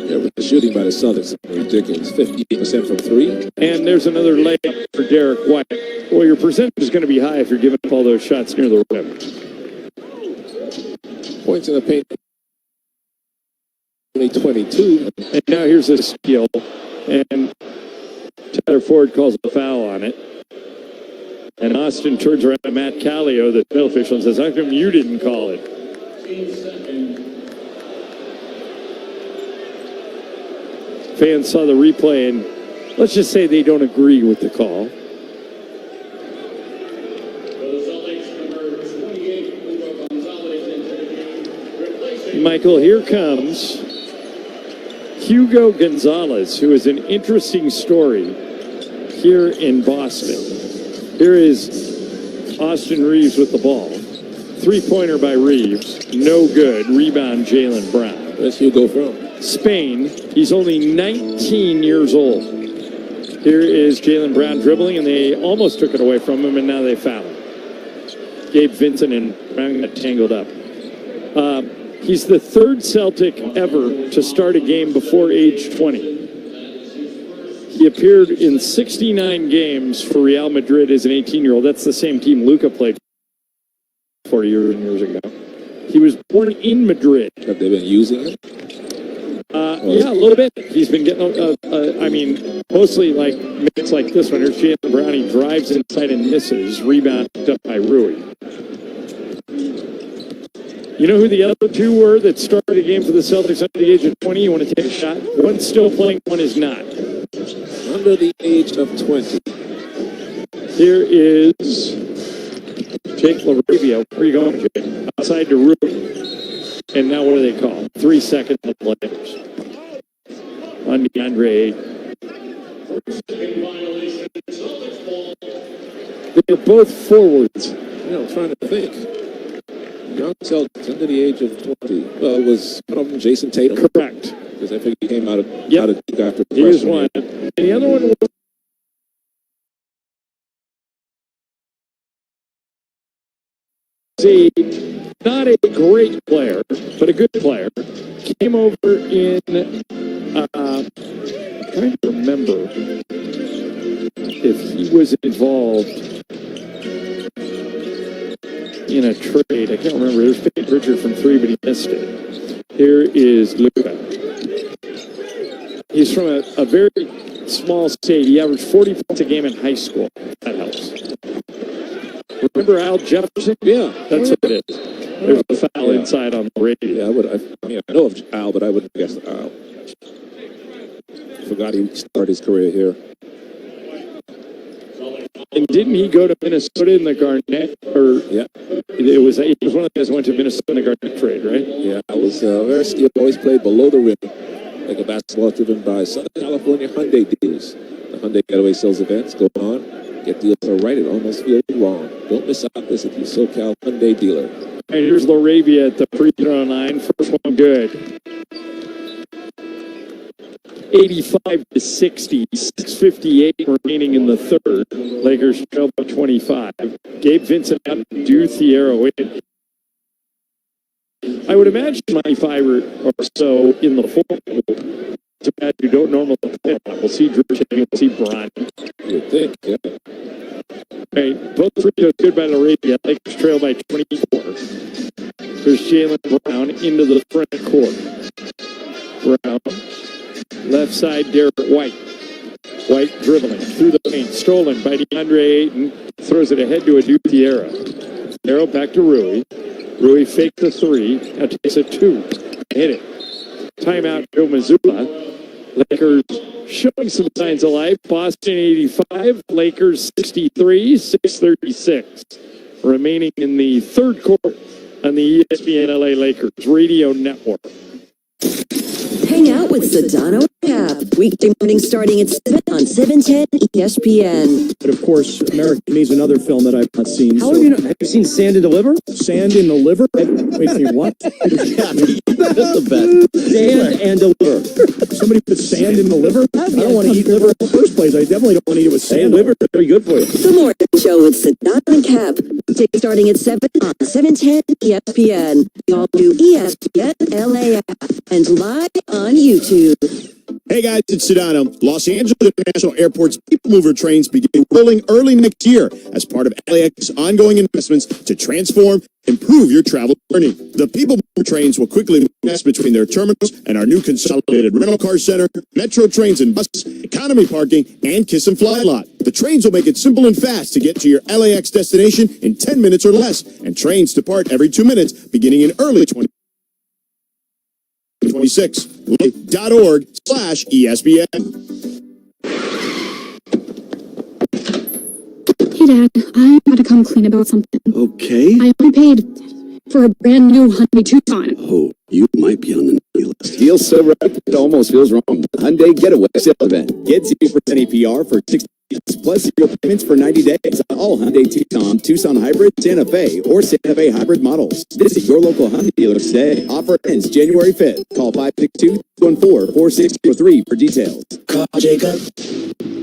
Yeah, but the shooting by the Celtics is ridiculous. 58% from 3. And there's another layup for Derek White. Well, your percentage is going to be high if you're giving up all those shots near the rim. Points in the paint. 22. And now here's a steal. And Tyler Ford calls a foul on it. And Austin turns around to Matt Callio, the field official, and says, how come you didn't call it? Fans saw the replay, and let's just say they don't agree with the call. Michael, here comes Hugo Gonzalez, who is an interesting story here in Boston. Here is Austin Reeves with the ball. 3-pointer by Reeves. No good. Rebound, Jaylen Brown. Where's Hugo from? Spain. He's only 19 years old. Here is Jaylen Brown dribbling, and they almost took it away from him, and now they foul him. Gabe Vincent and Brown got tangled up. He's the third Celtic ever to start a game before age 20. He appeared in 69 games for Real Madrid as an 18-year-old. That's the same team Luka played 40 years ago. He was born in Madrid. Have they been using him? Yeah, a little bit. He's been getting, mostly like minutes like this one. Here's Jaylen Brown. He drives inside and misses. Rebound up by Rui. You know who the other two were that started a game for the Celtics under the age of 20? You want to take a shot? One's still playing, one is not. Under the age of 20. Here is Jake LaRavia. Where are you going, Jake? Outside to Rui. And now what do they call? 3 seconds of players. On DeAndre. They're both forwards. I'm trying to think. Young Celtics under the age of 20. Well, it was one of them Jason Tatum. Correct. Because I think he came out of after the Here's one. And the other one was not a great player, but a good player. Came over in, I'm trying to remember if he was involved in a trade. I can't remember. There's Peyton Pritchard from 3, but he missed it. Here is Luka. He's from a very small state. He averaged 40 points a game in high school. That helps. Remember Al Jefferson? Yeah. That's what it is. There's a foul inside on the radio. Yeah, I know of Al, but I wouldn't guess Al. Forgot he started his career here. And didn't he go to Minnesota in the Garnett? Or it was one of the guys who went to Minnesota in the Garnett trade, right? Yeah, I was very skilled. Always played below the rim, like a basketball driven by Southern California Hyundai dealers. The Hyundai Getaway Sales events go on. Get deals are right. It almost feels wrong. Don't miss out this if you SoCal Hyundai dealer. All right, here's Laravia at the free throw line. First one good. 85-60, 6:58 remaining in the third. Lakers trail by 25. Gabe Vincent out to do Thiero in. I would imagine 25 or so in the fourth. Too bad you don't normally play. We'll see Drew Chang, we'll see Bron. You would think, yeah. All right, both free throws good by Laravia. Lakers trail by 24. There's Jaylen Brown into the front court. Brown. Left side, Derek White. White dribbling through the paint. Stolen by DeAndre Ayton. Throws it ahead to Adu Thiero. Thiero back to Rui. Rui faked the 3. Now takes a 2. Hit it. Timeout, Joe Mazzulla. Lakers showing some signs of life. Boston 85. Lakers 63. 6:36. Remaining in the third quarter on the ESPN LA Lakers radio network. Hang out with Sedano Cap. Weekday morning starting at 7 on 710 ESPN. But of course, America needs another film that I've not seen. How have you seen Sand in the Liver? Sand in the Liver? Wait, what? That's the best. Sand and the liver. Somebody put sand in the liver? I don't want to eat liver in the first place. I definitely don't want to eat it with sand. Liver is very good for you. The morning show with Sedano and Cap. Weekday starting at 7 on 710 ESPN. The all-new ESPN LA app. And live on YouTube. Hey guys, it's Sedano. Los Angeles International Airport's People Mover trains begin rolling early next year as part of LAX's ongoing investments to transform, improve your travel journey. The People Mover trains will quickly pass between their terminals and our new consolidated rental car center, metro trains and buses, economy parking, and Kiss and Fly lot. The trains will make it simple and fast to get to your LAX destination in 10 minutes or less, and trains depart every 2 minutes beginning in early 2026. LA.org/ESPN. Hey, Dad, I gotta come clean about something. Okay. I only paid for a brand new Hyundai Tucson. Oh, you might be on the naughty list. Feels so right, it almost feels wrong. Hyundai Getaway Sale event. Get 0% APR for 60 plus 0 payments for 90 days on all Hyundai Tucson, Tucson Hybrid, Santa Fe, or Santa Fe Hybrid models. Visit your local Hyundai dealer today. Offer ends January 5th. Call 562-214-4603 for details. Call Jacob.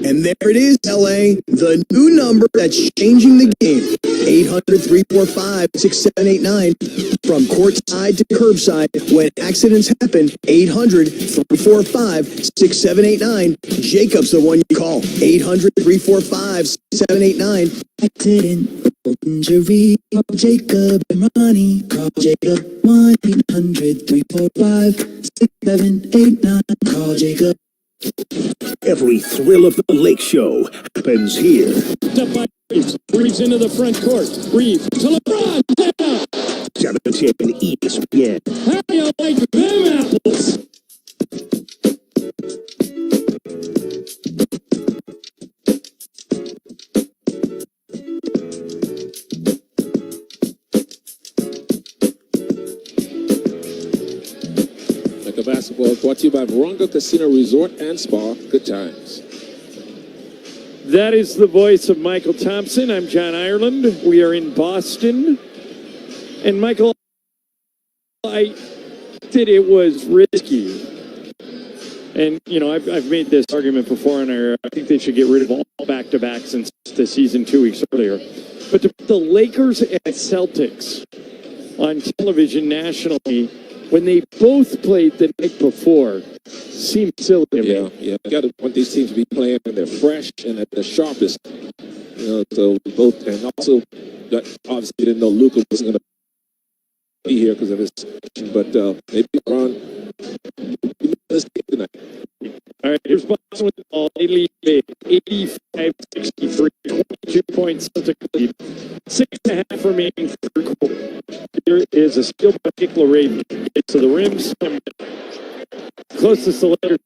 And there it is, LA, the new number that's changing the game. 800-345-6789. From courtside to curbside, when accidents happen, 800-345-6789. Jacob's the one you call. 800-345-6789. Accident, injury, call Jacob and Ronnie. Call Jacob 1-800-345-6789. Call Jacob. Every thrill of the Lake Show happens here. Up by Reeves. Reeves into the front court. Reeves to LeBron. 710 ESPN. How do you like them apples? Like a basketball is brought to you by Morongo Casino Resort and Spa. Good times. That is the voice of Michael Thompson. I'm John Ireland. We are in Boston. And Michael, I did it was risky. And, you know, I've made this argument before, and I think they should get rid of all back-to-backs since the season 2 weeks earlier. But to put the Lakers and Celtics on television nationally when they both played the night before seems silly to me. Yeah. You got to want these teams to be playing and they're fresh and at the sharpest. So both, and also, obviously, didn't know Luka wasn't going to be here because of his, but maybe LeBron. Let's get tonight. All right, here's Boston with the ball. They lead big, 85-63, 22 points Celtics lead. 6.5 remaining third quarter. Here is a steal by Dick LaRavia. Gets to the rim, closest the Lakers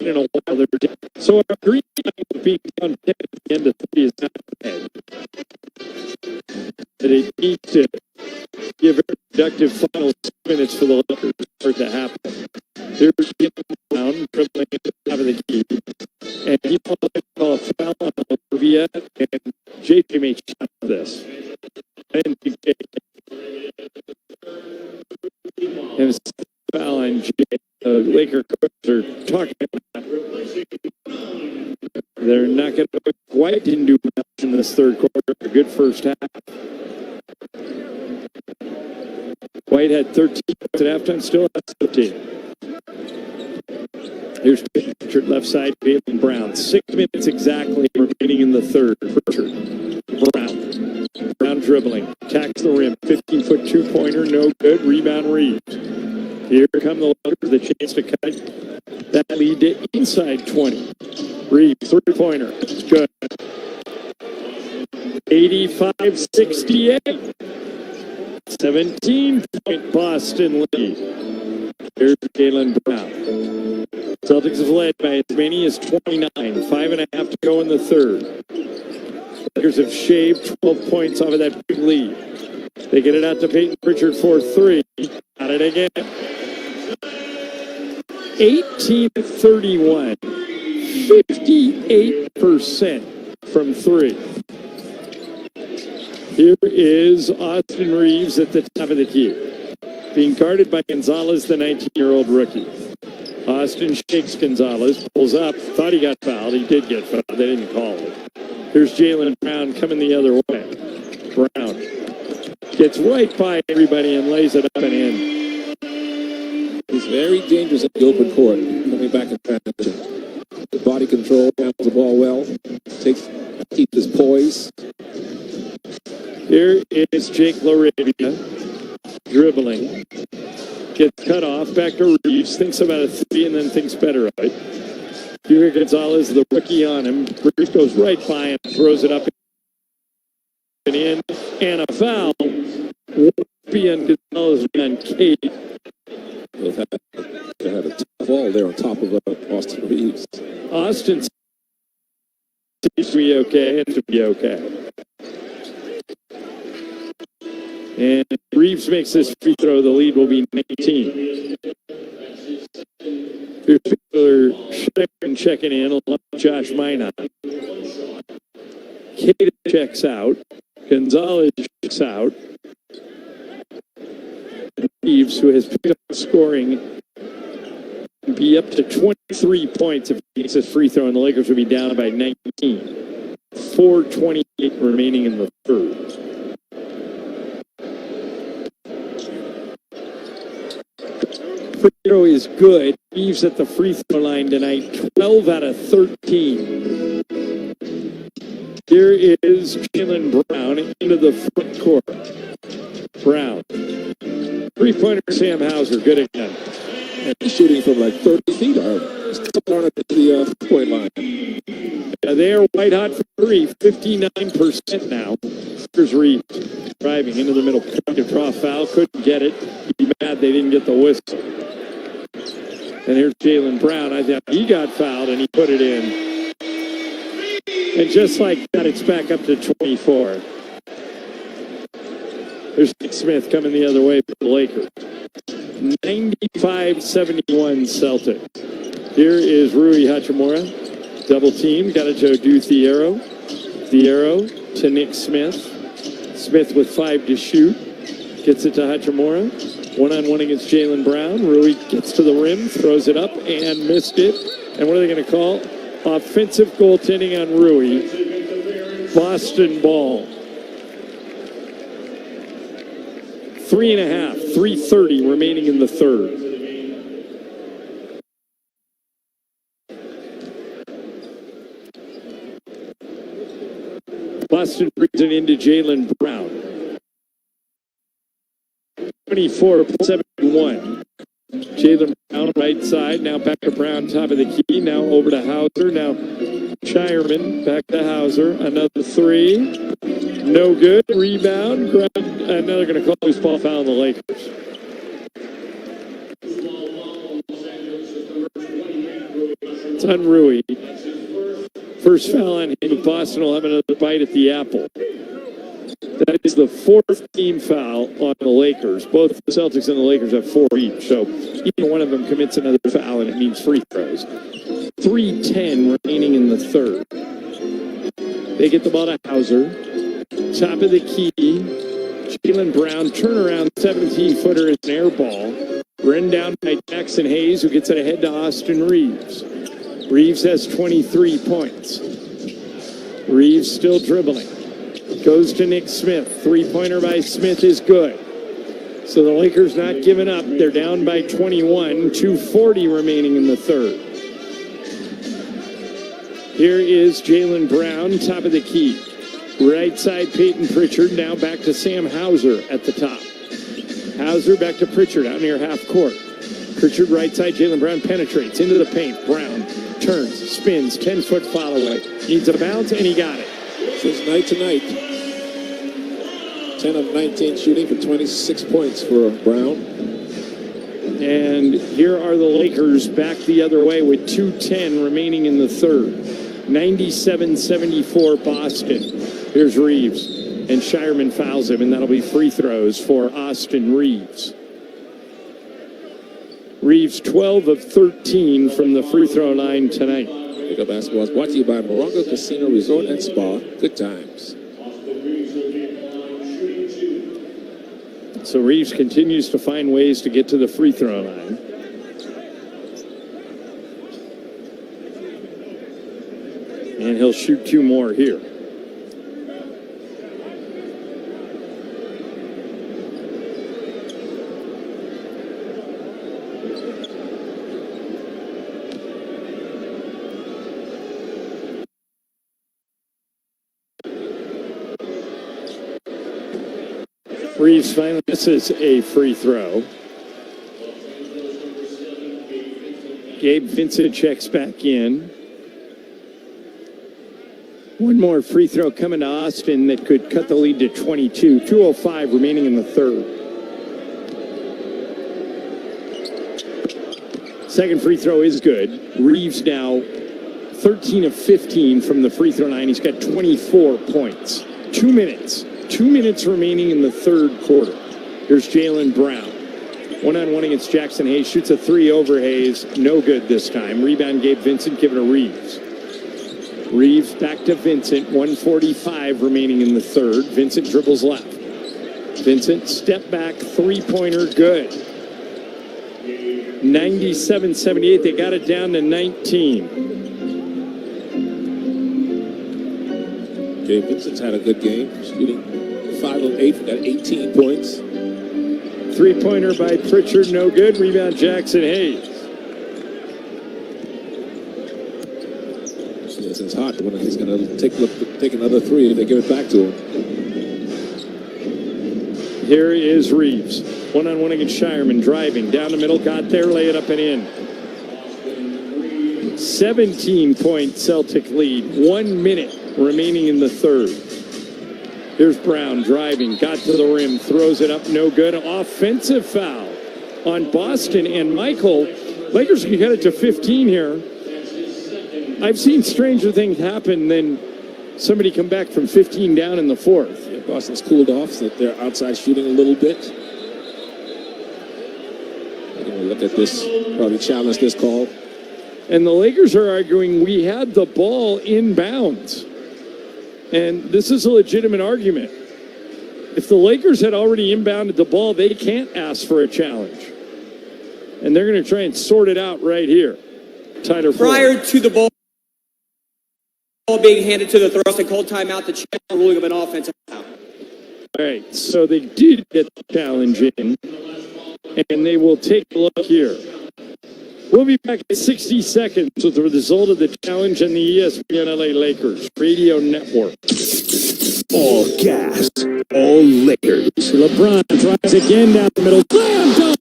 in a while. They're down. So our green line will be down 10 at the end of 3 is not bad. But it needs to give a productive final 2 minutes for the Lakers for it to happen. Here's down, dribbling at the top of the key. And he called a foul on Olivia, and JJ made shot of this. And it's a foul on Jay. The Laker coaches are talking about. They're not going to. White didn't do much in this third quarter. A good first half. White had 13 at halftime, still has 15. Here's Pritchard, left side, Jaylen Brown. 6 minutes exactly remaining in the third. Pritchard, Brown dribbling, attacks the rim, 15-foot two-pointer, no good. Rebound Reeves. Here come the Lakers, the chance to cut that lead to inside 20. Reeves, three-pointer, good. 85-68. 17-point Boston lead. Here's Jaylen Brown. Celtics have led by as many as 29. 5.5 to go in the third. Lakers have shaved 12 points off of that big lead. They get it out to Peyton Pritchard for 3. Got it again. 18-31. 58% from 3. Here is Austin Reeves at the top of the key. Being guarded by Gonzalez, the 19-year-old rookie. Austin shakes Gonzalez, pulls up, thought he got fouled. He did get fouled. They didn't call it. Here's Jaylen Brown coming the other way. Brown gets right by everybody and lays it up and in. He's very dangerous in the open court, coming back in transition. Body control, handles the ball well, keeps his poise. Here is Jake LaRavia dribbling. Gets cut off, back to Reeves, thinks about a 3 and then thinks better of it. Here Gonzalez, the rookie on him. Reeves goes right by him, throws it up and in, and a foul. Whoopi and Gonzalez on Kate. They had a tough ball there on top of Austin Reeves. Austin seems to be okay and to be okay. And Reeves makes this free throw. The lead will be 19. Here's Schneckman checking in along with Josh Minot. Kate checks out. Gonzalez checks out. Reeves, who has picked up scoring, be up to 23 points if he makes this free throw, and the Lakers will be down by 19. 4:28 remaining in the third. Free throw is good. Reeves at the free throw line tonight, 12 out of 13. Here is Jaylen Brown into the front court. Brown. Three-pointer Sam Hauser, good again. And he's shooting from like 30 feet. He's coming on at the point line. They are white hot for 3, 59% now. Here's Reeves driving into the middle. To draw a foul, couldn't get it. He'd be mad they didn't get the whistle. And here's Jaylen Brown. I thought he got fouled and he put it in. And just like that, it's back up to 24. There's Nick Smith coming the other way for the Lakers. 95-71 Celtics. Here is Rui Hachimura. Double team. Got it to Odu Thiero. Thiero to Nick Smith. Smith with 5 to shoot. Gets it to Hachimura. One-on-one against Jaylen Brown. Rui gets to the rim, throws it up, and missed it. And what are they going to call? Offensive goaltending on Rui. Boston ball. 3.5, 3:30 remaining in the third. Boston brings it into Jaylen Brown. 24-71. Jaylen Brown right side. Now back to Brown, top of the key. Now over to Hauser. Now Shireman back to Hauser. Another three. No good. Rebound. Grab. And now they're going to call loose ball foul on the Lakers. It's on Rui. First foul on him. Boston will have another bite at the apple. That is the fourth team foul on the Lakers. Both the Celtics and the Lakers have 4 each. So either one of them commits another foul, and it means free throws. 3:10 remaining in the third. They get the ball to Hauser. Top of the key. Jaylen Brown, turnaround 17-footer is an air ball. Run down by Jackson Hayes, who gets it ahead to Austin Reeves. Reeves has 23 points. Reeves still dribbling. Goes to Nick Smith. Three-pointer by Smith is good. So the Lakers not giving up. They're down by 21. 2:40 remaining in the third. Here is Jaylen Brown, top of the key. Right side, Peyton Pritchard. Now back to Sam Hauser at the top. Hauser back to Pritchard out near half court. Pritchard right side, Jaylen Brown penetrates into the paint. Brown turns, spins, 10-foot follow away. Needs a bounce, and he got it. It's night to night. 10 of 19 shooting for 26 points for Brown. And here are the Lakers back the other way with 2:10 remaining in the third. 97-74 Boston. Here's Reeves. And Shireman fouls him, and that'll be free throws for Austin Reeves. Reeves 12 of 13 from the free throw line tonight. Pickup basketball is brought to you by Morongo Casino Resort and Spa. Good times. So Reeves continues to find ways to get to the free throw line. And he'll shoot 2 more here. Reeves finally misses a free throw. Gabe Vincent checks back in. One more free throw coming to Austin that could cut the lead to 22. 2:05 remaining in the third. Second free throw is good. Reeves now 13 of 15 from the free throw line. He's got 24 points. 2 minutes. 2 minutes remaining in the third quarter. Here's Jaylen Brown. One-on-one against Jackson Hayes. Shoots a 3 over Hayes. No good this time. Rebound Gabe Vincent. Give it to Reeves. Reeves back to Vincent. 1:45 remaining in the third. Vincent dribbles left. Vincent step back. Three-pointer good. 97-78. They got it down to 19. Gabe Vincent's had a good game. Shooting 5 of 8. Got 18 points. Three-pointer by Pritchard. No good. Rebound Jackson Hayes. It's hot. He's going to take another 3 if they give it back to him. Here is Reeves. One-on-one against Shireman. Driving. Down the middle. Got there. Lay it up and in. 17-point Celtic lead. 1 minute remaining in the third. Here's Brown driving. Got to the rim. Throws it up. No good. Offensive foul on Boston. And Michael, Lakers can get it to 15 here. I've seen stranger things happen than somebody come back from 15 down in the fourth. Yeah, Boston's cooled off, so they're outside shooting a little bit. I'm going to look at this, probably challenge this call. And the Lakers are arguing we had the ball inbounds. And this is a legitimate argument. If the Lakers had already inbounded the ball, they can't ask for a challenge. And they're going to try and sort it out right here. Tighter prior to the ball. Ball being handed to the thrust and called timeout, the challenge ruling of an offensive foul. All right, so they did get the challenge in, and they will take a look here. We'll be back in 60 seconds with the result of the challenge on the ESPN LA Lakers Radio Network. All gas, all Lakers. LeBron drives again down the middle. Slam dunk!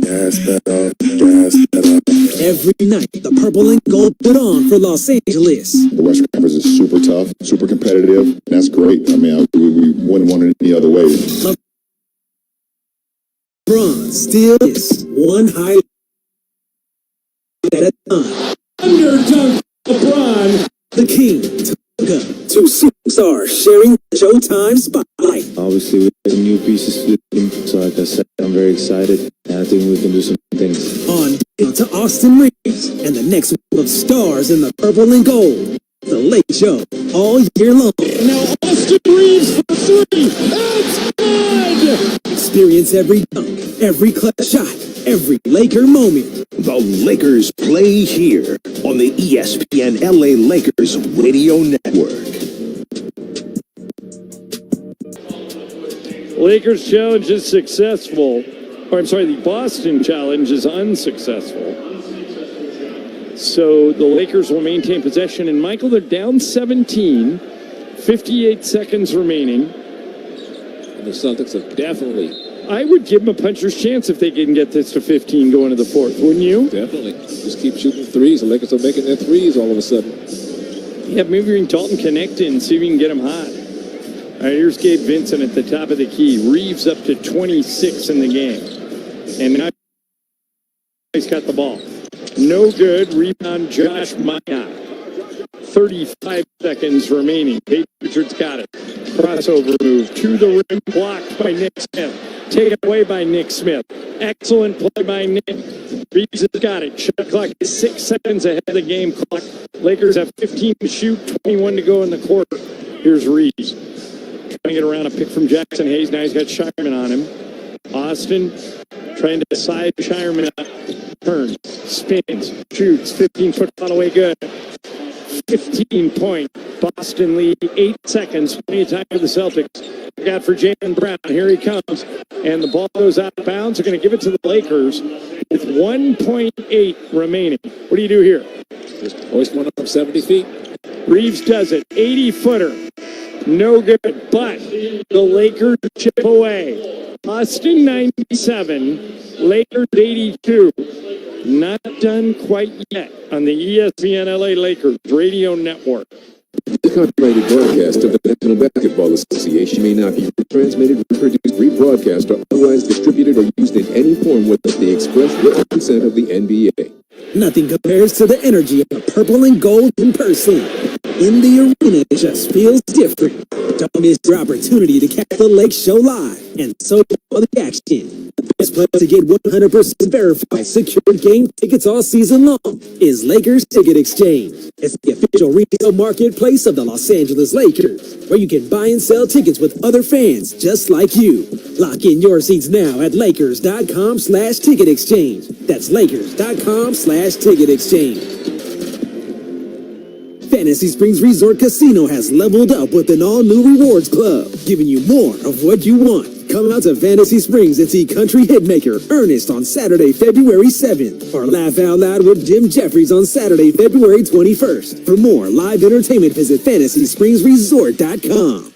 Gas pedal, gas pedal. Every night, the purple and gold put on for Los Angeles. The Western Conference is super tough, super competitive. That's great. I mean, we wouldn't want it any other way. LeBron still is one highlight at a time. Underdog LeBron, the king. Two superstars sharing the Showtime spotlight. Obviously, we have some new pieces to the team, so like I said, I'm very excited, and I think we can do some things. On to Austin Reeves and the next wave of stars in the purple and gold. The Lake Show all year long. Now Austin Reeves for three. That's good! Experience every dunk, every clutch shot, every Laker moment. The Lakers play here on the ESPN LA Lakers Radio Network. Lakers challenge is successful. Or I'm sorry, the Boston challenge is unsuccessful. So the Lakers will maintain possession. And Michael, they're down 17, 58 seconds remaining. And the Celtics have definitely... I would give them a puncher's chance if they can get this to 15 going to the fourth, wouldn't you? Definitely. Just keep shooting threes. The Lakers are making their threes all of a sudden. Yeah, maybe we can Dalton connect in, see if we can get him hot. All right, here's Gabe Vincent at the top of the key. Reeves up to 26 in the game. And now he's got the ball. No good. Rebound, Josh Maya. 35 seconds remaining. Peyton Richards got it. Crossover move to the rim, blocked by Nick Smith. Taken away by Nick Smith. Excellent play by Nick. Reeves has got it. Shot clock is 6 seconds ahead of the game clock. Lakers have 15 to shoot, 21 to go in the quarter. Here's Reeves. Trying to get around a pick from Jackson Hayes. Now he's got Shireman on him. Austin trying to side Shireman up. Turns, spins, shoots. 15-foot fall away good. 15-point Boston lead, 8 seconds. Plenty of time for the Celtics. Look out for Jaylen Brown. Here he comes. And the ball goes out of bounds. They're going to give it to the Lakers with 1.8 remaining. What do you do here? Just hoist one up from 70 feet. Reeves does it. 80-footer. No good. But the Lakers chip away. Boston 97. Lakers 82. Not done quite yet on the ESPN LA Lakers Radio Network. The copyrighted broadcast of the National Basketball Association may not be retransmitted, reproduced, rebroadcast, or otherwise distributed or used in any form without the express written consent of the NBA. Nothing compares to the energy of the purple and gold in person. In the arena, it just feels different. Don't miss your opportunity to catch the Lake Show live and so all the action. The best place to get 100% verified secured game tickets all season long is Lakers Ticket Exchange. It's the official retail marketplace of the Los Angeles Lakers, where you can buy and sell tickets with other fans just like you. Lock in your seats now at Lakers.com/ticket exchange. That's Lakers.com/ticket exchange. Fantasy Springs Resort Casino has leveled up with an all-new rewards club, giving you more of what you want. Come out to Fantasy Springs and see country hitmaker Ernest on Saturday, February 7th, or laugh out loud with Jim Jeffries on Saturday, February 21st. For more live entertainment, visit FantasySpringsResort.com.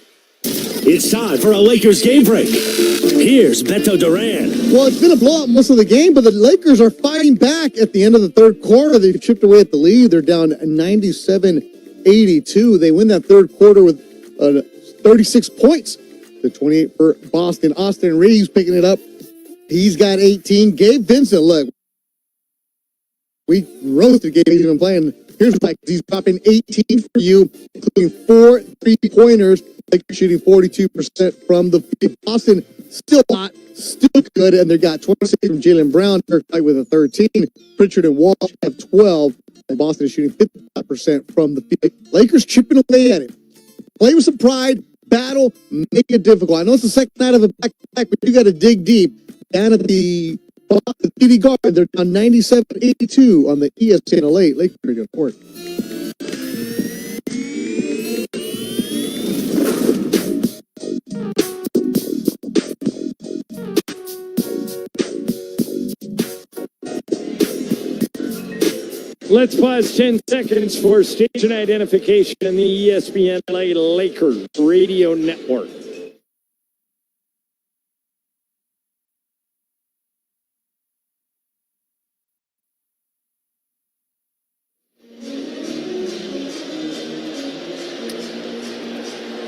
It's time for a Lakers game break. Here's Beto Duran. Well, it's been a blowout most of the game, but the Lakers are fighting back at the end of the third quarter. They've chipped away at the lead. They're down 97-82. They win that third quarter with 36 points to 28 for Boston. Austin Reeves picking it up. He's got 18. Gabe Vincent, look, we roasted Gabe. He's been playing. Here's Mike. He's dropping 18 for you, including 4 3-pointers. Lakers shooting 42% from the field. Boston still hot, still good, and they got 26 from Jaylen Brown. Kirk Knight with a 13. Pritchard and Walsh have 12, and Boston is shooting 55% from the field. Lakers chipping away at it. Play with some pride, battle, make it difficult. I know it's the second night of a back-to-back, but you got to dig deep. Down at the TD Garden, they're down 97-82 on the ESPN LA Lakers Report. Let's pause 10 seconds for station identification in the ESPN LA Lakers radio network.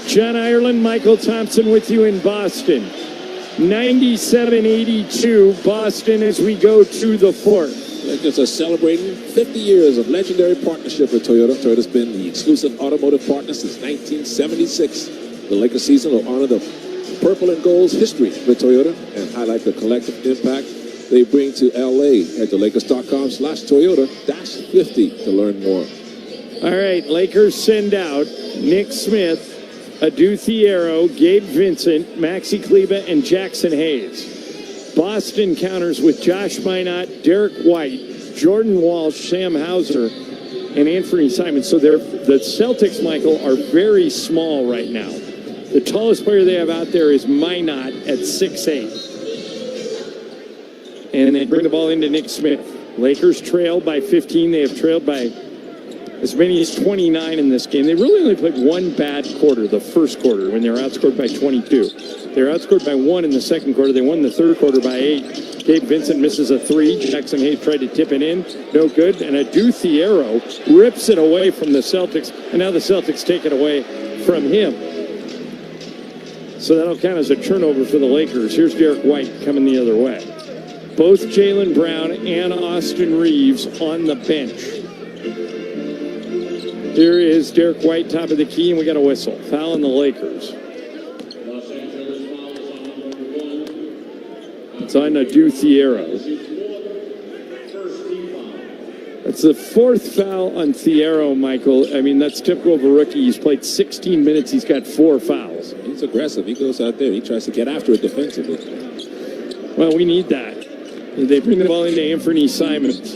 John Ireland, Michael Thompson with you in Boston. 97-82 Boston as we go to the fourth. Lakers are celebrating 50 years of legendary partnership with Toyota. Toyota's been the exclusive automotive partner since 1976. The Lakers season will honor the purple and gold's history with Toyota and highlight the collective impact they bring to LA. Head to Lakers.com/Toyota-50 to learn more. All right, Lakers send out Nick Smith, Adu Thiero, Gabe Vincent, Maxi Kleber, and Jackson Hayes. Boston counters with Josh Minott, Derek White, Jordan Walsh, Sam Hauser, and Anthony Simons. So the Celtics, Michael, are very small right now. The tallest player they have out there is Minott at 6'8". And they bring the ball into Nick Smith. Lakers trail by 15. They have trailed by as many as 29 in this game. They really only played one bad quarter, the first quarter, when they were outscored by 22. They were outscored by 1 in the second quarter. They won the third quarter by 8. Gabe Vincent misses a 3. Jackson Hayes tried to tip it in. No good. And Adu Thiero rips it away from the Celtics. And now the Celtics take it away from him. So that'll count as a turnover for the Lakers. Here's Derek White coming the other way. Both Jaylen Brown and Austin Reeves on the bench. Here is Derek White, top of the key, and we got a whistle. Foul on the Lakers. It's on Adu Thiero. That's the fourth foul on Thiero, Michael. I mean, that's typical of a rookie. He's played 16 minutes. He's got 4 fouls. He's aggressive. He goes out there. He tries to get after it defensively. Well, we need that. They bring the ball into Anthony Simons.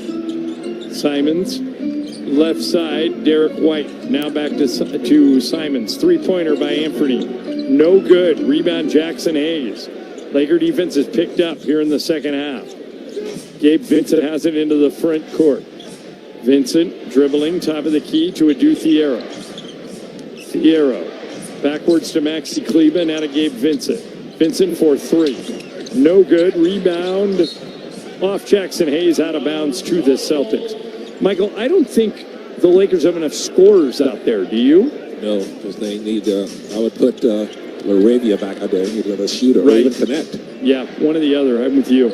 Simons. Left side, Derek White. Now back to Simons. Three-pointer by Anthony. No good. Rebound, Jackson Hayes. Laker defense is picked up here in the second half. Gabe Vincent has it into the front court. Vincent dribbling, top of the key to Adu Thiero. Thiero. Backwards to Maxi Kleber, now to Gabe Vincent. Vincent for 3. No good. Rebound off Jackson Hayes, out of bounds to the Celtics. Michael, I don't think the Lakers have enough scorers out there. Do you? No, because they need, I would put Laravia back out there. Need a shooter or even connect. Yeah, one or the other. I'm with you.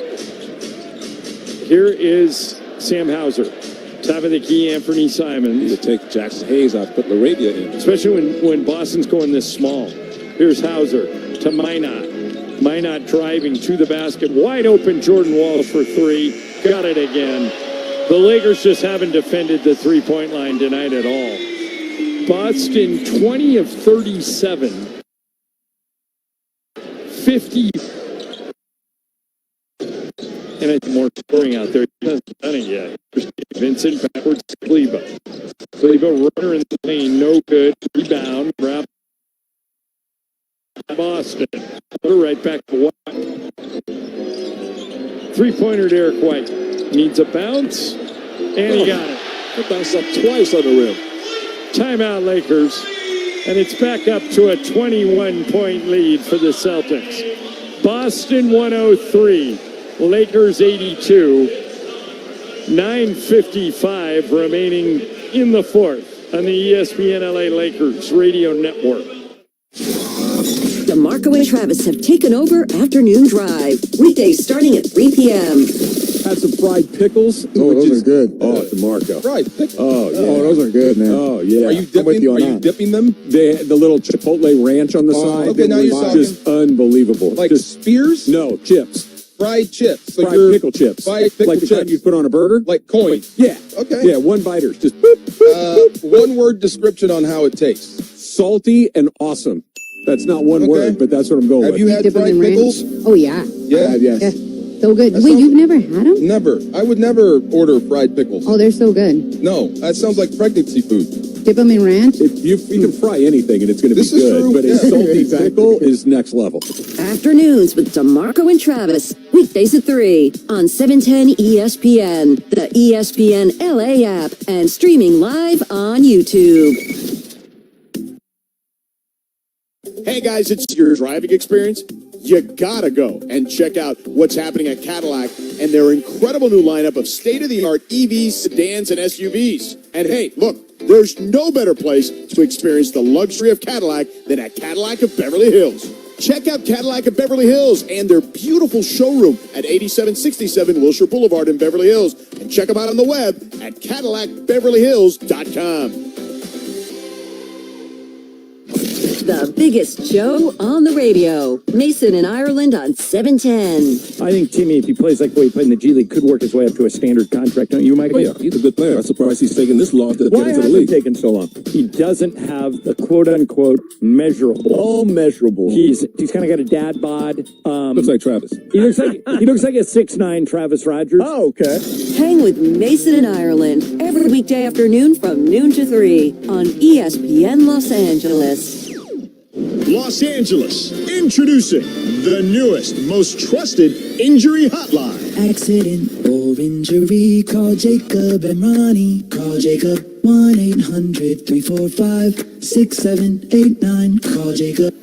Here is Sam Hauser. Top of the key, Anthony Simons. You take Jackson Hayes out, put Laravia in. Especially when Boston's going this small. Here's Hauser to Minott. Minott driving to the basket. Wide open, Jordan Walsh for 3. Got it again. The Lakers just haven't defended the three-point line tonight at all. Boston 20 of 37. 50. And it's more scoring out there. He hasn't done it yet. Vincent backwards to Kleber. Kleber runner in the lane. No good. Rebound. Wrap. Boston. Right back to White. Three-pointer Derek White. Needs a bounce. And he got it. He bounced up twice on the rim. Timeout, Lakers. And it's back up to a 21-point lead for the Celtics. Boston 103. Lakers 82. 9:55 remaining in the fourth on the ESPN LA Lakers radio network. DeMarco and Travis have taken over Afternoon Drive. Weekdays starting at 3 p.m. Had some fried pickles. Oh, those are good. Oh, DeMarco. Fried pickles. Oh, yeah. Oh, those are good, man. Oh, yeah. Are you dipping them? They had the little Chipotle ranch on the side. Okay, now you're talking. Just unbelievable. Like just, spears? No, chips. Fried chips. So fried pickle chips. Fried pickle like the kind you'd put on a burger? Like coins. Yeah. Okay. Yeah, one biters. Just boop, boop, boop. One word description on how it tastes. Salty and awesome. That's not one word, but that's what I'm going with. Have you had fried pickles? Oh, yeah. Yeah? Yes. Yeah. So good. Wait, you've never had them? Never. I would never order fried pickles. Oh, they're so good. No, that sounds like pregnancy food. Dip them in ranch? You can fry anything and it's going to be This is good, true. but a Yeah. salty Exactly. pickle is next level. Afternoons with DeMarco and Travis. Weekdays at 3 on 710 ESPN, the ESPN LA app, and streaming live on YouTube. Hey guys, it's your driving experience. You gotta go and check out what's happening at Cadillac and their incredible new lineup of state-of-the-art EVs, sedans, and SUVs. And hey, look, there's no better place to experience the luxury of Cadillac than at Cadillac of Beverly Hills. Check out Cadillac of Beverly Hills and their beautiful showroom at 8767 Wilshire Boulevard in Beverly Hills. And check them out on the web at CadillacBeverlyHills.com. The biggest show on the radio. Mason in Ireland on 710. I think Timmy, if he plays like the way he played in the G League, could work his way up to a standard contract. Don't you, Michael? Oh, yeah, he's a good player. I'm surprised he's taking this long to Why get into the has it league. taken so long? He doesn't have the quote-unquote measurable. All measurable. He's kind of got a dad bod. Looks like Travis. He looks like a 6'9" Travis Rogers. Oh, okay. Hang with Mason in Ireland every weekday afternoon from noon to 3 on ESPN Los Angeles. Los Angeles, introducing the newest, most trusted injury hotline. Accident or injury, call Jacob and Ronnie. Call Jacob 1-800-345-6789. Call Jacob.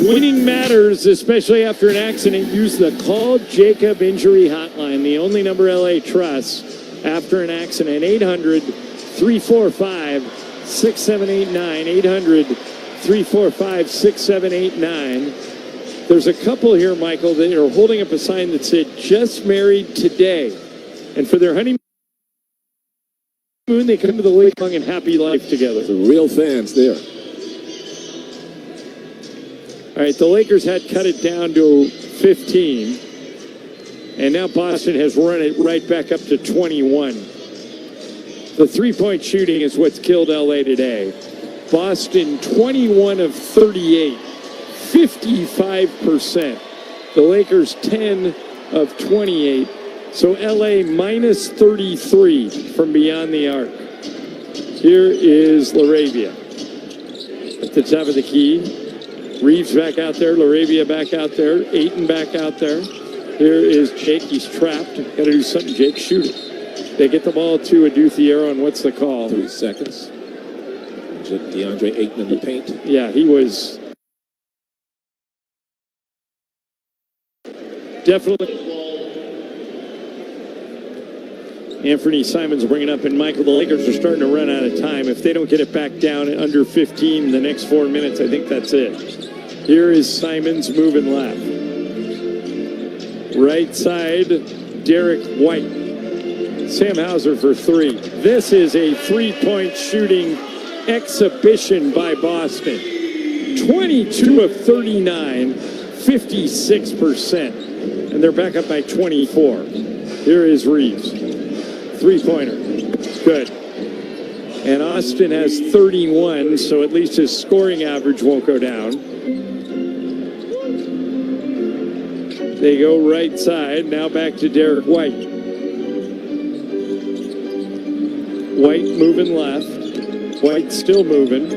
Winning matters, especially after an accident. Use the Call Jacob Injury Hotline, the only number LA trusts after an accident. 800-345-6789. 800-345-6789. There's a couple here, Michael, that are holding up a sign that said, just married today. And for their honeymoon, they come to the lake long and happy life together. The real fans there. All right, the Lakers had cut it down to 15, and now Boston has run it right back up to 21. The three-point shooting is what's killed LA today. Boston 21 of 38, 55%. The Lakers 10 of 28. So LA minus 33 from beyond the arc. Here is LaRavia at the top of the key. Reeves back out there, LaRavia back out there, Ayton back out there. Here is Jake, he's trapped. Got to do something, Jake, shoot it. They get the ball to Aduthiero, and what's the call? 3 seconds. DeAndre Ayton in the paint. Yeah, he was definitely. Anthony Simons bringing up, and Michael, the Lakers are starting to run out of time. If they don't get it back down under 15 in the next 4 minutes, I think that's it. Here is Simons moving left. Right side, Derek White. Sam Hauser for 3. This is a three-point shooting exhibition by Boston. 22 of 39, 56%. And they're back up by 24. Here is Reeves. Three-pointer. Good. And Austin has 31, so at least his scoring average won't go down. They go right side. Now back to Derek White. White moving left. White still moving.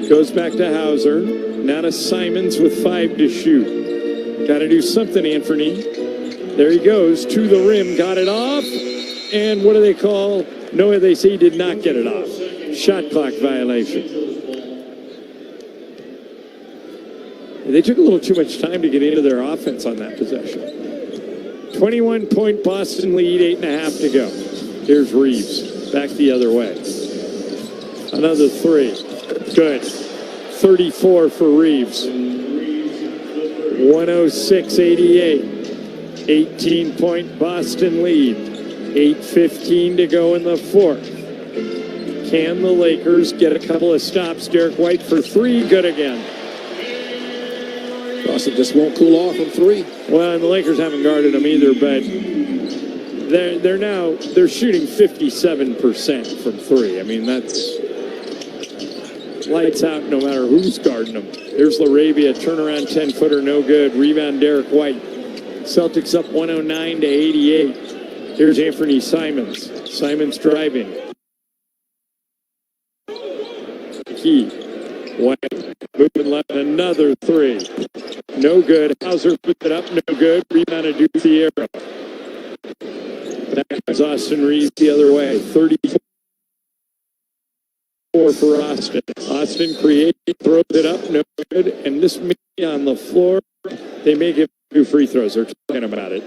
Goes back to Hauser. Now to Simons with 5 to shoot. Got to do something, Anthony. There he goes to the rim. Got it off. And what do they call? No, they say he did not get it off. Shot clock violation. They took a little too much time to get into their offense on that possession. 21-point Boston lead, 8.5 to go. Here's Reeves. Back the other way. Another 3. Good. 34 for Reeves. 106-88. 18-point Boston lead. 8:15 to go in the fourth. Can the Lakers get a couple of stops? Derek White for 3. Good again. Boston just won't cool off from 3. Well, and the Lakers haven't guarded them either, but they're shooting 57% from 3. I mean, that's lights out no matter who's guarding them. Here's LaRavia, turnaround 10-footer, no good. Rebound, Derek White. Celtics up 109-88. Here's Anthony Simons. Simons driving. Key. White moving left, another three. No good. Hauser puts it up, no good. Rebound to Thiero. That comes Austin Reeves the other way. 34 for Austin. Austin creates, throws it up, no good. And this may be on the floor. They may give 2 free throws. They're talking about it.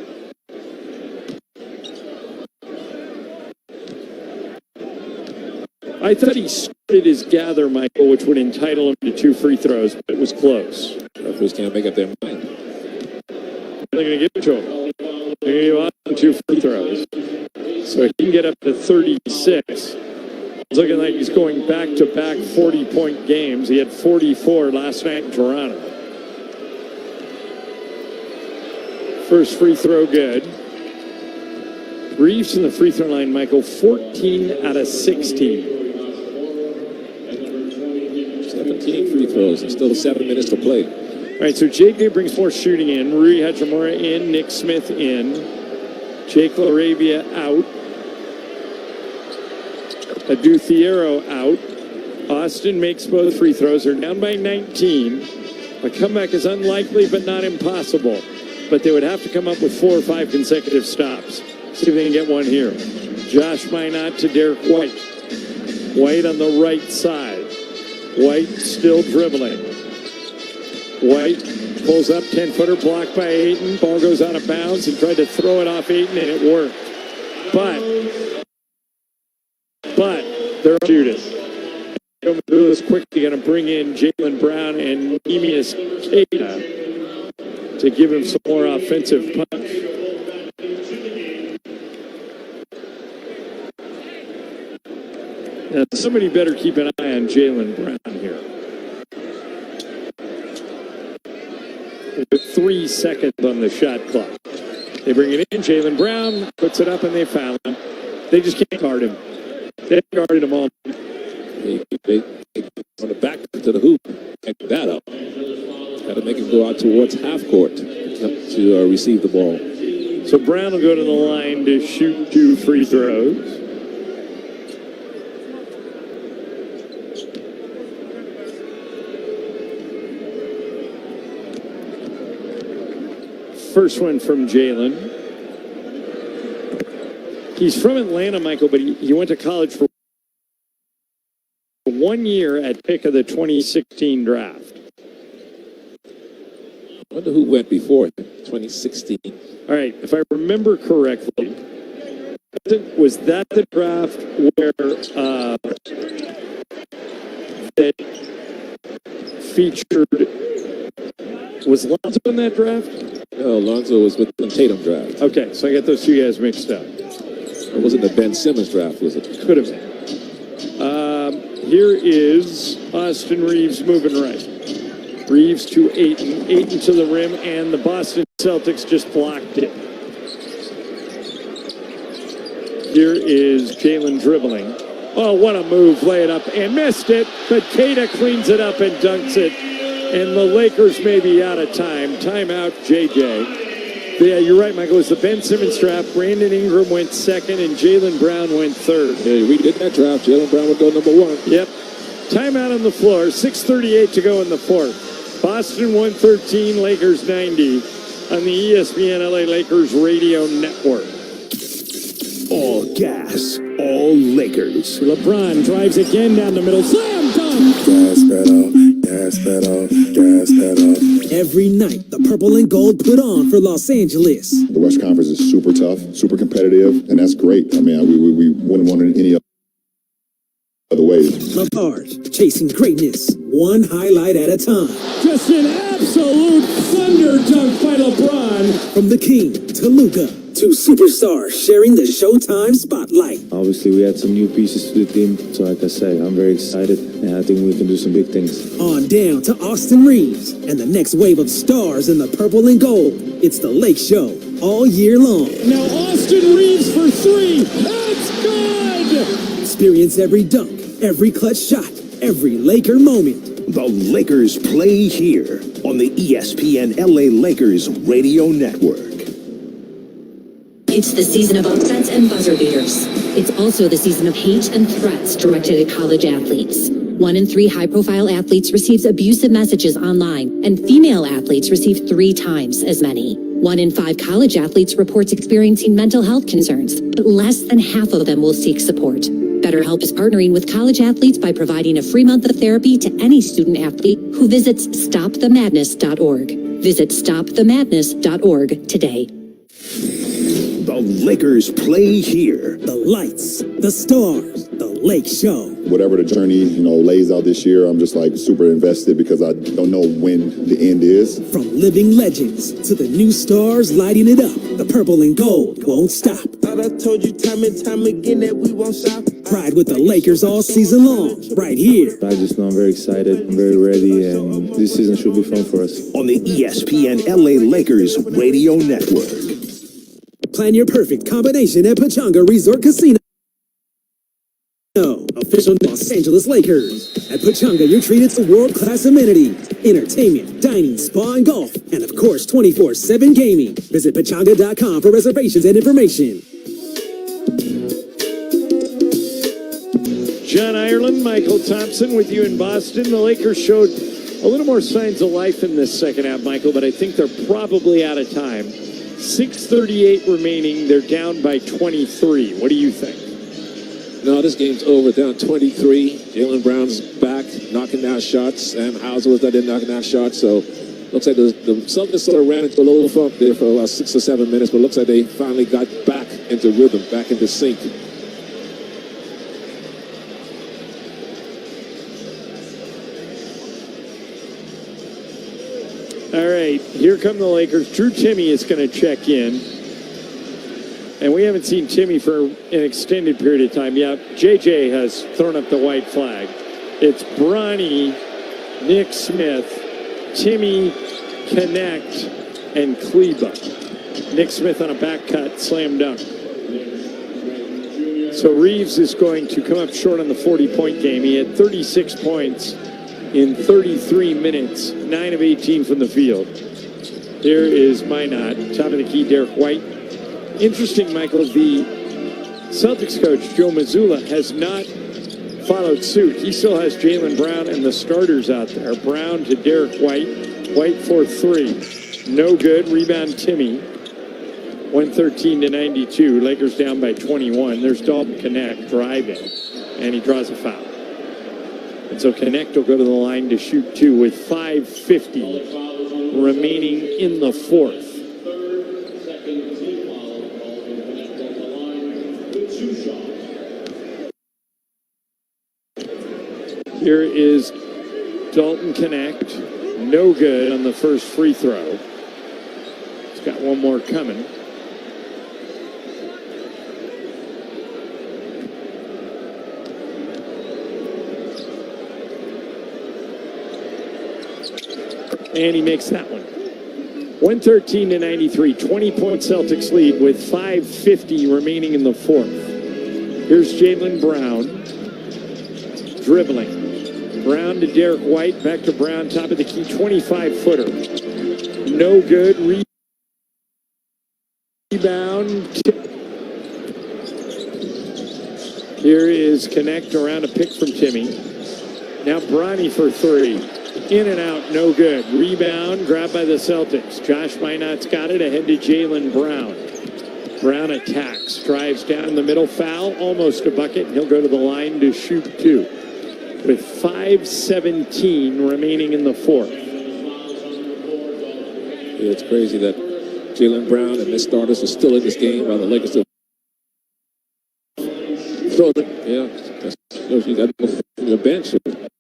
I thought he started his gather, Michael, which would entitle him to 2 free throws, but it was close. Referees can't make up their mind. They're going to give it to him. They're going to give Austin 2 free throws. So he can get up to 36. It's looking like he's going back-to-back 40-point games. He had 44 last night in Toronto. First free throw good. Reeves in the free throw line, Michael, 14 out of 16. 17 free throws and still 7 minutes to play. All right, so JJ brings more shooting in. Rui Hachimura in. Nick Smith in. Jake LaRavia out. Adu Thiero out. Austin makes both free throws. They're down by 19. A comeback is unlikely but not impossible. But they would have to come up with 4 or 5 consecutive stops. See if they can get one here. Josh Minot to Derek White. White on the right side. White still dribbling. White pulls up, 10-footer blocked by Ayton. Ball goes out of bounds. He tried to throw it off Ayton and it worked. But they're shooting. Going to do this quickly. Going to bring in Jaylen Brown and Nemius Queta to give him some more offensive punch. Now, somebody better keep an eye on Jaylen Brown here. With 3 seconds on the shot clock. They bring it in. Jaylen Brown puts it up and they foul him. They just can't guard him. They guarded him all. They on the back to the hoop. Pick that up. Got to make him go out towards half court to receive the ball. So Brown will go to the line to shoot 2 free throws. First one from Jaylen. He's from Atlanta, Michael, but he went to college for 1 year at pick of the 2016 draft. I wonder who went before 2016. All right, if I remember correctly, was that the draft where that featured, was Lonzo in that draft? No, Lonzo was with the Tatum draft. Okay, so I got those 2 guys mixed up. It wasn't the Ben Simmons draft, was it? Could have been. Here is Austin Reeves moving right. Reeves to Ayton. Ayton to the rim, and the Boston Celtics just blocked it. Here is Jaylen dribbling. Oh, what a move. Lay it up and missed it, but Queta cleans it up and dunks it. And the Lakers may be out of time. Timeout, JJ. Yeah, you're right, Michael. It was the Ben Simmons draft. Brandon Ingram went second, and Jaylen Brown went third. Yeah, we did that draft. Jaylen Brown would go number 1. Yep. Timeout on the floor. 6:38 to go in the fourth. Boston 113, Lakers 90 on the ESPN LA Lakers radio network. All gas, all Lakers. LeBron drives again down the middle. Slam dunk! Gas pedal, gas pedal, gas pedal. Every night, the purple and gold put on for Los Angeles. The West Conference is super tough, super competitive, and that's great. I mean, we wouldn't want it any other way. LaKERS, chasing greatness, one highlight at a time. Just an absolute thunder dunk by LeBron. From the king to Luka, 2 superstars sharing the Showtime spotlight. Obviously, we had some new pieces to the team, so like I say, I'm very excited, and I think we can do some big things. On down to Austin Reeves and the next wave of stars in the purple and gold. It's the Lake Show all year long. Now Austin Reeves for 3. That's good! Experience every dunk, every clutch shot, every Laker moment. The Lakers play here on the ESPN LA Lakers radio network. It's the season of offense and buzzer beaters. It's also the season of hate and threats directed at college athletes. 1 in 3 high-profile athletes receives abusive messages online, and female athletes receive 3 times as many. 1 in 5 college athletes reports experiencing mental health concerns, but less than half of them will seek support. BetterHelp is partnering with college athletes by providing a free month of therapy to any student athlete who visits stopthemadness.org. Visit stopthemadness.org today. The Lakers play here. The lights, the stars, the Lake Show. Whatever the journey, lays out this year, I'm just super invested because I don't know when the end is. From living legends to the new stars lighting it up, the purple and gold won't stop. I told you time and time again that we won't stop. Ride with the Lakers all season long, right here. I just know I'm very excited, I'm very ready, and this season should be fun for us. On the ESPN LA Lakers radio network. Plan your perfect combination at Pechanga Resort Casino. Official Los Angeles Lakers. At Pechanga, you're treated to world-class amenities, entertainment, dining, spa, and golf, and of course, 24/7 gaming. Visit Pechanga.com for reservations and information. John Ireland, Michael Thompson with you in Boston. The Lakers showed a little more signs of life in this second half, Michael, but I think they're probably out of time. 6:38 remaining. They're down by 23. What do you think? No, this game's over. Down 23. Jaylen Brown's back, knocking down shots. Sam Hauser was out there knocking down shots. So looks like the Celtics sort of ran into a little funk there for about 6 or 7 minutes, but looks like they finally got back into rhythm, back into sync. All right, here come the Lakers. Drew Timme is going to check in. And we haven't seen Timme for an extended period of time. Yeah, JJ has thrown up the white flag. It's Bronny, Nick Smith, Timme, Connect, and Kleba. Nick Smith on a back cut, slam dunk. So Reeves is going to come up short on the 40-point game. He had 36 points in 33 minutes, 9 of 18 from the field. Here is Minot, top of the key, Derek White. Interesting, Michael, the Celtics coach, Joe Mazzulla, has not followed suit. He still has Jaylen Brown and the starters out there. Brown to Derek White. White for 3. No good. Rebound Timme. 113-92. Lakers down by 21. There's Dalton Connect driving, and he draws a foul. And so Connect will go to the line to shoot 2 with 5:50 remaining in the fourth. Here is Dalton Connect. No good on the first free throw. He's got one more coming. And he makes that one. 113-93, 20-point Celtics lead with 5:50 remaining in the fourth. Here's Jaylen Brown dribbling. Brown to Derek White, back to Brown, top of the key, 25-footer. No good. Rebound. Here is Connect around a pick from Timme. Now Bronny for 3. In and out, no good. Rebound, grabbed by the Celtics. Josh Minot's got it, ahead to Jaylen Brown. Brown attacks, drives down the middle, foul, almost a bucket. He'll go to the line to shoot 2. With 5:17 remaining in the fourth. Yeah, it's crazy that Jaylen Brown and his starters are still in this game while the Lakers are throwing it. Yeah, you got the bench.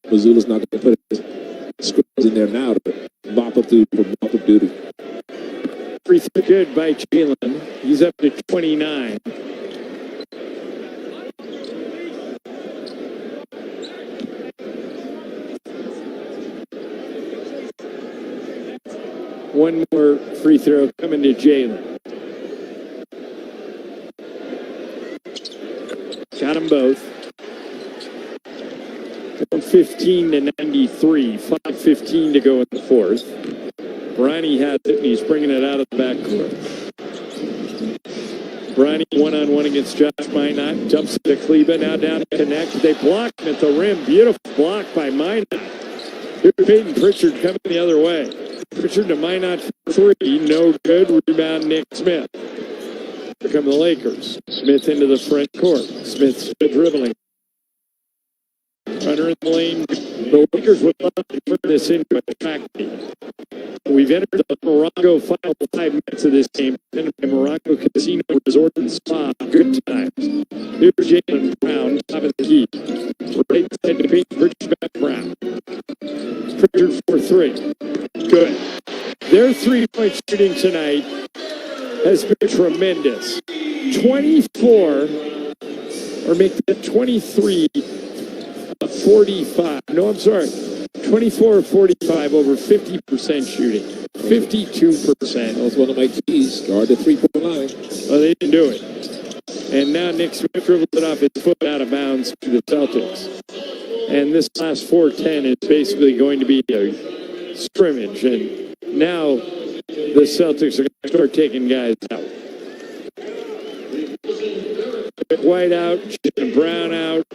Mazzulla's not going to put his screws in there now to mop up duty. Free throw good by Jaylen. He's up to 29. One more free throw coming to Jaylen. Got them both. 115-93. 5:15 to go in the fourth. Bronny has it, and he's bringing it out of the backcourt. Bronny one-on-one against Josh Minot. Jumps to Kleba, now down to connect. They block him at the rim. Beautiful block by Minot. Here's Peyton Pritchard coming the other way. Pritchard to Minot for 3. No good. Rebound Nick Smith. Here come the Lakers. Smith into the front court. Smith still dribbling. Runner in the lane. The Lakers would love to turn this into a track meet. We've entered the Morongo final 5 minutes of this game. Presented by Morongo Casino Resort and Spa. Good times. Here's Jalen Brown, top of the key. Right side to Peyton Pritchard, back Brown. Pritchard for 3. Good. Their 3-point shooting tonight has been tremendous. 24, or make that 23 of 45. No, I'm sorry. 24 of 45, over 50% shooting. 52%. That was one of my keys. Guard the 3-point line. Well, they didn't do it. And now Nick Smith dribbled it off his foot out of bounds to the Celtics. And this last 4-10 is basically going to be a scrimmage. And now the Celtics are going to start taking guys out. White out, Brown out.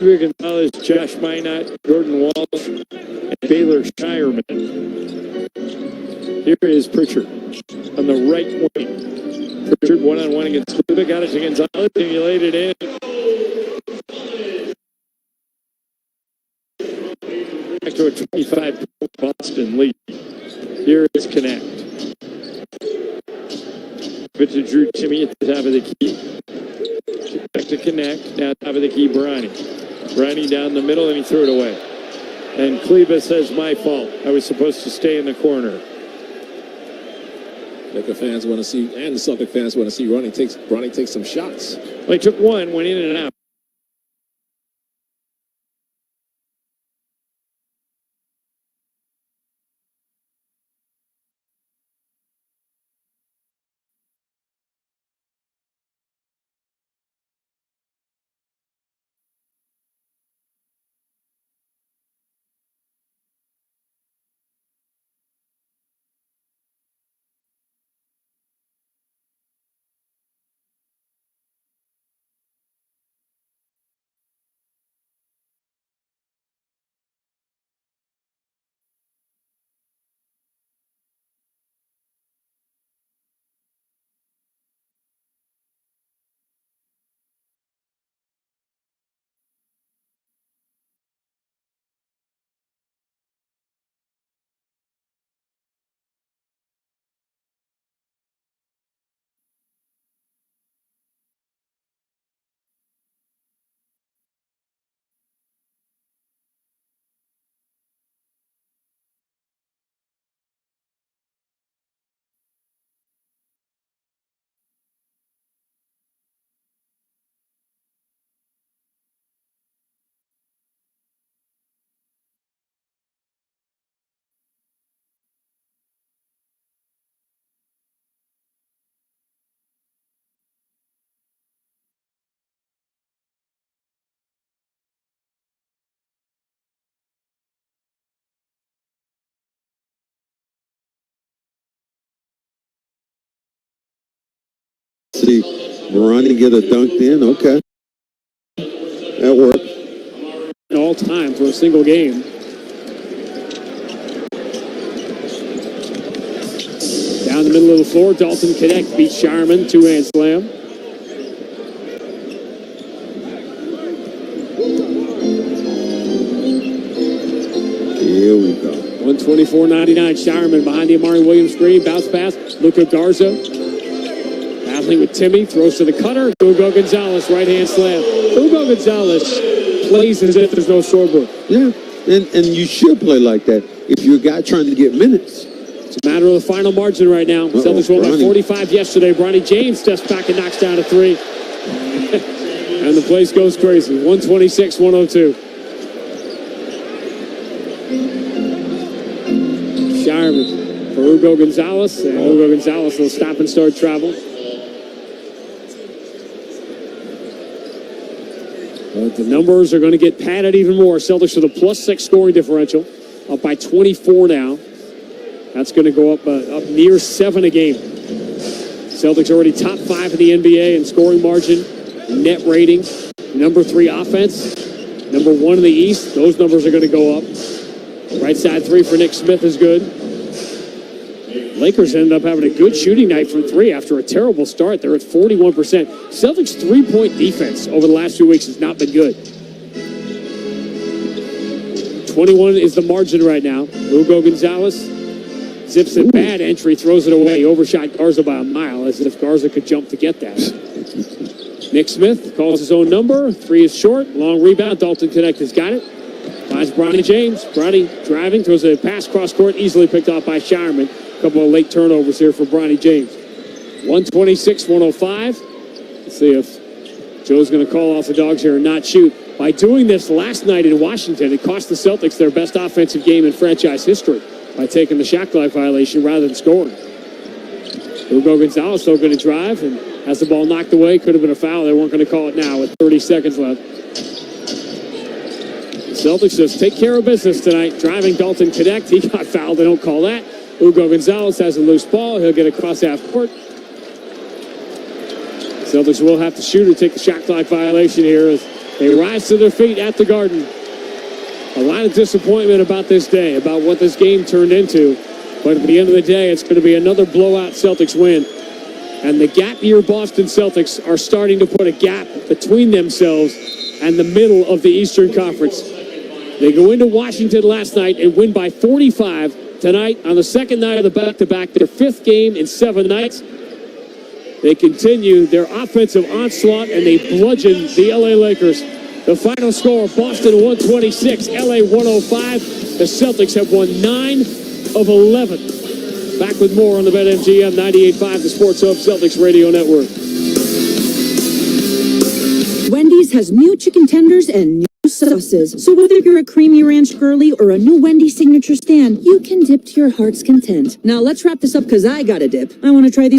Gonzalez, Josh Minot, Jordan Walsh, and Baylor Shireman. Here is Pritchard on the right wing. Pritchard one-on-one against Kluba, got it to Gonzalez, and he laid it in. Back to a 25-point Boston lead. Here is Connect. Give it to Drew Timmy at the top of the key. Back to Connect, now top of the key, Bronny. Bronny down the middle, and he threw it away. And Kleba says, my fault. I was supposed to stay in the corner. Laker fans want to see, and the Celtic fans want to see Bronny take some shots. Well, he took one, went in and out. See Bronny get a dunked in. Okay. That worked. All time for a single game. Down the middle of the floor, Dalton Connect beats Shireman, 2-hand slam. Here we go. 124.99. Shireman behind the Amari Williams screen. Bounce pass. Luka Garza. Battling with Timmy. Throws to the cutter. Hugo Gonzalez. Right-hand slam. Hugo Gonzalez plays as if there's no scoreboard. Yeah. And you should play like that if you're a guy trying to get minutes. It's a matter of the final margin right now. Celtics won by 45 yesterday. Bronny James steps back and knocks down a 3. And the place goes crazy. 126-102. Shireman for Hugo Gonzalez. And Hugo Gonzalez will stop and start travel. But the numbers are going to get padded even more. Celtics with a +6 scoring differential, up by 24 now. That's going to go up near 7 a game. Celtics already top 5 in the NBA in scoring margin, net rating, number 3 offense, number 1 in the East. Those numbers are going to go up. Right side 3 for Nick Smith is good. Lakers ended up having a good shooting night from 3 after a terrible start. They're at 41%. Celtics' three-point defense over the last 2 weeks has not been good. 21 is the margin right now. Hugo Gonzalez zips it, bad entry, throws it away. Overshot Garza by a mile, as if Garza could jump to get that. Nick Smith calls his own number. 3 is short. Long rebound. Dalton Connect has got it. Finds Bronny James. Bronny driving, throws a pass cross court, easily picked off by Shireman. A couple of late turnovers here for Bronny James. 126-105. Let's see if Joe's going to call off the Dogs here and not shoot. By doing this last night in Washington, it cost the Celtics their best offensive game in franchise history by taking the shot clock violation rather than scoring. Hugo Gonzalez still going to drive and has the ball knocked away. Could have been a foul. They weren't going to call it now with 30 seconds left. The Celtics just take care of business tonight. Driving Dalton Connect. He got fouled. They don't call that. Hugo Gonzalez has a loose ball. He'll get across half court. Celtics will have to shoot or take the shot clock violation here as they rise to their feet at the Garden. A lot of disappointment about this day, about what this game turned into. But at the end of the day, it's going to be another blowout Celtics win. And the gap year Boston Celtics are starting to put a gap between themselves and the middle of the Eastern Conference. They go into Washington last night and win by 45. Tonight, on the second night of the back-to-back, their 5th game in 7 nights. They continue their offensive onslaught, and they bludgeon the LA Lakers. The final score, Boston 126, LA 105. The Celtics have won 9 of 11. Back with more on the BetMGM 98.5, the Sports Hub Celtics Radio Network. Wendy's has new chicken tenders and new sauces. So whether you're a creamy ranch girly or a new Wendy's signature stand, you can dip to your heart's content. Now let's wrap this up because I got a dip. I want to try these